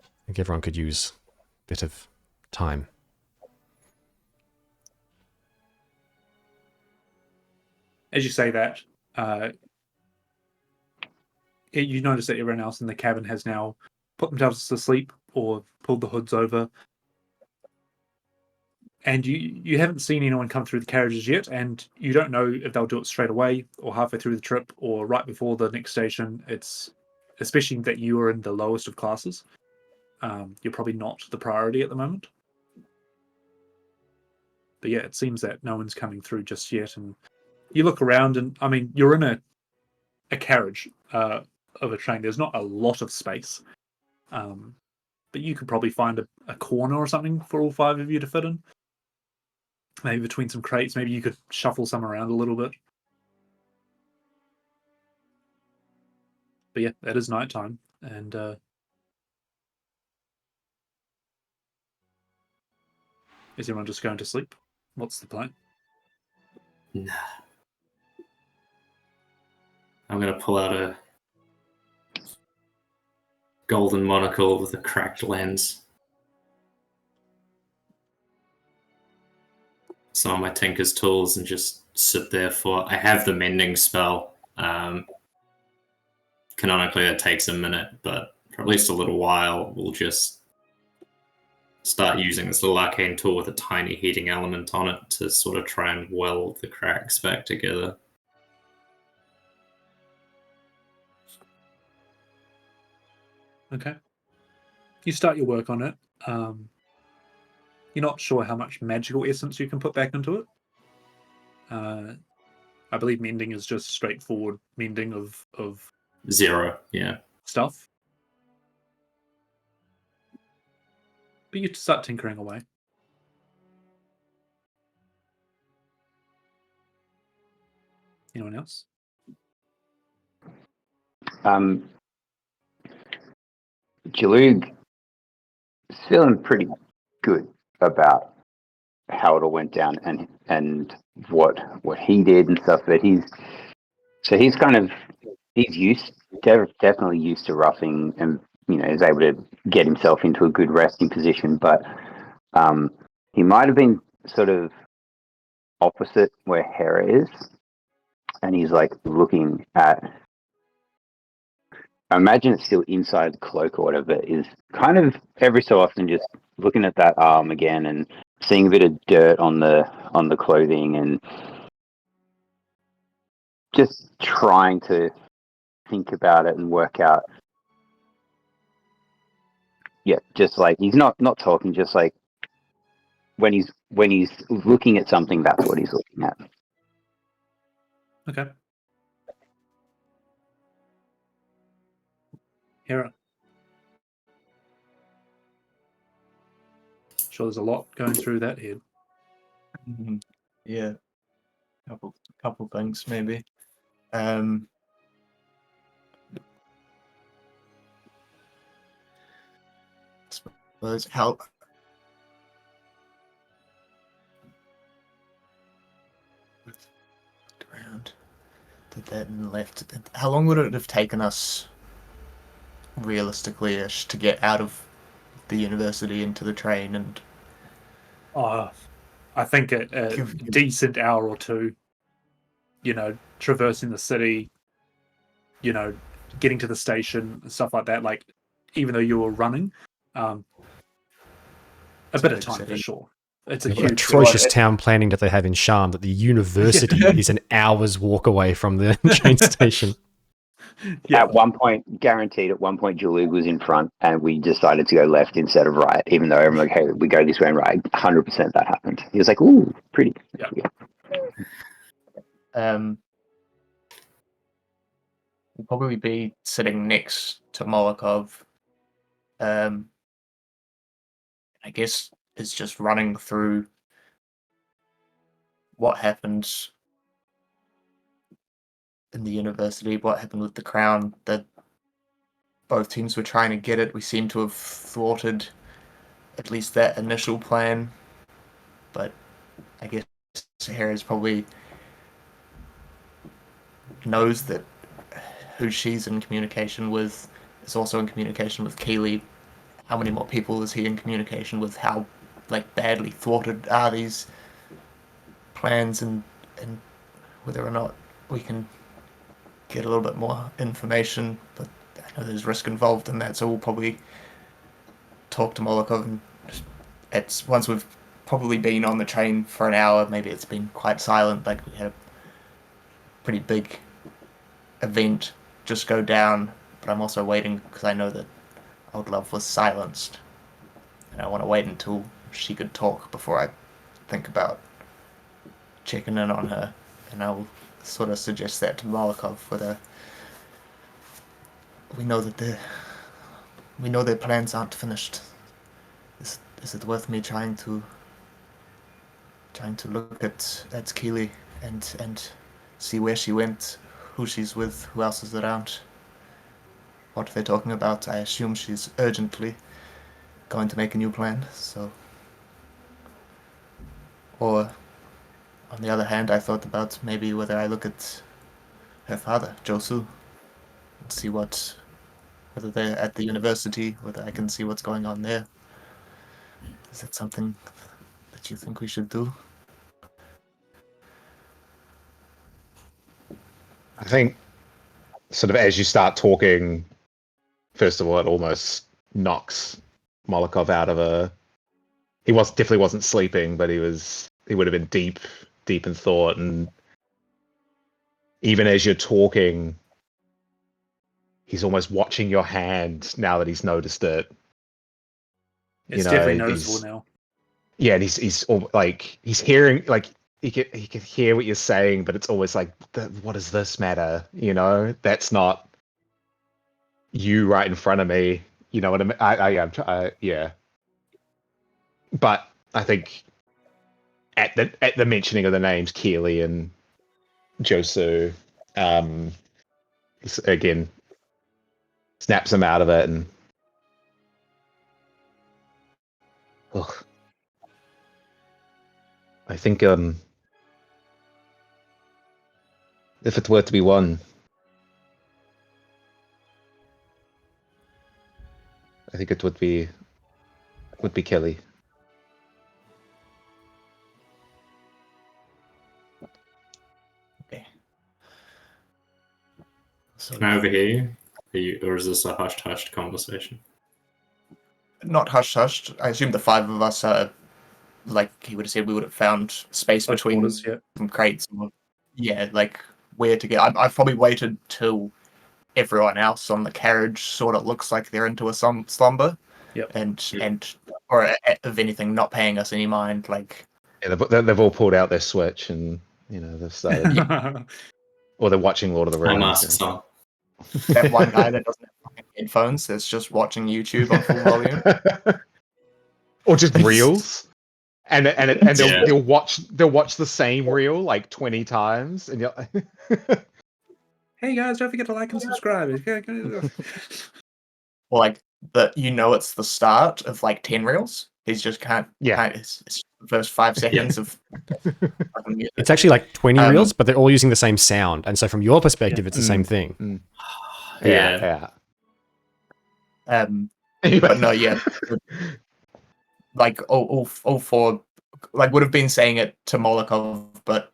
I think everyone could use a bit of time. As you say that, you notice that everyone else in the cabin has now put themselves to sleep or pulled the hoods over. And you haven't seen anyone come through the carriages yet, and you don't know if they'll do it straight away or halfway through the trip or right before the next station. It's especially that you are in the lowest of classes. You're probably not the priority at the moment. But yeah, it seems that no one's coming through just yet. And you look around, and I mean, you're in a carriage of a train. There's not a lot of space, but you could probably find a corner or something for all five of you to fit in. Maybe between some crates, maybe you could shuffle some around a little bit. But yeah, it is nighttime, and is everyone just going to sleep? What's the plan? Nah. I'm going to pull out golden monocle with a cracked lens. Some of my tinker's tools and just sit there for. I have the mending spell. Canonically, that takes a minute, but for at least a little while, we'll just start using this little arcane tool with a tiny heating element on it to sort of try and weld the cracks back together. Okay. You start your work on it. You're not sure how much magical essence you can put back into it. I believe mending is just straightforward mending of 0, yeah. stuff. But you start tinkering away. Anyone else? Jalug is feeling pretty good about how it all went down and what he did and stuff. But he's definitely used to roughing, and is able to get himself into a good resting position. But he might have been sort of opposite where Hera is, and he's like looking at. I imagine it's still inside the cloak or whatever. Is kind of every so often just looking at that arm again and seeing a bit of dirt on the clothing and just trying to think about it and work out. Yeah, just like he's not talking, just like when he's looking at something, that's what he's looking at. Okay. Hera. Sure, there's a lot going through that head. Yeah, couple things maybe. Suppose how around did that and left. How long would it have taken us, realistically-ish, to get out of the university into the train and? I think a decent hour or two. Traversing the city. Getting to the station and stuff like that. Like, even though you were running, a bit of time for sure. It's a What huge atrocious town planning that they have in Sham that the university is an hour's walk away from the train station. Yeah. At one point, guaranteed, Jalug was in front, and we decided to go left instead of right, even though everyone like, hey, we go this way and right. 100% that happened. He was like, ooh, pretty. Yeah. We'll probably be sitting next to Molokov. I guess it's just running through what happened in the university, what happened with the crown, that both teams were trying to get it. We seem to have thwarted at least that initial plan, but I guess Hera's probably knows that who she's in communication with is also in communication with Keeley. How many more people is he in communication with? How badly thwarted are these plans, and whether or not we can get a little bit more information, but I know there's risk involved in that, so we'll probably talk to Molokov, and it's once we've probably been on the train for an hour, maybe it's been quite silent, like we had a pretty big event just go down, but I'm also waiting because I know that Old Love was silenced, and I want to wait until she could talk before I think about checking in on her, and I'll sort of suggest that to Molokov, whether we know their plans aren't finished. Is it worth me trying to look at Keeley and see where she went, who she's with, who else is around, what they're talking about? I assume she's urgently going to make a new plan, so. Or, on the other hand, I thought about maybe whether I look at her father, Josu, and see what whether they're at the university, whether I can see what's going on there. Is that something that you think we should do? I think sort of as you start talking, first of all, it almost knocks Molokov out of a. Definitely wasn't sleeping, but he would have been deep in thought, and even as you're talking, he's almost watching your hand now that he's noticed it. It's definitely noticeable now. Yeah, and he's like he's hearing, like he can hear what you're saying, but it's always like, what does this matter? That's not you right in front of me. You know what I mean? Yeah. But I think at the mentioning of the names Keeley and Josu, again snaps him out of it, and I think if it were to be one, I think it would be Kelly. Okay. So Can I overhear you? Or is this a hushed conversation? not hushed. I assume the five of us are, like he would have said, we would have found space Like between quarters, yeah. some crates. Yeah, like where to get. I've probably waited till everyone else on the carriage sort of looks like they're into a slumber. Yep. And or if anything, not paying us any mind. Like Yeah, they've all pulled out their Switch, and they've started, or they're watching Lord of the My Rings. mask's on. that one guy that doesn't have fucking headphones that's just watching YouTube on full volume. Or just reels, and Yeah. they'll watch the same reel like 20 times, and you're Hey guys, don't forget to like and subscribe. Or like it's the start of like 10 reels. He's just it's the first 5 seconds of fucking music. It's actually like 20 reels, but they're all using the same sound. And so from your perspective, it's the same thing. Yeah. But no, yeah. Like all four like would have been saying it to Molokov, but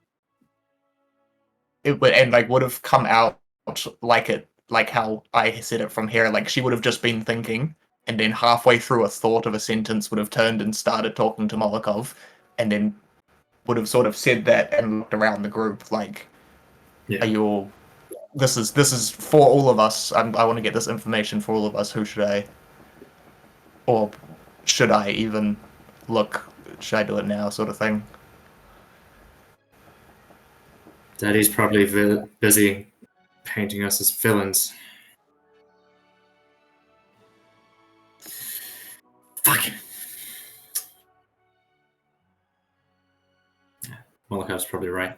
it would have come out like how I said it from here. Like she would have just been thinking, and then halfway through a thought of a sentence would have turned and started talking to Molokov, and then would have sort of said that and looked around the group like, Yeah. "Are you all? This is for all of us. I want to get this information for all of us. Who should I? Or should I even look? Should I do it now? Sort of thing." Daddy's probably busy painting us as villains. Fuck. Yeah, Molokov's probably right.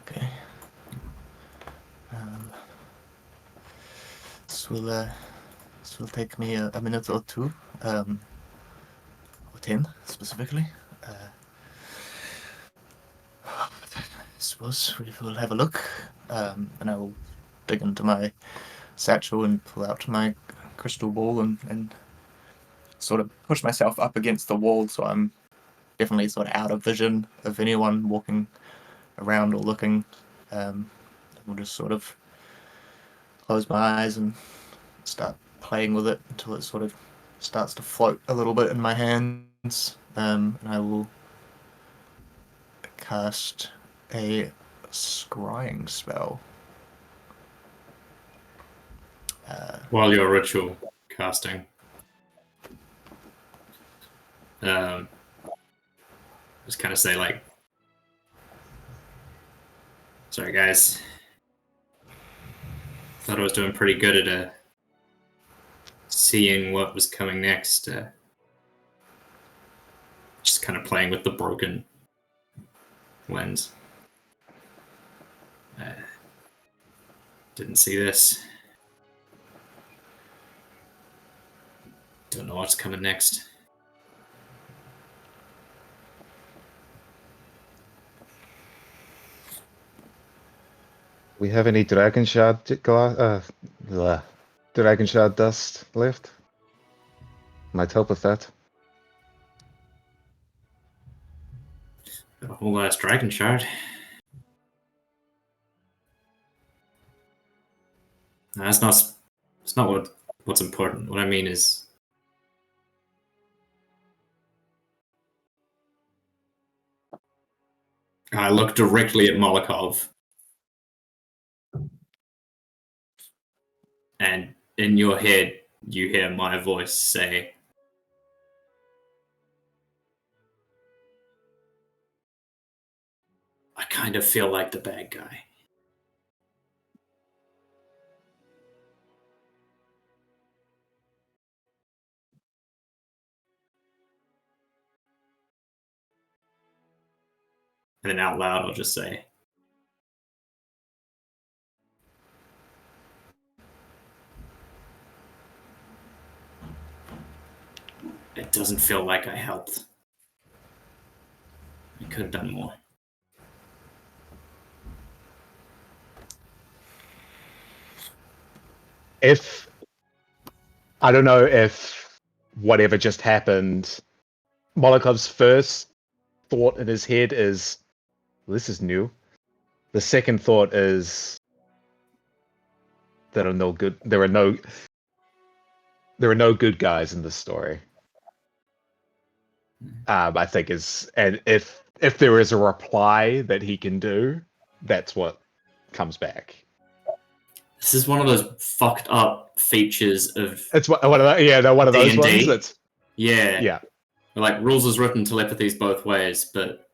Okay. This will take me a minute or two, or 10 specifically. I suppose we'll have a look, and I will dig into my satchel and pull out my crystal ball and sort of push myself up against the wall so I'm definitely sort of out of vision of anyone walking around or looking. We'll just sort of close my eyes and start playing with it until it sort of starts to float a little bit in my hands. And I will cast a scrying spell. While you're ritual casting, just kind of say like, sorry guys, thought I was doing pretty good at seeing what was coming next. Just kind of playing with the broken lens. Didn't see this. Don't know what's coming next. We have any dragon shard dragon shard dust left? Might help with that. Got a whole ass dragon shard. No, that's not. It's not what's important. What I mean is, I look directly at Molokov, and in your head, you hear my voice say, "I kind of feel like the bad guy." And then out loud, I'll just say, "It doesn't feel like I helped. I could have done more." If I don't know if whatever just happened, Molokov's first thought in his head is, "This is new." The second thought is, "There are no good. There are no good guys in this story." I think and if there is a reply that he can do, that's what comes back. This is one of those fucked up features of It's one of one of those D&D. ones. That's yeah. Like rules is written, telepathy's both ways, but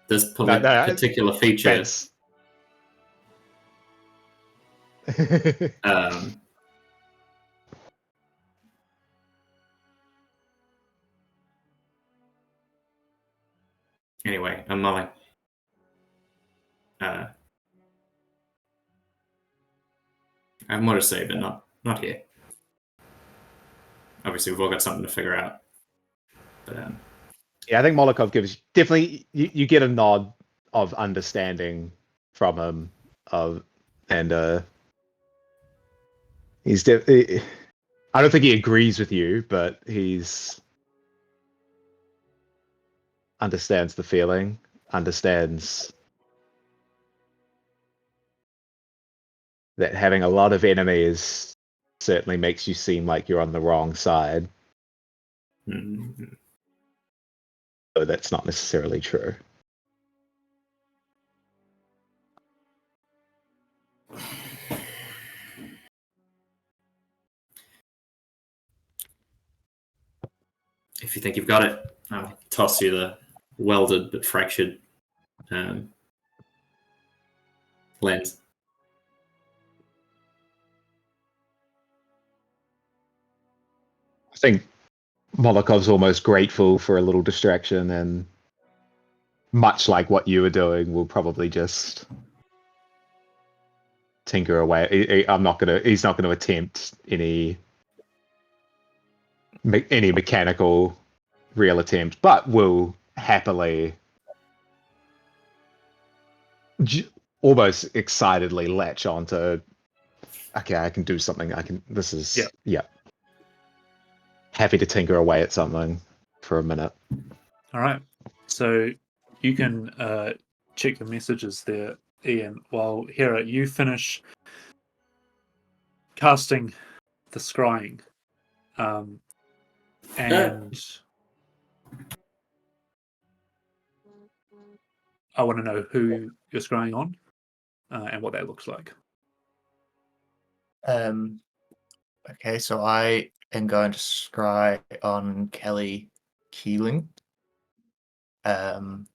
this particular feature. That's... Anyway, I'm mulling. I have more to say, but not here. Obviously, we've all got something to figure out. But yeah, I think Molokov gives definitely you get a nod of understanding from him, and he's I don't think he agrees with you, but he's understands the feeling, understands that having a lot of enemies certainly makes you seem like you're on the wrong side. mm-hmm. So that's not necessarily true. If you think you've got it, I'll toss you the welded but fractured lens. I think Molokov's almost grateful for a little distraction, and much like what you were doing, will probably just tinker away. He's not gonna attempt any mechanical real attempt, but will happily, almost excitedly latch onto. Okay, I can do something. This is happy to tinker away at something for a minute. All right. So you can check the messages there, Ian. While Hera, you finish casting the scrying, and I want to know who you're scrying on and what that looks like. Okay, so I am going to scry on Kelly Keeling. I'm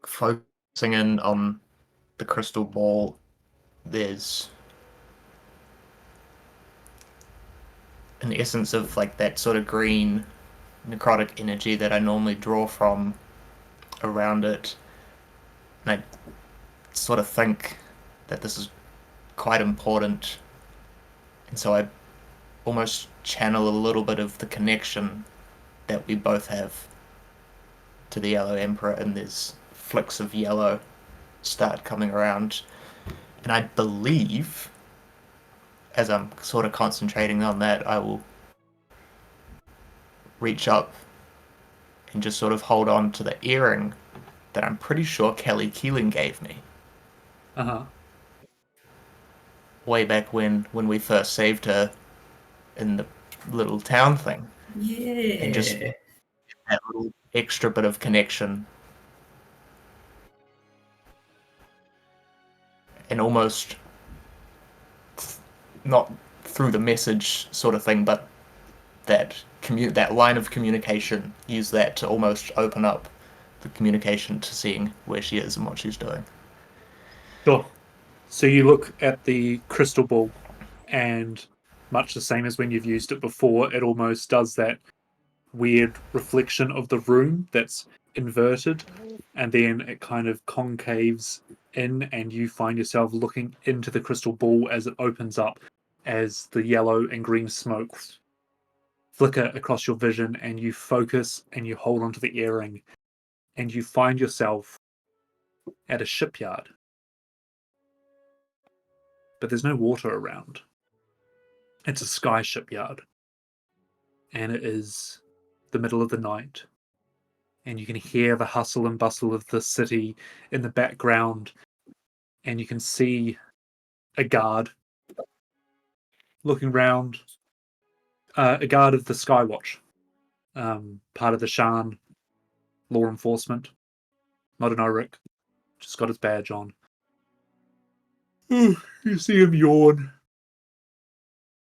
focusing in on the crystal ball. There's an essence of like that sort of green necrotic energy that I normally draw from around it. And I sort of think that this is quite important. And so I almost channel a little bit of the connection that we both have to the Yellow Emperor, and there's flicks of yellow start coming around. And I believe, as I'm sort of concentrating on that, I will reach up and just sort of hold on to the earring that I'm pretty sure Kelly Keeling gave me Uh-huh. way back when we first saved her in the little town thing. Yeah. And just that little extra bit of connection. And almost not through the message sort of thing, but that line of communication, use that to almost open up the communication to seeing where she is and what she's doing. Sure. So you look at the crystal ball, and much the same as when you've used it before, it almost does that weird reflection of the room that's inverted, and then it kind of concaves in, and you find yourself looking into the crystal ball as it opens up, as the yellow and green smoke flicker across your vision, and you focus and you hold onto the earring, and you find yourself at a shipyard. But there's no water around. It's a sky shipyard. And it is the middle of the night. And you can hear the hustle and bustle of the city in the background. And you can see a guard looking round. A guard of the Skywatch. Part of the Shan law enforcement. Not an Oric. Just got his badge on. You see him yawn.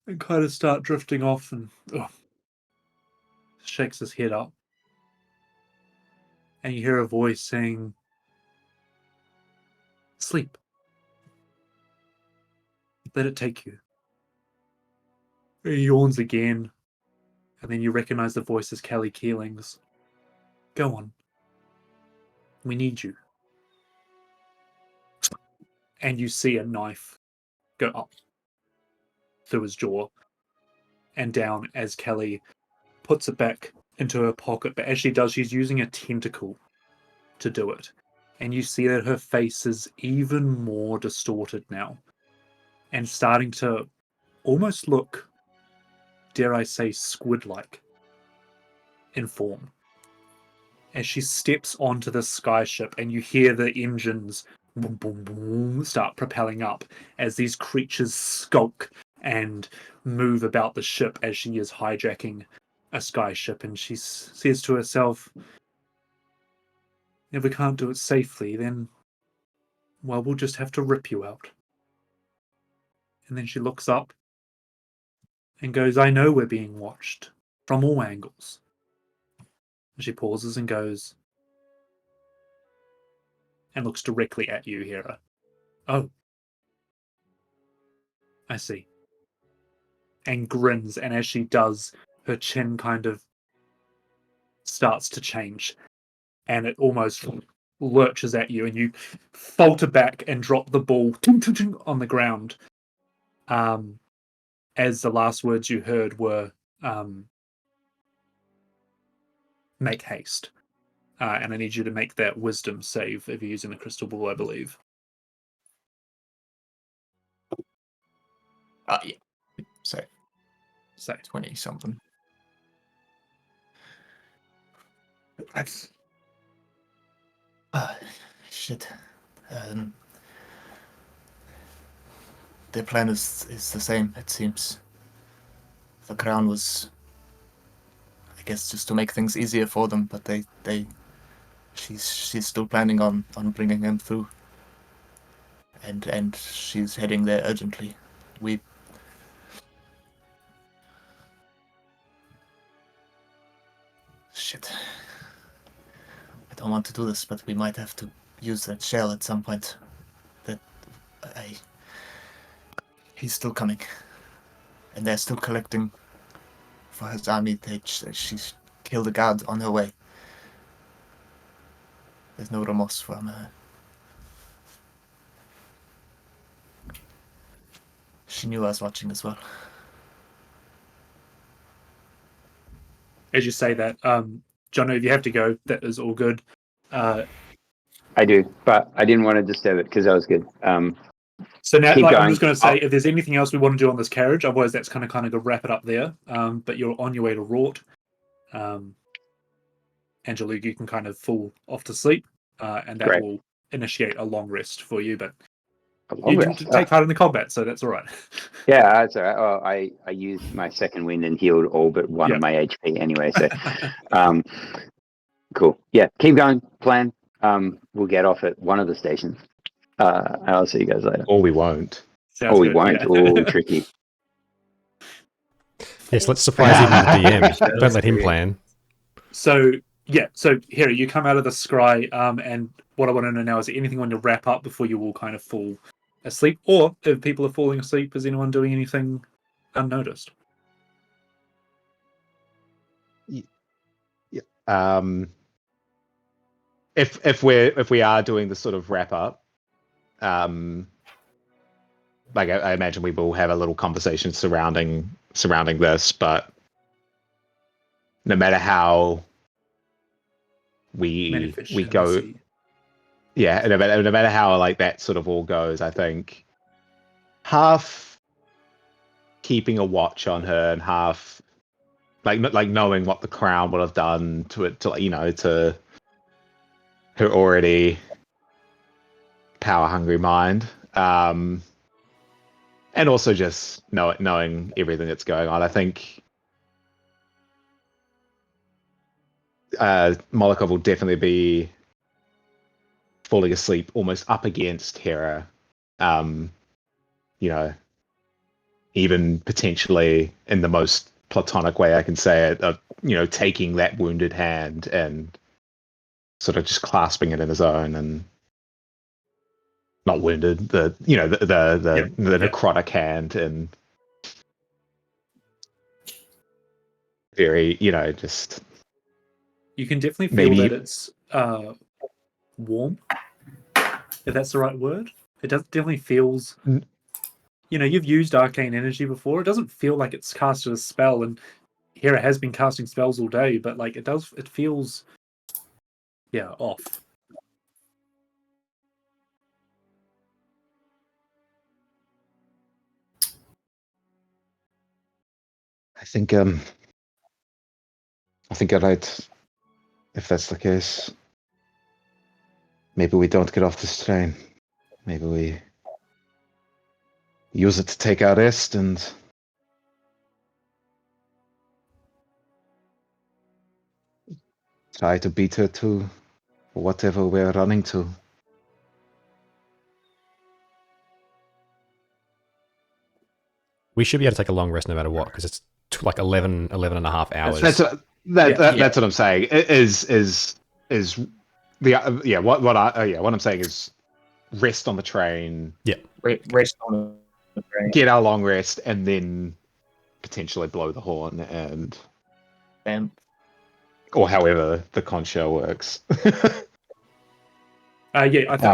And kind of start drifting off and shakes his head up. And you hear a voice saying, "Sleep. Let it take you." He yawns again, and then you recognize the voice as Kelly Keeling's. "Go on. We need you." And you see a knife go up through his jaw and down as Kelly puts it back into her pocket. But as she does, she's using a tentacle to do it. And you see that her face is even more distorted now and starting to almost look, dare I say, squid-like in form. As she steps onto the skyship, and you hear the engines boom, boom, boom start propelling up as these creatures skulk and move about the ship as she is hijacking a skyship. And she says to herself, "If we can't do it safely, then, well, we'll just have to rip you out." And then she looks up and goes, "I know we're being watched from all angles." And she pauses and goes, and looks directly at you, Hera. "Oh, I see." And grins, and as she does, her chin kind of starts to change, and it almost lurches at you, and you falter back and drop the ball on the ground. As the last words you heard were, "Make haste." And I need you to make that wisdom save if you're using the crystal ball, I believe. Yeah. So, So 20 something. Shit. Their plan is the same, it seems. The crown was, I guess, just to make things easier for them, but she's still planning on bringing him through. And she's heading there urgently. Shit. I don't want to do this, but we might have to use that shell at some point. He's still coming. And they're still collecting for his army. She's killed a guard on her way. There's no remorse from her. She knew I was watching as well. as you say that, Jono, if you have to go, that is all good. I do, but I didn't want to disturb it because that was good. So now, Keep like, I'm going. just going to say, if there's anything else we want to do on this carriage, otherwise that's kind of going to wrap it up there. But you're on your way to Rort. Angela, you can kind of fall off to sleep, and that Great. will initiate a long rest for you. But A long you rest. didn't take part in the combat, so that's all right. Yeah, that's all right. Well, I used my second wind and healed all but one Yeah. of my HP anyway. So, cool. Yeah, keep going. Plan. We'll get off at one of the stations. And I'll see you guys later. Or we won't. Sounds We good, won't. yeah. Oh, tricky. Yes, let's surprise even the DM. Don't let him plan. So Harry, you come out of the scry, and what I want to know now is there anything on your wrap up before you all kind of fall asleep, or if people are falling asleep, is anyone doing anything unnoticed? If we are doing the sort of wrap up, like I imagine we will have a little conversation surrounding this, but no matter how we go, yeah, no matter how like that sort of all goes, I think half keeping a watch on her and half like knowing what the crown would have done to it, to her already power hungry mind, and also just knowing everything that's going on. I think Molokov will definitely be falling asleep almost up against Hera, even potentially in the most platonic way I can say it, of taking that wounded hand and sort of just clasping it in his own, and not wounded, the necrotic hand, and very just You can definitely feel maybe that it's warm, if that's the right word. It definitely feels. You've used arcane energy before. It doesn't feel like it's casted a spell, and Hera has been casting spells all day, but like it feels, off. I think you're right. If that's the case, maybe we don't get off this train. Maybe we use it to take our rest and try to beat her to whatever we're running to. We should be able to take a long rest no matter what, because it's like 11 and a half hours. That's what I'm saying. It is the what I'm saying is rest on the train. Yeah. Rest on the train. Get our long rest and then potentially blow the horn And or however the conch shell works. I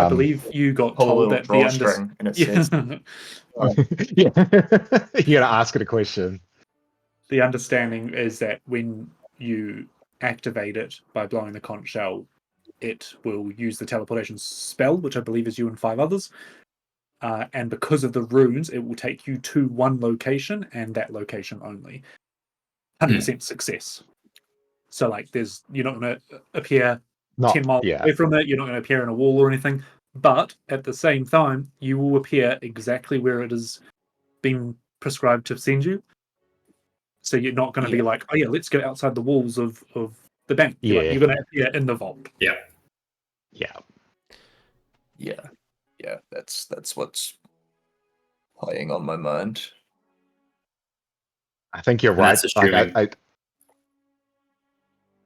believe you got pull a told little that the drawstring and it says Yeah. You gotta ask it a question. The understanding is that when you activate it by blowing the conch shell, it will use the teleportation spell, which I believe is you and 5 others. And because of the runes, it will take you to one location and that location only. 100% success. So, like, you're not going to appear 10 miles away from it. You're not going to appear in a wall or anything. But at the same time, you will appear exactly where it has been prescribed to send you. So you're not going to be like, oh yeah, let's go outside the walls of the bank. You're going to appear in the vault. Yeah. That's what's playing on my mind. I think you're right.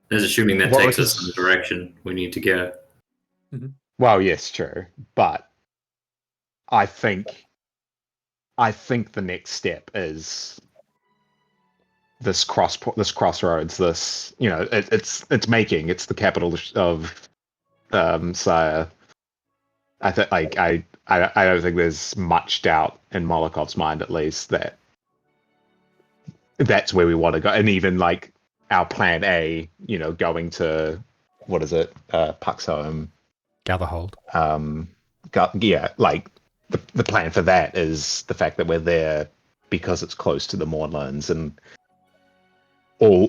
That's assuming that takes us in the direction we need to go. Mm-hmm. Well, yes, true. But I think the next step is this crossroads. This, it's the capital of Sire. I think I don't think there's much doubt in Molokov's mind, at least, that that's where we want to go. And even like our plan A, going to, what is it, Puck's home. Gatherhold. Like the plan for that is the fact that we're there because it's close to the Mournlands, and all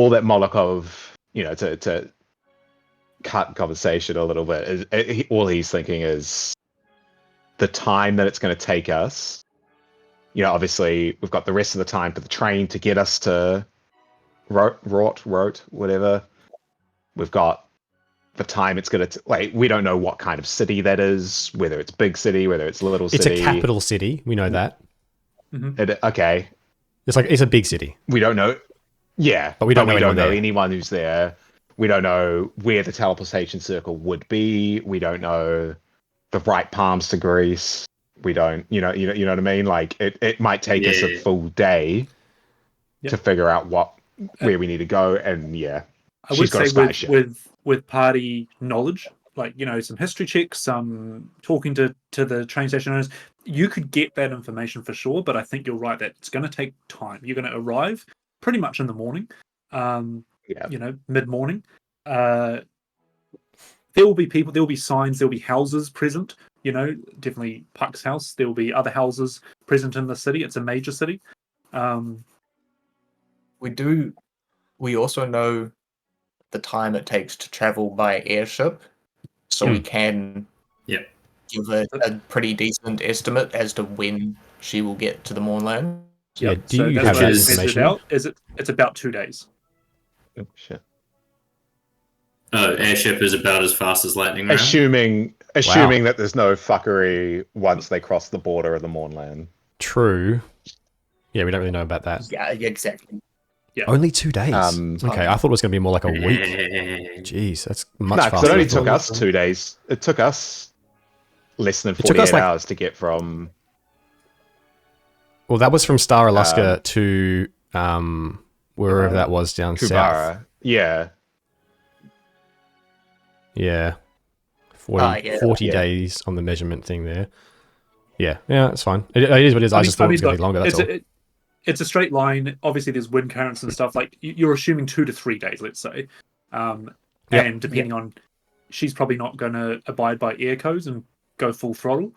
that Molokov, to cut conversation a little bit, all he's thinking is the time that it's going to take us. Obviously we've got the rest of the time for the train to get us to Rort, whatever. We've got the time it's going to we don't know what kind of city that is, whether it's big city, whether it's little city. It's a capital city. We know that. Mm-hmm. Okay. It's a big city. We don't know. Yeah, but we don't know anyone who's there. We don't know where the teleportation circle would be. We don't know the right palms to grease. We don't, you know what I mean? Like it might take us a full day to figure out where we need to go. And I would say with party knowledge, like, some history checks, some talking to the train station owners, you could get that information for sure. But I think you're right that it's going to take time. You're going to arrive pretty much in the morning, mid-morning. There will be people, there will be signs, there will be houses present. Definitely Puck's house. There will be other houses present in the city. It's a major city. We also know the time it takes to travel by airship, so we can give a pretty decent estimate as to when she will get to the Mournland. Yeah, do you have that information? It's about 2 days. Oh shit. Airship is about as fast as lightning round. Assuming that there's no fuckery once they cross the border of the Mournland. True. Yeah, we don't really know about that. Yeah, exactly. Yeah. Only 2 days. Okay, I thought it was going to be more like a week. Jeez, that's much faster. No, because it only took us 2 days. It took us less than 48 hours to get from... Well, that was from Star Alaska to wherever that was down Khorvaire. south. Yeah. Yeah. 40 days on the measurement thing there. Yeah, it's fine. It is what it is. I just thought it was going to be longer, that's all. It's a straight line. Obviously, there's wind currents and stuff. Like, you're assuming 2 to 3 days, let's say. And depending on... She's probably not going to abide by air codes and go full throttle.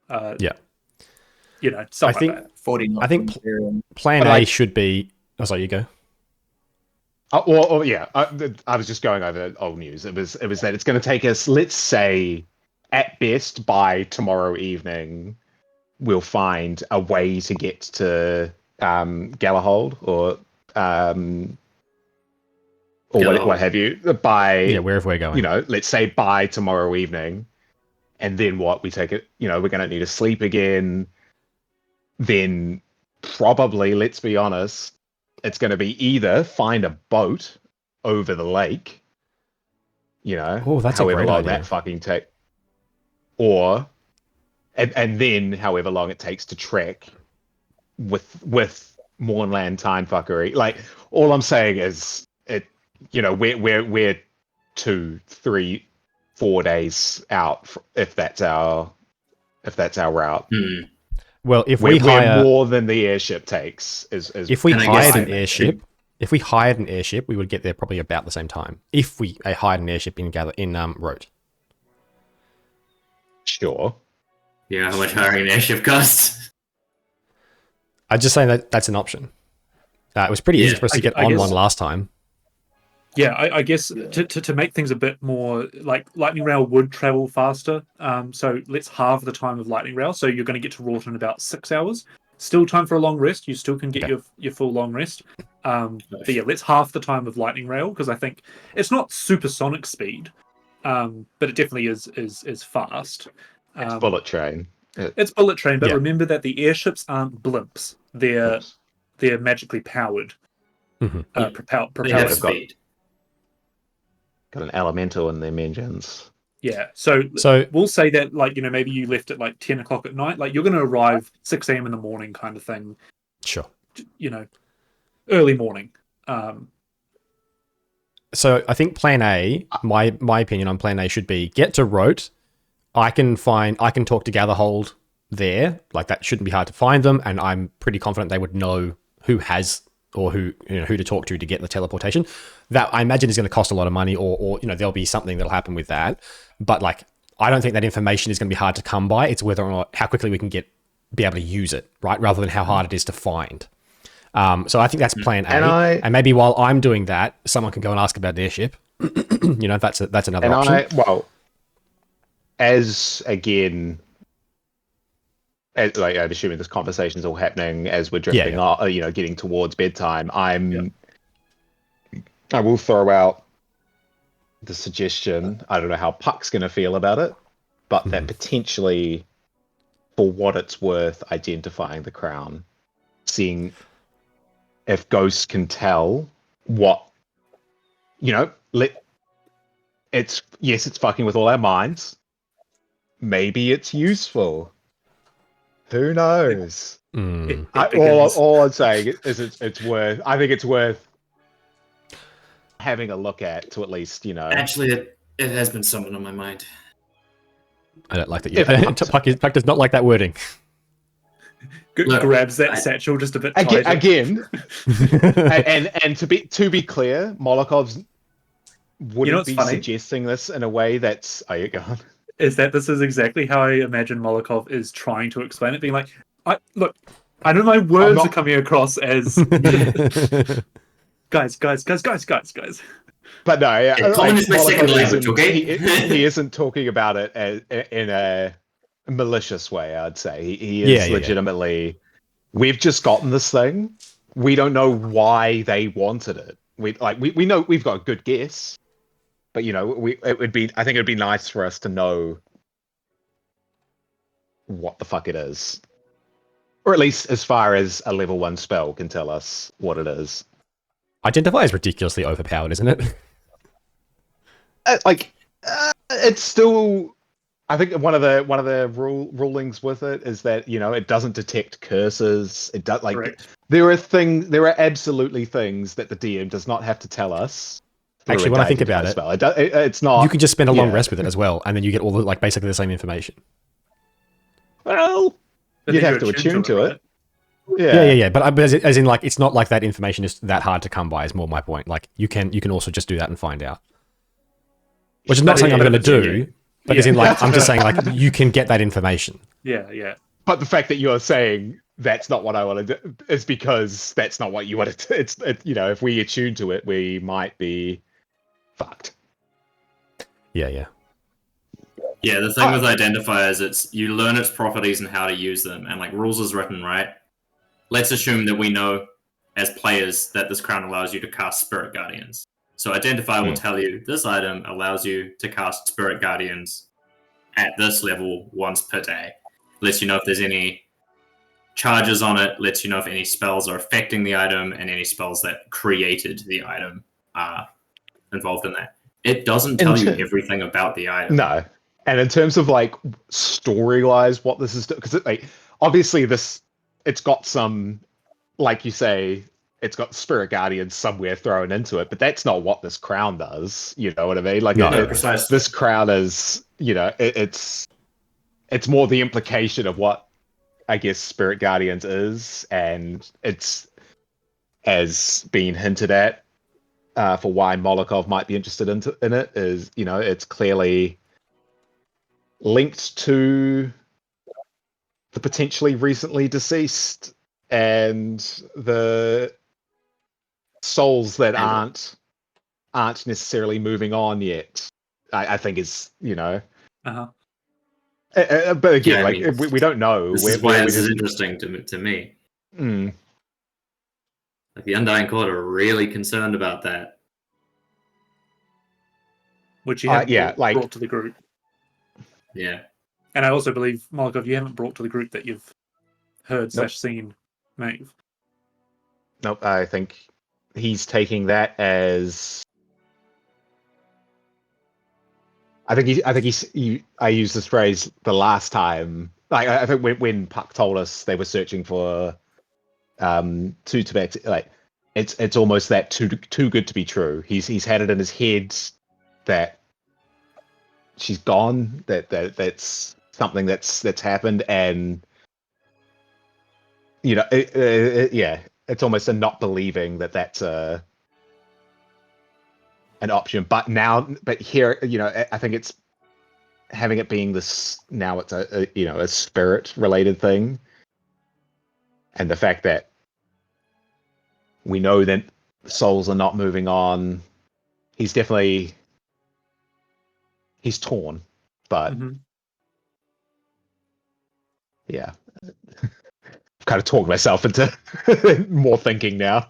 Stuff like that. 40 I think plan A should be... Oh, sorry, you go. I was just going over old news. It was that it's going to take us, let's say, at best by tomorrow evening, we'll find a way to get to Galahold or what have you by wherever we're going. Let's say by tomorrow evening, and then we take it. We're going to need to sleep again. Then probably, let's be honest, it's going to be either find a boat over the lake, that's however a great long idea. that fucking take, or and then however long it takes to trek with Mournland time fuckery. Like, all I'm saying is we're 2, 3, 4 days out if that's our route. Well, if we're hire more than the airship takes, if we hired an airship, we would get there probably about the same time. If we hired an airship in Rote. Sure. Yeah, how much hiring an airship costs? I'm just saying that's an option. It was pretty easy for us to get on one last time. Yeah, I guess to make things a bit more, like, Lightning Rail would travel faster. So let's halve the time of Lightning Rail. So you're going to get to Rort in about 6 hours. Still time for a long rest. You still can get your full long rest. But yeah, let's half the time of Lightning Rail, because I think it's not supersonic speed, but it definitely is fast. It's bullet train. It's bullet train, but remember that the airships aren't blimps. They're magically powered. Propelled. Got an elemental in their engines. Yeah, so we'll say that, like, maybe you left at like 10 o'clock at night. Like, you're going to arrive 6 a.m. in the morning, kind of thing. Sure. Early morning. So I think plan A, my opinion on plan A should be get to Rote. I can talk to Gatherhold there. Like, that shouldn't be hard to find them, and I'm pretty confident they would know who has or who to talk to get the teleportation. That I imagine is going to cost a lot of money, or there'll be something that'll happen with that. But like, I don't think that information is going to be hard to come by. It's whether or not how quickly we can be able to use it, right? Rather than how hard it is to find. So I think that's plan A. And maybe while I'm doing that, someone can go and ask about their ship. That's another option. I'm assuming this conversation is all happening as we're drifting, getting towards bedtime. I will throw out the suggestion. I don't know how Puck's going to feel about it, but that potentially, for what it's worth, identifying the crown, seeing if ghosts can tell what, it's fucking with all our minds. Maybe it's useful. Who knows? All I'm saying is it's worth. I think it's worth having a look at to at least Actually, it has been something on my mind. I don't like that. Puck does not like that wording. Look, grabs that satchel just a bit tighter. Again, and to be clear, Molokov's wouldn't be suggesting this in a way that's. Are you going? Is that this is exactly how I imagine Molokov is trying to explain it, being like, I know my words are coming across as guys. But no, common is my second language, okay? He isn't talking about it in a malicious way, I'd say. He is legitimately, we've just gotten this thing. We don't know why they wanted it. We know we've got a good guess. But I think it'd be nice for us to know what the fuck it is, or at least as far as a level 1 spell can tell us what it is. Identify is ridiculously overpowered, isn't it? It's still. I think one of the rulings with it is that it doesn't detect curses. It does there are absolutely things that the DM does not have to tell us. Actually, when I think about it, it's not. You can just spend a long rest with it as well, and then you get all the basically the same information. Well, you'd have to attune to it. Yeah. But as in, it's not like that information is that hard to come by. Is more my point. Like you can also just do that and find out. Which is not something I'm going to do. But as in, I'm just saying, you can get that information. Yeah. But the fact that you're saying that's not what I want to do is because that's not what you want to do. It's if we attune to it, we might be fucked. Yeah. Yeah, the thing with identifiers, it's you learn its properties and how to use them, and rules is written, right? Let's assume that we know as players that this crown allows you to cast Spirit Guardians. So identifier will tell you this item allows you to cast Spirit Guardians at this level once per day. Lets you know if there's any charges on it, lets you know if any spells are affecting the item, and any spells that created the item are involved in that. It doesn't tell you everything about the item. No. And in terms of story-wise, what this is, because obviously it's got some, like you say, it's got Spirit Guardians somewhere thrown into it, but that's not what this crown does. You know what I mean? This crown is, it's more the implication of what I guess Spirit Guardians is, and it's as being hinted at for why Molokov might be interested in it is, it's clearly linked to the potentially recently deceased and the souls that aren't necessarily moving on yet. I think is Uh-huh. But again, we don't know. This is why this is interesting to me. The Undying Court are really concerned about that. Which you haven't brought to the group. Yeah. And I also believe, Molokov, you haven't brought to the group that you've heard / seen Maeve. Nope, I think he's taking that as. I used this phrase the last time. I think when Puck told us they were searching for two Tibets, it's almost that too good to be true. He's had it in his head that she's gone. That's something that's happened, and it's almost a not believing that that's an option. But here, I think it's having it being this now. It's a spirit related thing, and the fact that we know that souls are not moving on. He's torn, but yeah, I've kind of talked myself into more thinking now.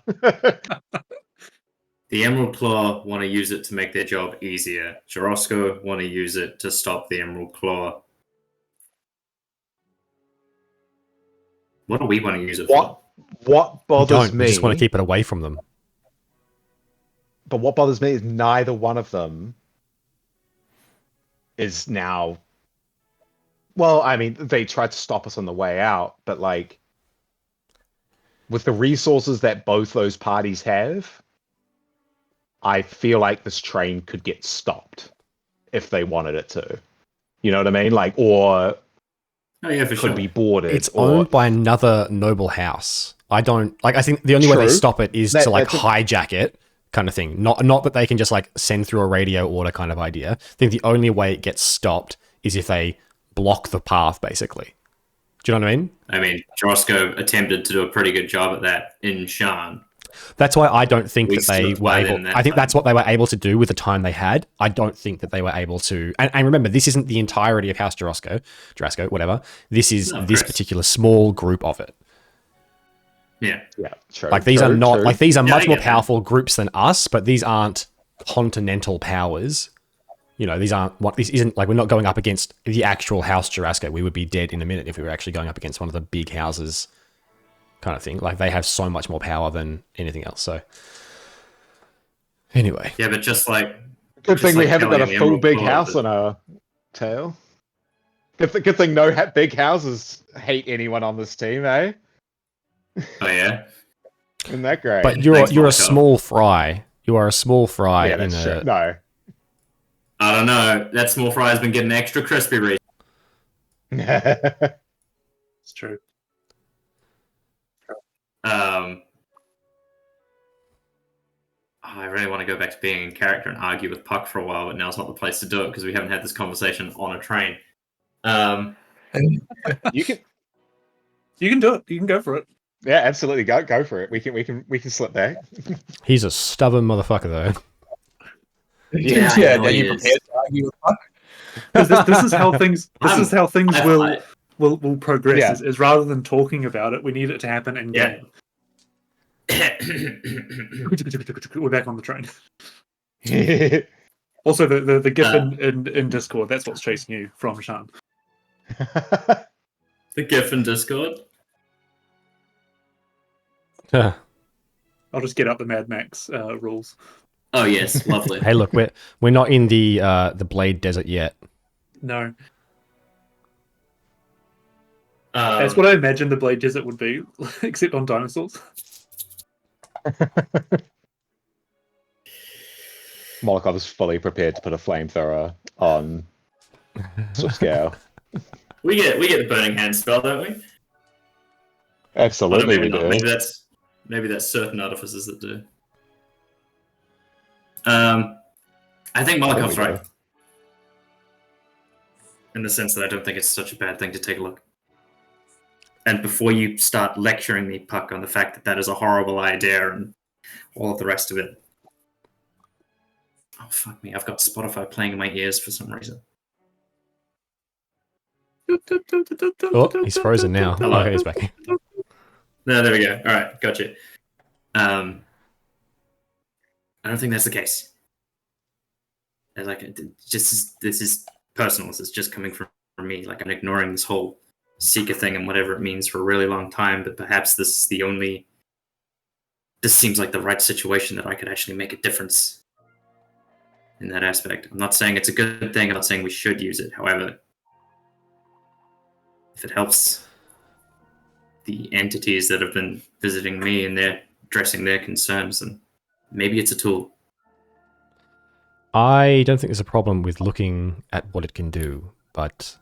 The Emerald Claw want to use it to make their job easier. Jorosco want to use it to stop the Emerald Claw. What do we want to use it for? What bothers We me? just want to keep it away from them. But what bothers me is neither one of them is now. Well, I mean, they tried to stop us on the way out, but like, with the resources that both those parties have, I feel like this train could get stopped if they wanted it to. You know what I mean? Like, or could be boarded. It's owned by another noble house. I think the only way they stop it is to hijack it, kind of thing. Not that they can just like send through a radio order kind of idea. I think the only way it gets stopped is if they block the path, basically. Do you know what I mean? I mean, Jorosco attempted to do a pretty good job at that in Shan. That's why I don't think that they were able. I think that's what they were able to do with the time they had. I don't think that they were able to. And remember, this isn't the entirety of House Jorosco, whatever. This is this particular small group of it. Yeah, true. Like these are not like these are much more powerful groups than us, but these aren't continental powers. You know, this isn't like we're not going up against the actual House Jorosco. We would be dead in a minute if we were actually going up against one of the big houses, kind of thing. Like they have so much more power than anything else. So anyway, yeah, but just like good thing we haven't got a full big house on our tail. Good thing no big houses hate anyone on this team, eh? Oh yeah, isn't that great? But you're a small fry. You are a small fry in a no. I don't know. That small fry has been getting extra crispy recently. It's true. I really want to go back to being in character and argue with Puck for a while, but now's not the place to do it because we haven't had this conversation on a train. You can do it. You can go for it. Yeah, absolutely. Go for it. We can slip back. He's a stubborn motherfucker, though. Yeah. Are you prepared to argue with Puck? Because this is how things. This is how things will progress. Yeah. Is rather than talking about it, we need it to happen in game. We're back on the train. Also, the GIF in Discord. That's what's chasing you from Shan. The GIF in Discord. I'll just get up the Mad Max rules. Oh yes, lovely. Hey, look, we're not in the Blade Desert yet. No. That's what I imagined the Blade Desert would be, except on dinosaurs. Molokov is fully prepared to put a flamethrower on Swiftscale. We get the burning hand spell, don't we? Absolutely, we do. Maybe that's certain artificers that do. I think Molokov's right. In the sense that I don't think it's such a bad thing to take a look. And before you start lecturing me, Puck, on the fact that is a horrible idea and all of the rest of it. Oh, fuck me. I've got Spotify playing in my ears for some reason. Oh, he's frozen now. Hello. Okay, he's back. No, there we go. All right, gotcha. I don't think that's the case. This is personal. This is just coming from me. Like, I'm ignoring this whole Seeker thing and whatever it means for a really long time, but perhaps this seems like the right situation that I could actually make a difference in that aspect. I'm not saying it's a good thing. I'm not saying we should use it. However, if it helps the entities that have been visiting me and they're addressing their concerns, then maybe it's a tool. I don't think there's a problem with looking at what it can do, but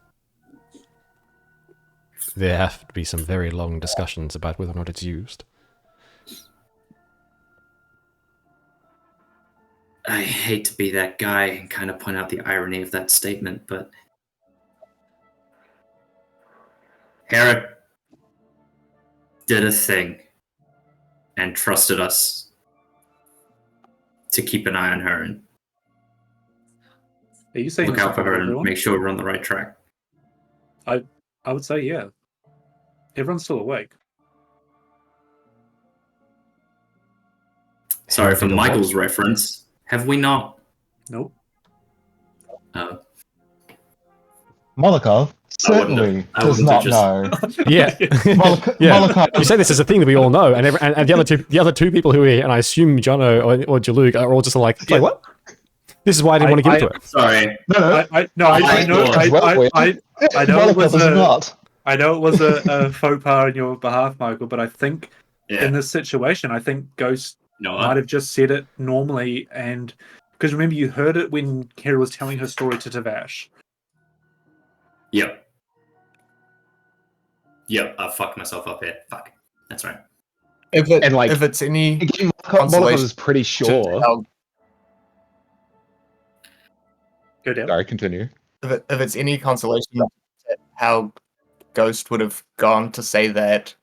there have to be some very long discussions about whether or not it's used. I hate to be that guy and kind of point out the irony of that statement, but Hera did a thing and trusted us to keep an eye on her and Are you saying look this in out for front of her and everyone? make sure we're on the right track. I would say yeah. Everyone's still awake. Sorry for Did a Michael's what? reference. Have we not? Nope. Molokov I wouldn't have- certainly I does wouldn't have not just- know. Yeah, yeah. You say this is a thing that we all know, and the other two people who are here, and I assume Jono or Jalug are all just like, Yeah. what? This is why I didn't want to give it to her. Sorry. No, I know it was Molokov is a not. I know it was a faux pas on your behalf, Michael, but I think Yeah. in this situation, I think Ghost You know might what? have just said it normally, and because remember you heard it when Kira was telling her story to Tavash. Yep. I fucked myself up here. Fuck. That's right. If it's any Again, Molokov consolation is pretty sure. how- Go down. Sorry, continue. if it's any consolation how Ghost would have gone to say that,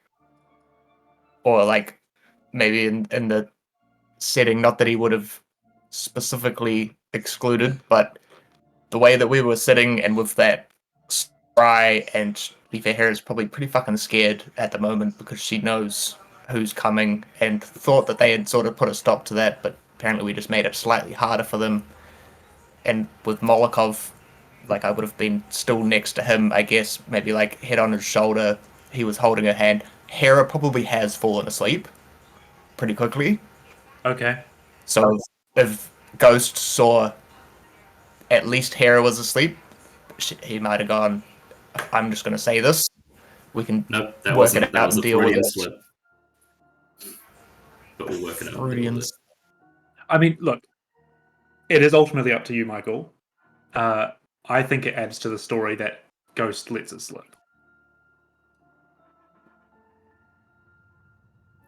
or like maybe in the setting, not that he would have specifically excluded, but the way that we were sitting and with that spry, and to be fair, Hera's probably pretty fucking scared at the moment because she knows who's coming and thought that they had sort of put a stop to that, but apparently we just made it slightly harder for them. And with Molokov, like I would have been still next to him, I guess, maybe like head on his shoulder. He was holding her hand. Hera probably has fallen asleep pretty quickly. Okay. So if Ghost saw at least Hera was asleep, he might have gone, I'm just going to say this. We can Nope, that work wasn't. it That out was and a deal with Freudian it. slip. But we'll work it out. Freudians. I mean, look, it is ultimately up to you, Michael. I think it adds to the story that Ghost lets it slip.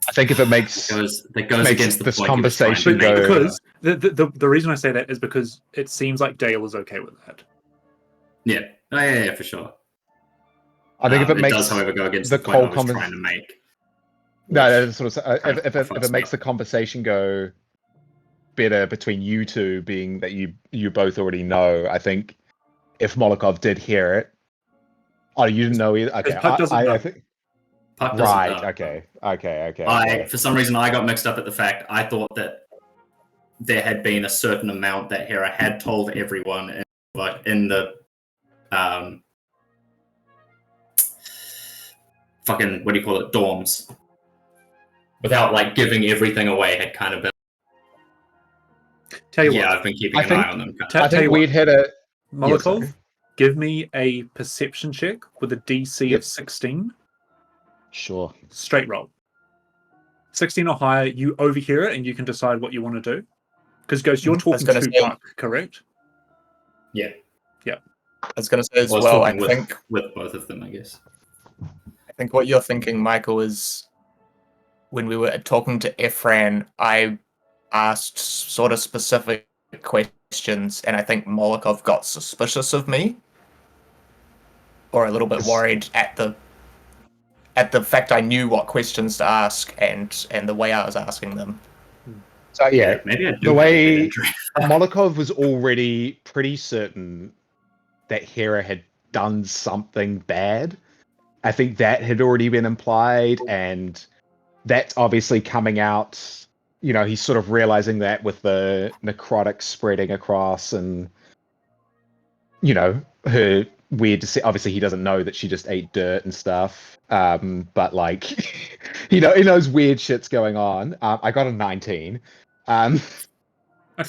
I think if it makes That goes makes against the this point he was trying to conversation make. go- Because the reason I say that is because it seems like Dale is okay with that. Yeah. Oh, yeah, for sure. I think if it makes does, however, go against the the point I whole was convers- trying to make. no, that's sort of Kind of if fucks it me makes up. the conversation go better between you two, being that you both already know. I think if Molokov did hear it, oh, you didn't know either. Okay, Puck doesn't know. I think Puck doesn't right. know. Okay. For some reason, I got mixed up at the fact I thought that there had been a certain amount that Hera had told everyone in the fucking, what do you call it, dorms, without like giving everything away. Had kind of been. Tell you Yeah, what, I've been keeping I an think- eye on them. Kind Ta- I tell you think what, we'd hit a Molotov, sorry. give me a perception check with a DC Yep. of 16. sure. Straight roll. 16 or higher, you overhear it and you can decide what you want to do. Because Ghost, you're I was talking gonna to say- Puck, correct? I was going to say as I was well, I talking think with both of them, I guess. what you're thinking, Michael, is when we were talking to Efran, I asked sort of specific questions, and I think Molokov got suspicious of me, or a little bit worried at the fact I knew what questions to ask and the way I was asking them. So yeah, Maybe I do the have a way- head injury. Molokov was already pretty certain that Hera had done something bad. I think that had already been implied, and that's obviously coming out. You know, he's sort of realizing that with the necrotic spreading across, and you know, her weird. Obviously, he doesn't know that she just ate dirt and stuff. But like, he knows weird shit's going on. I got a 19. Okay.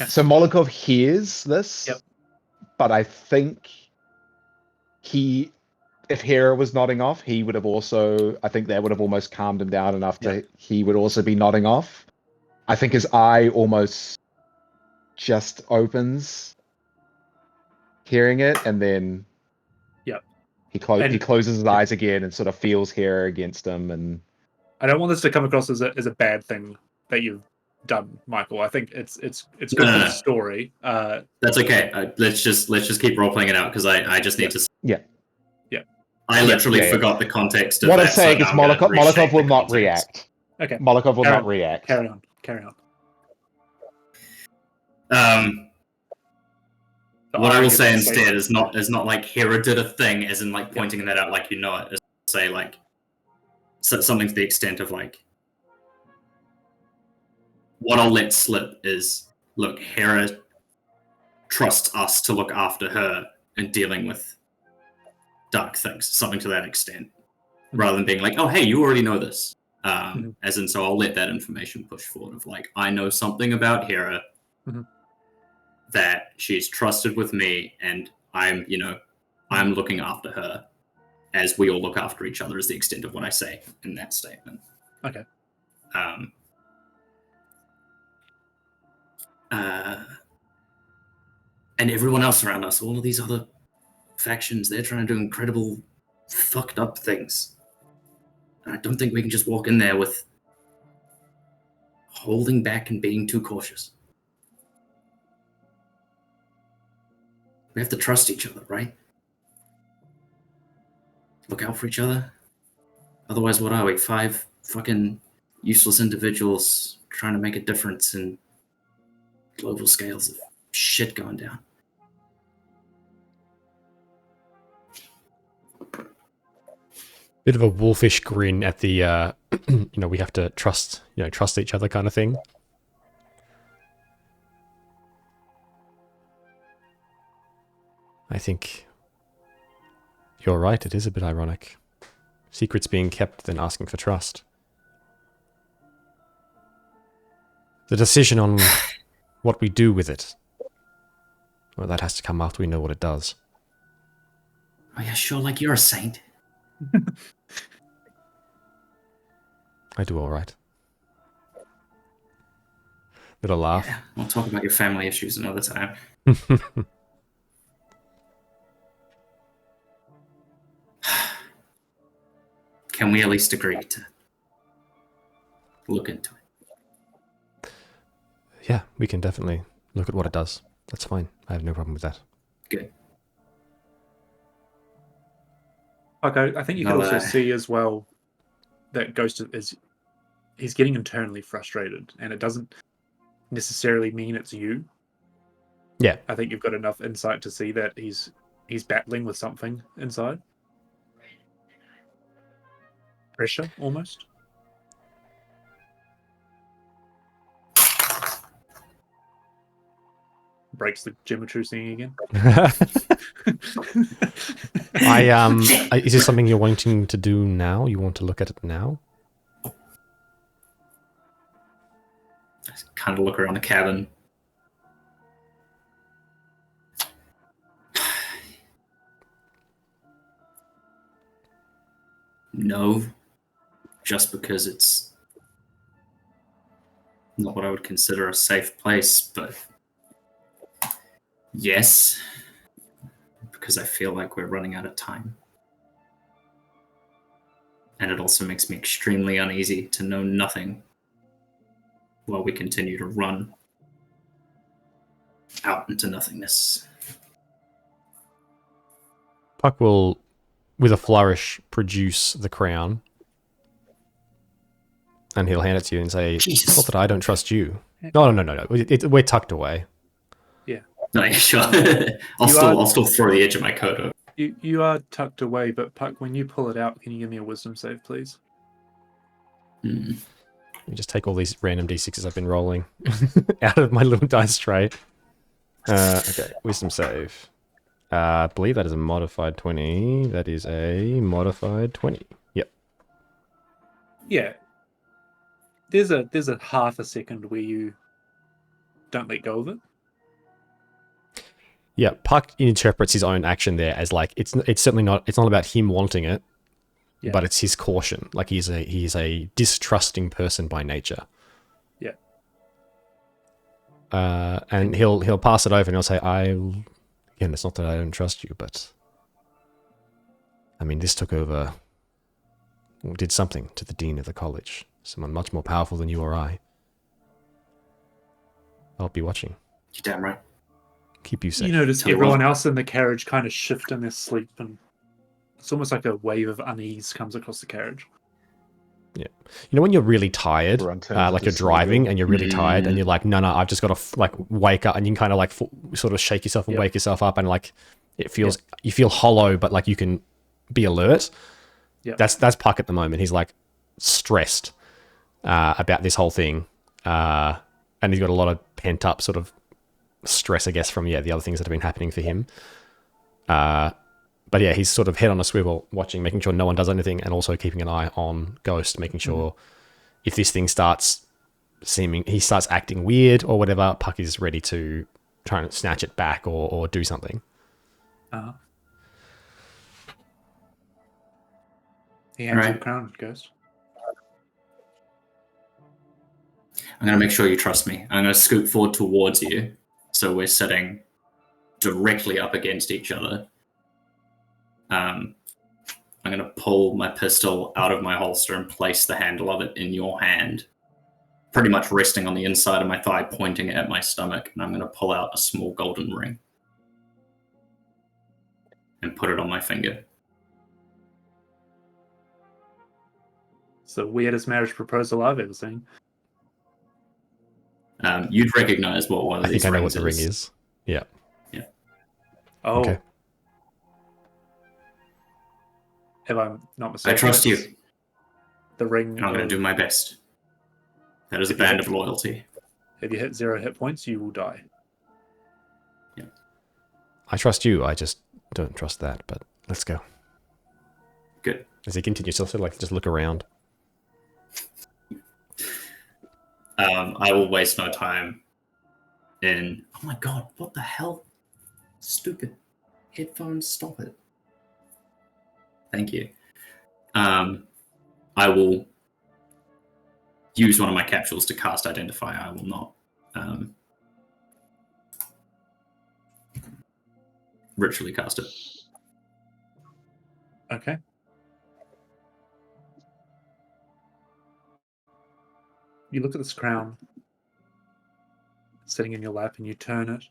So Molokov hears this, Yep. but I think if Hera was nodding off, he would have also, I think that would have almost calmed him down enough to, he would also be nodding off. I think his eye almost just opens, hearing it, and then Yep. he And- closes his eyes again and sort of feels Hera against him, and I don't want this to come across as a bad thing that you've done, Michael. I think it's good No, for no, the no. story. That's okay. Let's just keep role playing it out because I just need to. Yeah. I literally yeah. forgot the context of What that. I'm saying so is now I'm gonna Molotov reshape will the not context. react. Okay. Molotov will Carry not on. react. Carry on. Carry on. The What I irony will of say that instead statement. is not like Hera did a thing, as in like pointing that out like you know it. Is say like something to the extent of like what I'll let slip is look, Hera trusts us to look after her in dealing with dark things, something to that extent, rather than being like, oh hey, you already know this. As in, so I'll let that information push forward of like I know something about Hera. That she's trusted with me, and I'm looking after her as we all look after each other is the extent of what I say in that statement. Okay. And everyone else around us, all of these other factions, they're trying to do incredible fucked up things. And I don't think we can just walk in there with holding back and being too cautious. We have to trust each other, right? Look out for each other. Otherwise, what are we? 5 fucking useless individuals trying to make a difference in global scales of shit going down. Bit of a wolfish grin at the, we have to trust each other kind of thing. I think you're right. It is a bit ironic. Secrets being kept, then asking for trust. The decision on what we do with it, well, that has to come after we know what it does. Oh yeah, sure, like you're a saint. I do all right. Little laugh. Yeah, we'll talk about your family issues another time. Can we at least agree to look into it? Yeah, we can definitely look at what it does. That's fine. I have no problem with that. Good. Okay, I think you can also see as well that Ghost is he's getting internally frustrated, and it doesn't necessarily mean it's you. Yeah. I think you've got enough insight to see that he's battling with something inside. Pressure, almost. Breaks the geometry scene again. Is this something you're wanting to do now? You want to look at it now? I kind of look around the cabin. No, just because it's not what I would consider a safe place, but yes, because I feel like we're running out of time. And it also makes me extremely uneasy to know nothing while we continue to run out into nothingness. Puck will, with a flourish, produce the crown. And he'll hand it to you and say, Jesus. It's not that I don't trust you. No. We're tucked away. Yeah. No, yeah, sure. I'll still throw the edge of my coat over. You are tucked away, but Puck, when you pull it out, can you give me a wisdom save, please? Let me just take all these random d6s I've been rolling out of my little dice tray. Okay, wisdom save. I believe that is a modified 20. That is a modified 20. Yep. Yeah. There's a half a second where you don't let go of it. Yeah, Puck interprets his own action there as like it's certainly not about him wanting it, but it's his caution. Like he's a distrusting person by nature. Yeah. And he'll pass it over and he'll say, again, it's not that I don't trust you, but I mean, this took over, or did something to the dean of the college, someone much more powerful than you or I. I'll be watching. You're damn right. Keep you safe. You notice Tell you everyone what. else in the carriage kind of shift in their sleep, and it's almost like a wave of unease comes across the carriage. You know when you're really tired, Everyone turns like into you're driving Smeagol. and you're really tired, and you're like, no, I've just got to like wake up, and you can kind of like sort of shake yourself and Yep. wake yourself up, and like it feels you feel hollow, but like you can be alert. Yep. That's Puck at the moment. He's like stressed about this whole thing, and he's got a lot of pent up sort of stress, I guess, from the other things that have been happening for him. But yeah, he's sort of head on a swivel, watching, making sure no one does anything, and also keeping an eye on Ghost, making sure if this thing starts acting weird or whatever, Puck is ready to try and snatch it back or do something. He hands you Right. the crown, Ghost. I'm going to make sure you trust me. I'm going to scoot forward towards you, so we're sitting directly up against each other. I'm going to pull my pistol out of my holster and place the handle of it in your hand, pretty much resting on the inside of my thigh, pointing at my stomach, and I'm going to pull out a small golden ring and put it on my finger. It's the weirdest marriage proposal I've ever seen. You'd recognize what one of I these think I know rings what the ring is. Yeah. Oh, Okay. if I'm not mistaken, I trust it's you, the ring. and I'm going to do my best. That is a If you band hit- of loyalty. If you hit 0 hit points, you will die. I trust you. I just don't trust that. But let's go. Good. As he continues, he'll sort of like just look around. I will waste no time in... Oh my god, what the hell? Stupid headphones, stop it. Thank you. I will use one of my capsules to cast Identify. I will not ritually cast it. Okay. You look at this crown sitting in your lap, and you turn it,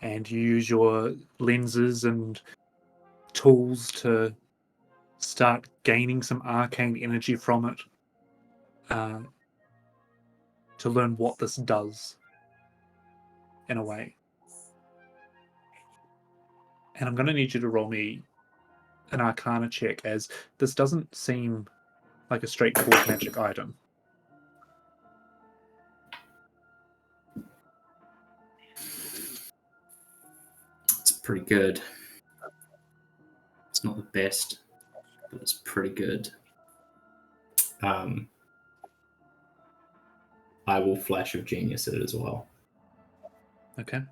and you use your lenses and tools to start gaining some arcane energy from it, to learn what this does, in a way. And I'm going to need you to roll me an Arcana check, as this doesn't seem like a straightforward magic item. It's pretty good. It's not the best, but it's pretty good. I will Flash of Genius it as well. Okay.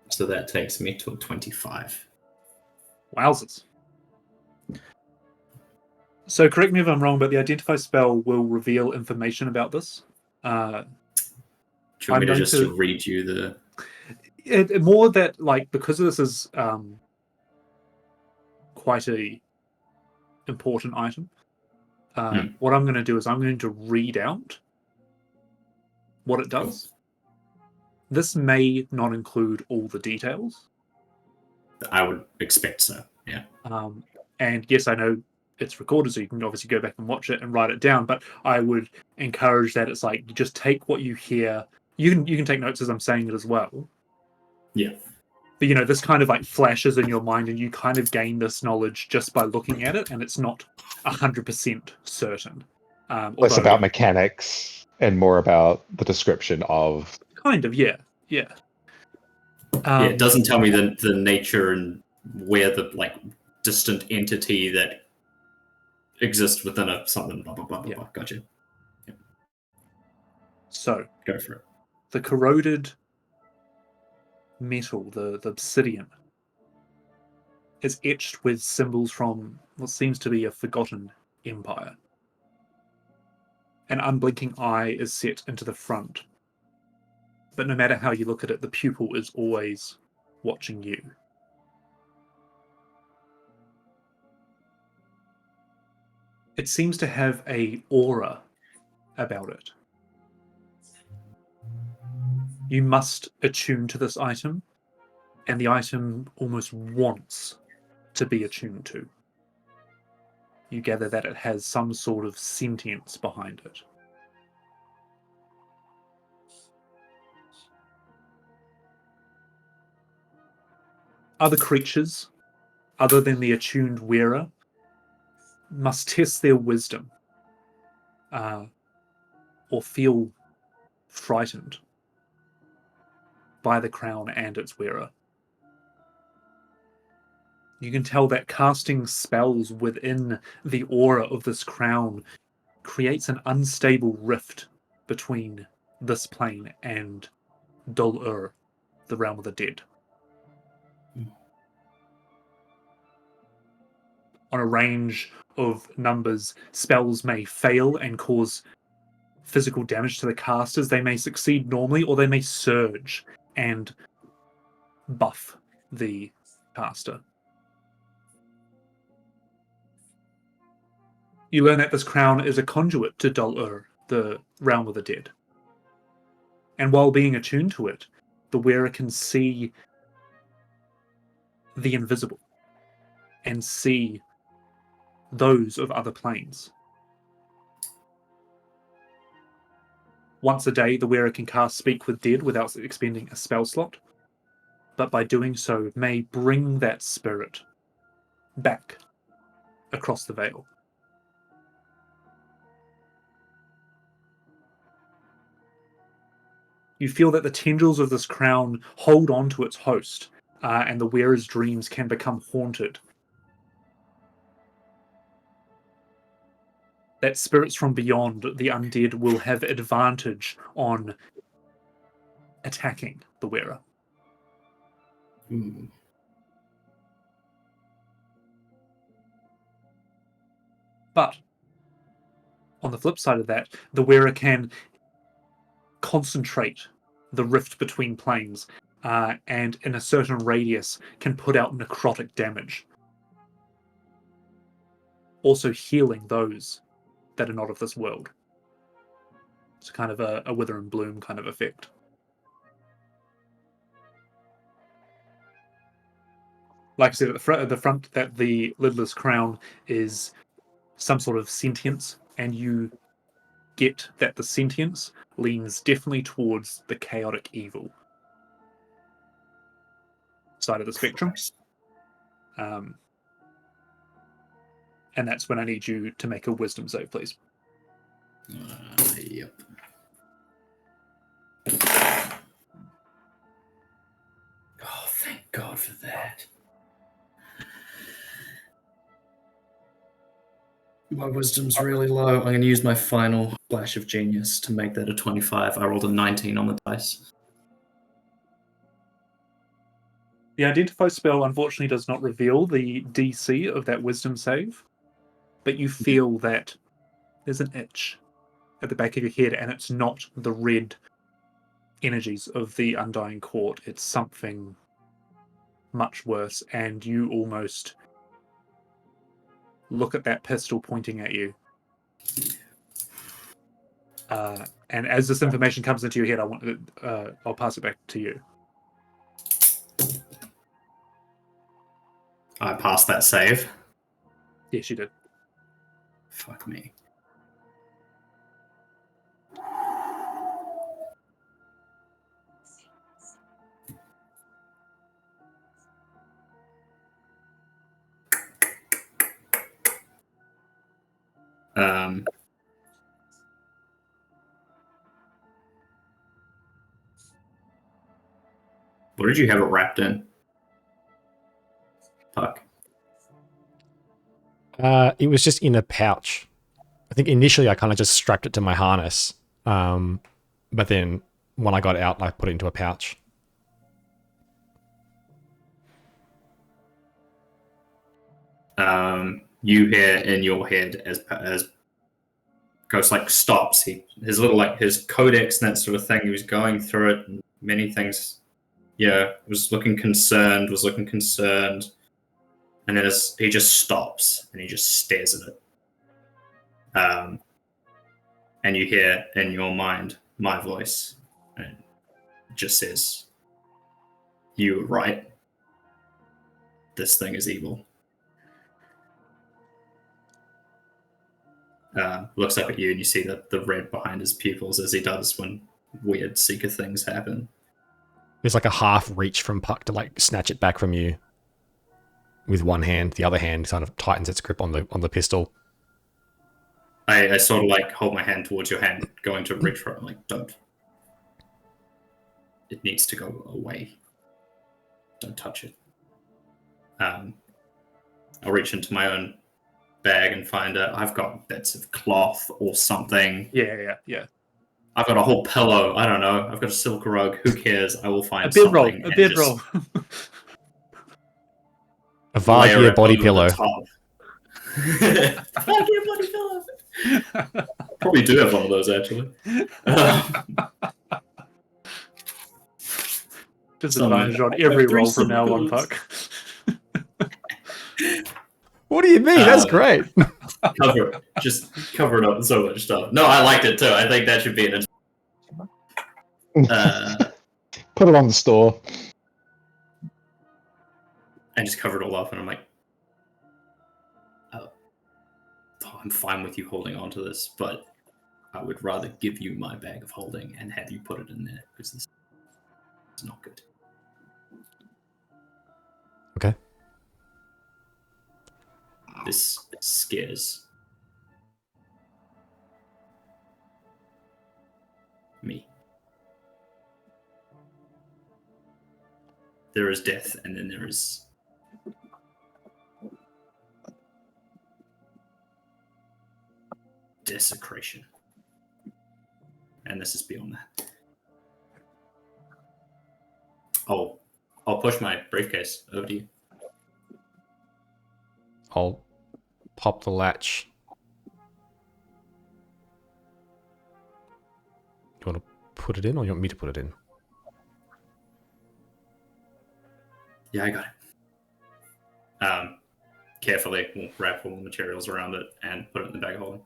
So that takes me to 25. Wowzers. So correct me if I'm wrong, but the Identify spell will reveal information about this. Do you want I'm me to going just to- read you the... More that, like, because this is quite a important item, what I'm going to do is I'm going to read out what it does. This may not include all the details. I would expect so, yeah. And yes, I know it's recorded, so you can obviously go back and watch it and write it down, but I would encourage that it's like, you just take what you hear. You can take notes as I'm saying it as well. Yeah. But, you know, this kind of like flashes in your mind, and you kind of gain this knowledge just by looking at it, and it's not 100% certain. Less Although- about mechanics and more about the description of. Kind of, yeah. Yeah, it doesn't tell me the nature and where the like distant entity that exists within a something, blah, blah, blah, blah, blah. Gotcha. Yeah. So, Go for it. the corroded metal, the obsidian, is etched with symbols from what seems to be a forgotten empire. An unblinking eye is set into the front. But no matter how you look at it, the pupil is always watching you. It seems to have an aura about it. You must attune to this item, and the item almost wants to be attuned to. You gather that it has some sort of sentience behind it. Other creatures, other than the attuned wearer, must test their wisdom or feel frightened by the crown and its wearer. You can tell that casting spells within the aura of this crown creates an unstable rift between this plane and Dol-Ur, the realm of the dead. On a range of numbers, spells may fail and cause physical damage to the casters. They may succeed normally, or they may surge and buff the caster. You learn that this crown is a conduit to Dol-Ur, the realm of the dead. And while being attuned to it, the wearer can see the invisible and see those of other planes. Once a day, the wearer can cast Speak with Dead without expending a spell slot, but by doing so may bring that spirit back across the veil. You feel that the tendrils of this crown hold on to its host, and the wearer's dreams can become haunted. That spirits from beyond, the undead, will have advantage on attacking the wearer. But on the flip side of that, the wearer can concentrate the rift between planes, and in a certain radius can put out necrotic damage. Also healing those that are not of this world. It's kind of a wither and bloom kind of effect. Like I said, at the front, that the lidless crown is some sort of sentience, and you get that the sentience leans definitely towards the chaotic evil side of the spectrum. And that's when I need you to make a wisdom save, please. Yep. Oh, thank God for that. My wisdom's really low. I'm going to use my final flash of genius to make that a 25. I rolled a 19 on the dice. The Identify spell, unfortunately, does not reveal the DC of that wisdom save, but you feel that there's an itch at the back of your head, and it's not the red energies of the Undying Court. It's something much worse, and you almost look at that pistol pointing at you. And as this information comes into your head, I'll pass it back to you. I passed that save. Yes, you did. Fuck me. What did you have it wrapped in? Fuck. It was just in a pouch. I think initially I kind of just strapped it to my harness. But then when I got out, I put it into a pouch. You hear in your head as Ghost like stops. His little his codex and that sort of thing. He was going through it, and many things. Yeah, was looking concerned. And then he just stops and he just stares at it. And you hear in your mind my voice. And just says, "You were right. This thing is evil." Looks up at you, and you see the red behind his pupils as he does when weird Seeker things happen. There's like a half reach from Puck to like snatch it back from you with one hand. The other hand kind of tightens its grip on the pistol. I sort of like hold my hand towards your hand, going to reach for it. I'm like, don't. It needs to go away. Don't touch it. I'll reach into my own bag and find I've got bits of cloth or something. Yeah. I've got a whole pillow. I don't know. I've got a silk rug. Who cares? I will find A bedroll. something. A bedroll. A Vargia body pillow. Vargia body pillow. Probably do have one of those actually. Disadvantage on every roll from now on, Puck. What do you mean? That's great. Just cover it up with so much stuff. No, I liked it too. I think that should be an. Put it on the store. I just covered it all up, and I'm like, oh, I'm fine with you holding on to this, but I would rather give you my bag of holding and have you put it in there because this is not good. Okay. This scares me. There is death, and then there is desecration. And this is beyond that. I'll push my briefcase over to you. I'll pop the latch. You want to put it in, or you want me to put it in? Yeah, I got it. Carefully, we'll wrap all the materials around it and put it in the bag of holding.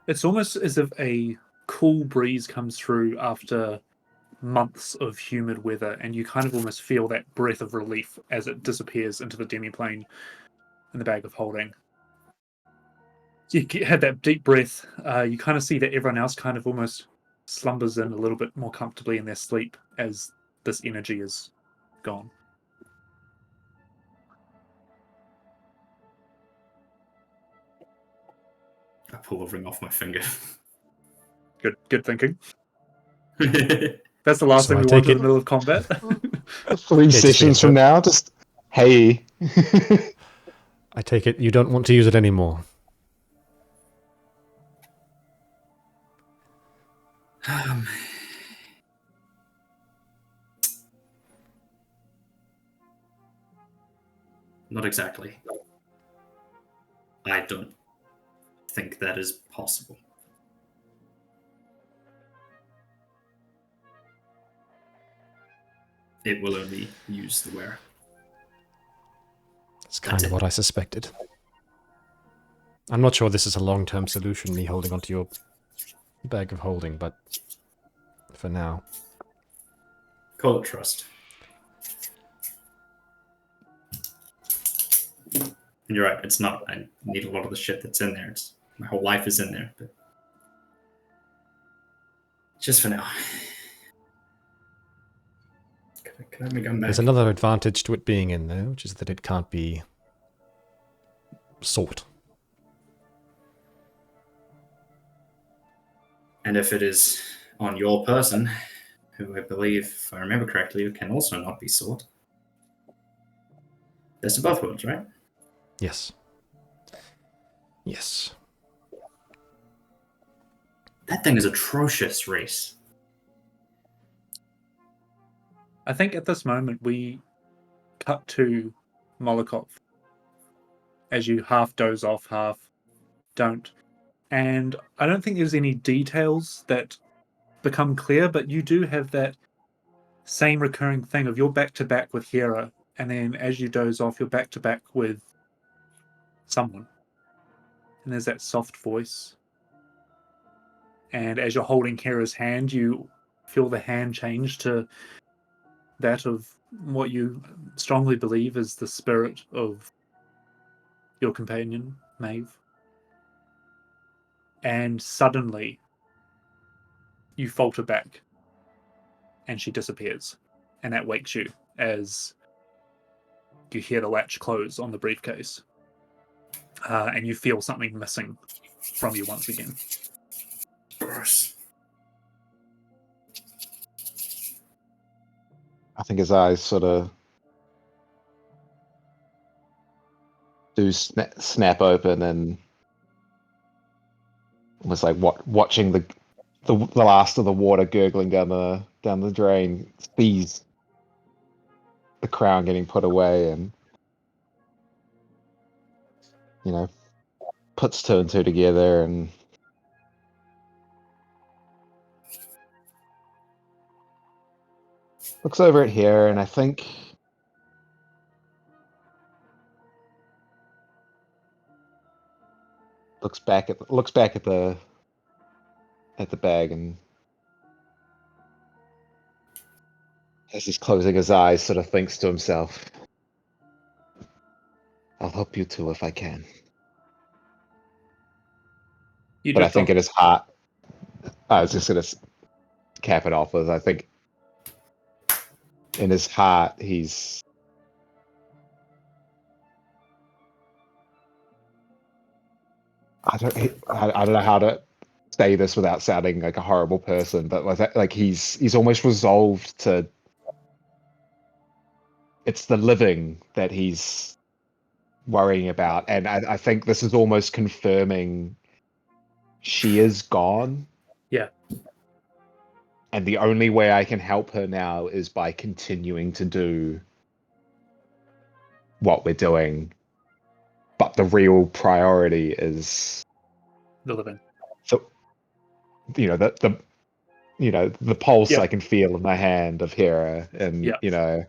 It's almost as if a cool breeze comes through after months of humid weather, and you kind of almost feel that breath of relief as it disappears into the demiplane in the bag of holding. You had that deep breath. You kind of see that everyone else kind of almost slumbers in a little bit more comfortably in their sleep as this energy is gone. I pull the ring off my finger. Good thinking. That's the last So thing I we take want in it- the middle of combat. 3 just sessions be a from now, just hey. I take it you don't want to use it anymore. Not exactly. I don't think that is possible. It will only use the wearer. That's kind of what I suspected. I'm not sure this is a long-term solution, me holding onto your bag of holding, but for now. Call it trust. And you're right, it's not. I need a lot of the shit that's in there. My whole life is in there, but just for now. Can I have my gun back? There's another advantage to it being in there, which is that it can't be sought. And if it is on your person, who I believe, if I remember correctly, can also not be sought. Best of both worlds, right? Yes. Yes. That thing is atrocious, Reese. I think at this moment we cut to Molokov as you half doze off, half don't. And I don't think there's any details that become clear, but you do have that same recurring thing of you're back to back with Hera, and then as you doze off, you're back to back with someone. And there's that soft voice. And as you're holding Kira's hand, you feel the hand change to that of what you strongly believe is the spirit of your companion, Maeve. And suddenly, you falter back, and she disappears. And that wakes you as you hear the latch close on the briefcase. And you feel something missing from you once again. Gross. I think his eyes sort of do snap open, and was like watching the last of the water gurgling down the drain, sees the crown getting put away, and puts two and two together, and looks over at here, and I think looks back at the bag, and as he's closing his eyes, sort of thinks to himself, "I'll help you too if I can." But I think in his heart, I was just gonna cap it off as I think in his heart he's I don't know how to say this without sounding like a horrible person, but like he's almost resolved to. It's the living that he's worrying about, and I think this is almost confirming she is gone. Yeah. And the only way I can help her now is by continuing to do what we're doing. But the real priority is the living. So, the pulse Yep. I can feel in my hand of Hera, and Yep.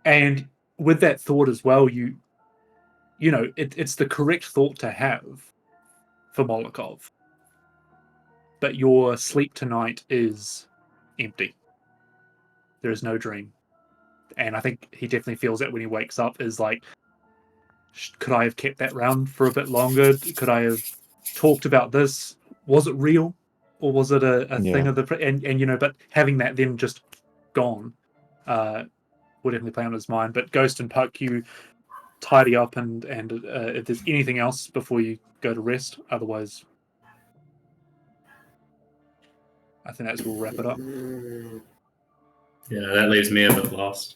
And with that thought as well, it's the correct thought to have for Molokov. But your sleep tonight is empty. There is no dream. And I think he definitely feels that when he wakes up is like, could I have kept that round for a bit longer? Could I have talked about this? Was it real? Or was it a thing of the... And but having that then just gone would definitely play on his mind. But Ghost and Puck, you tidy up and if there's anything else before you go to rest, otherwise I think that's we'll wrap it up. Yeah, that leaves me a bit lost.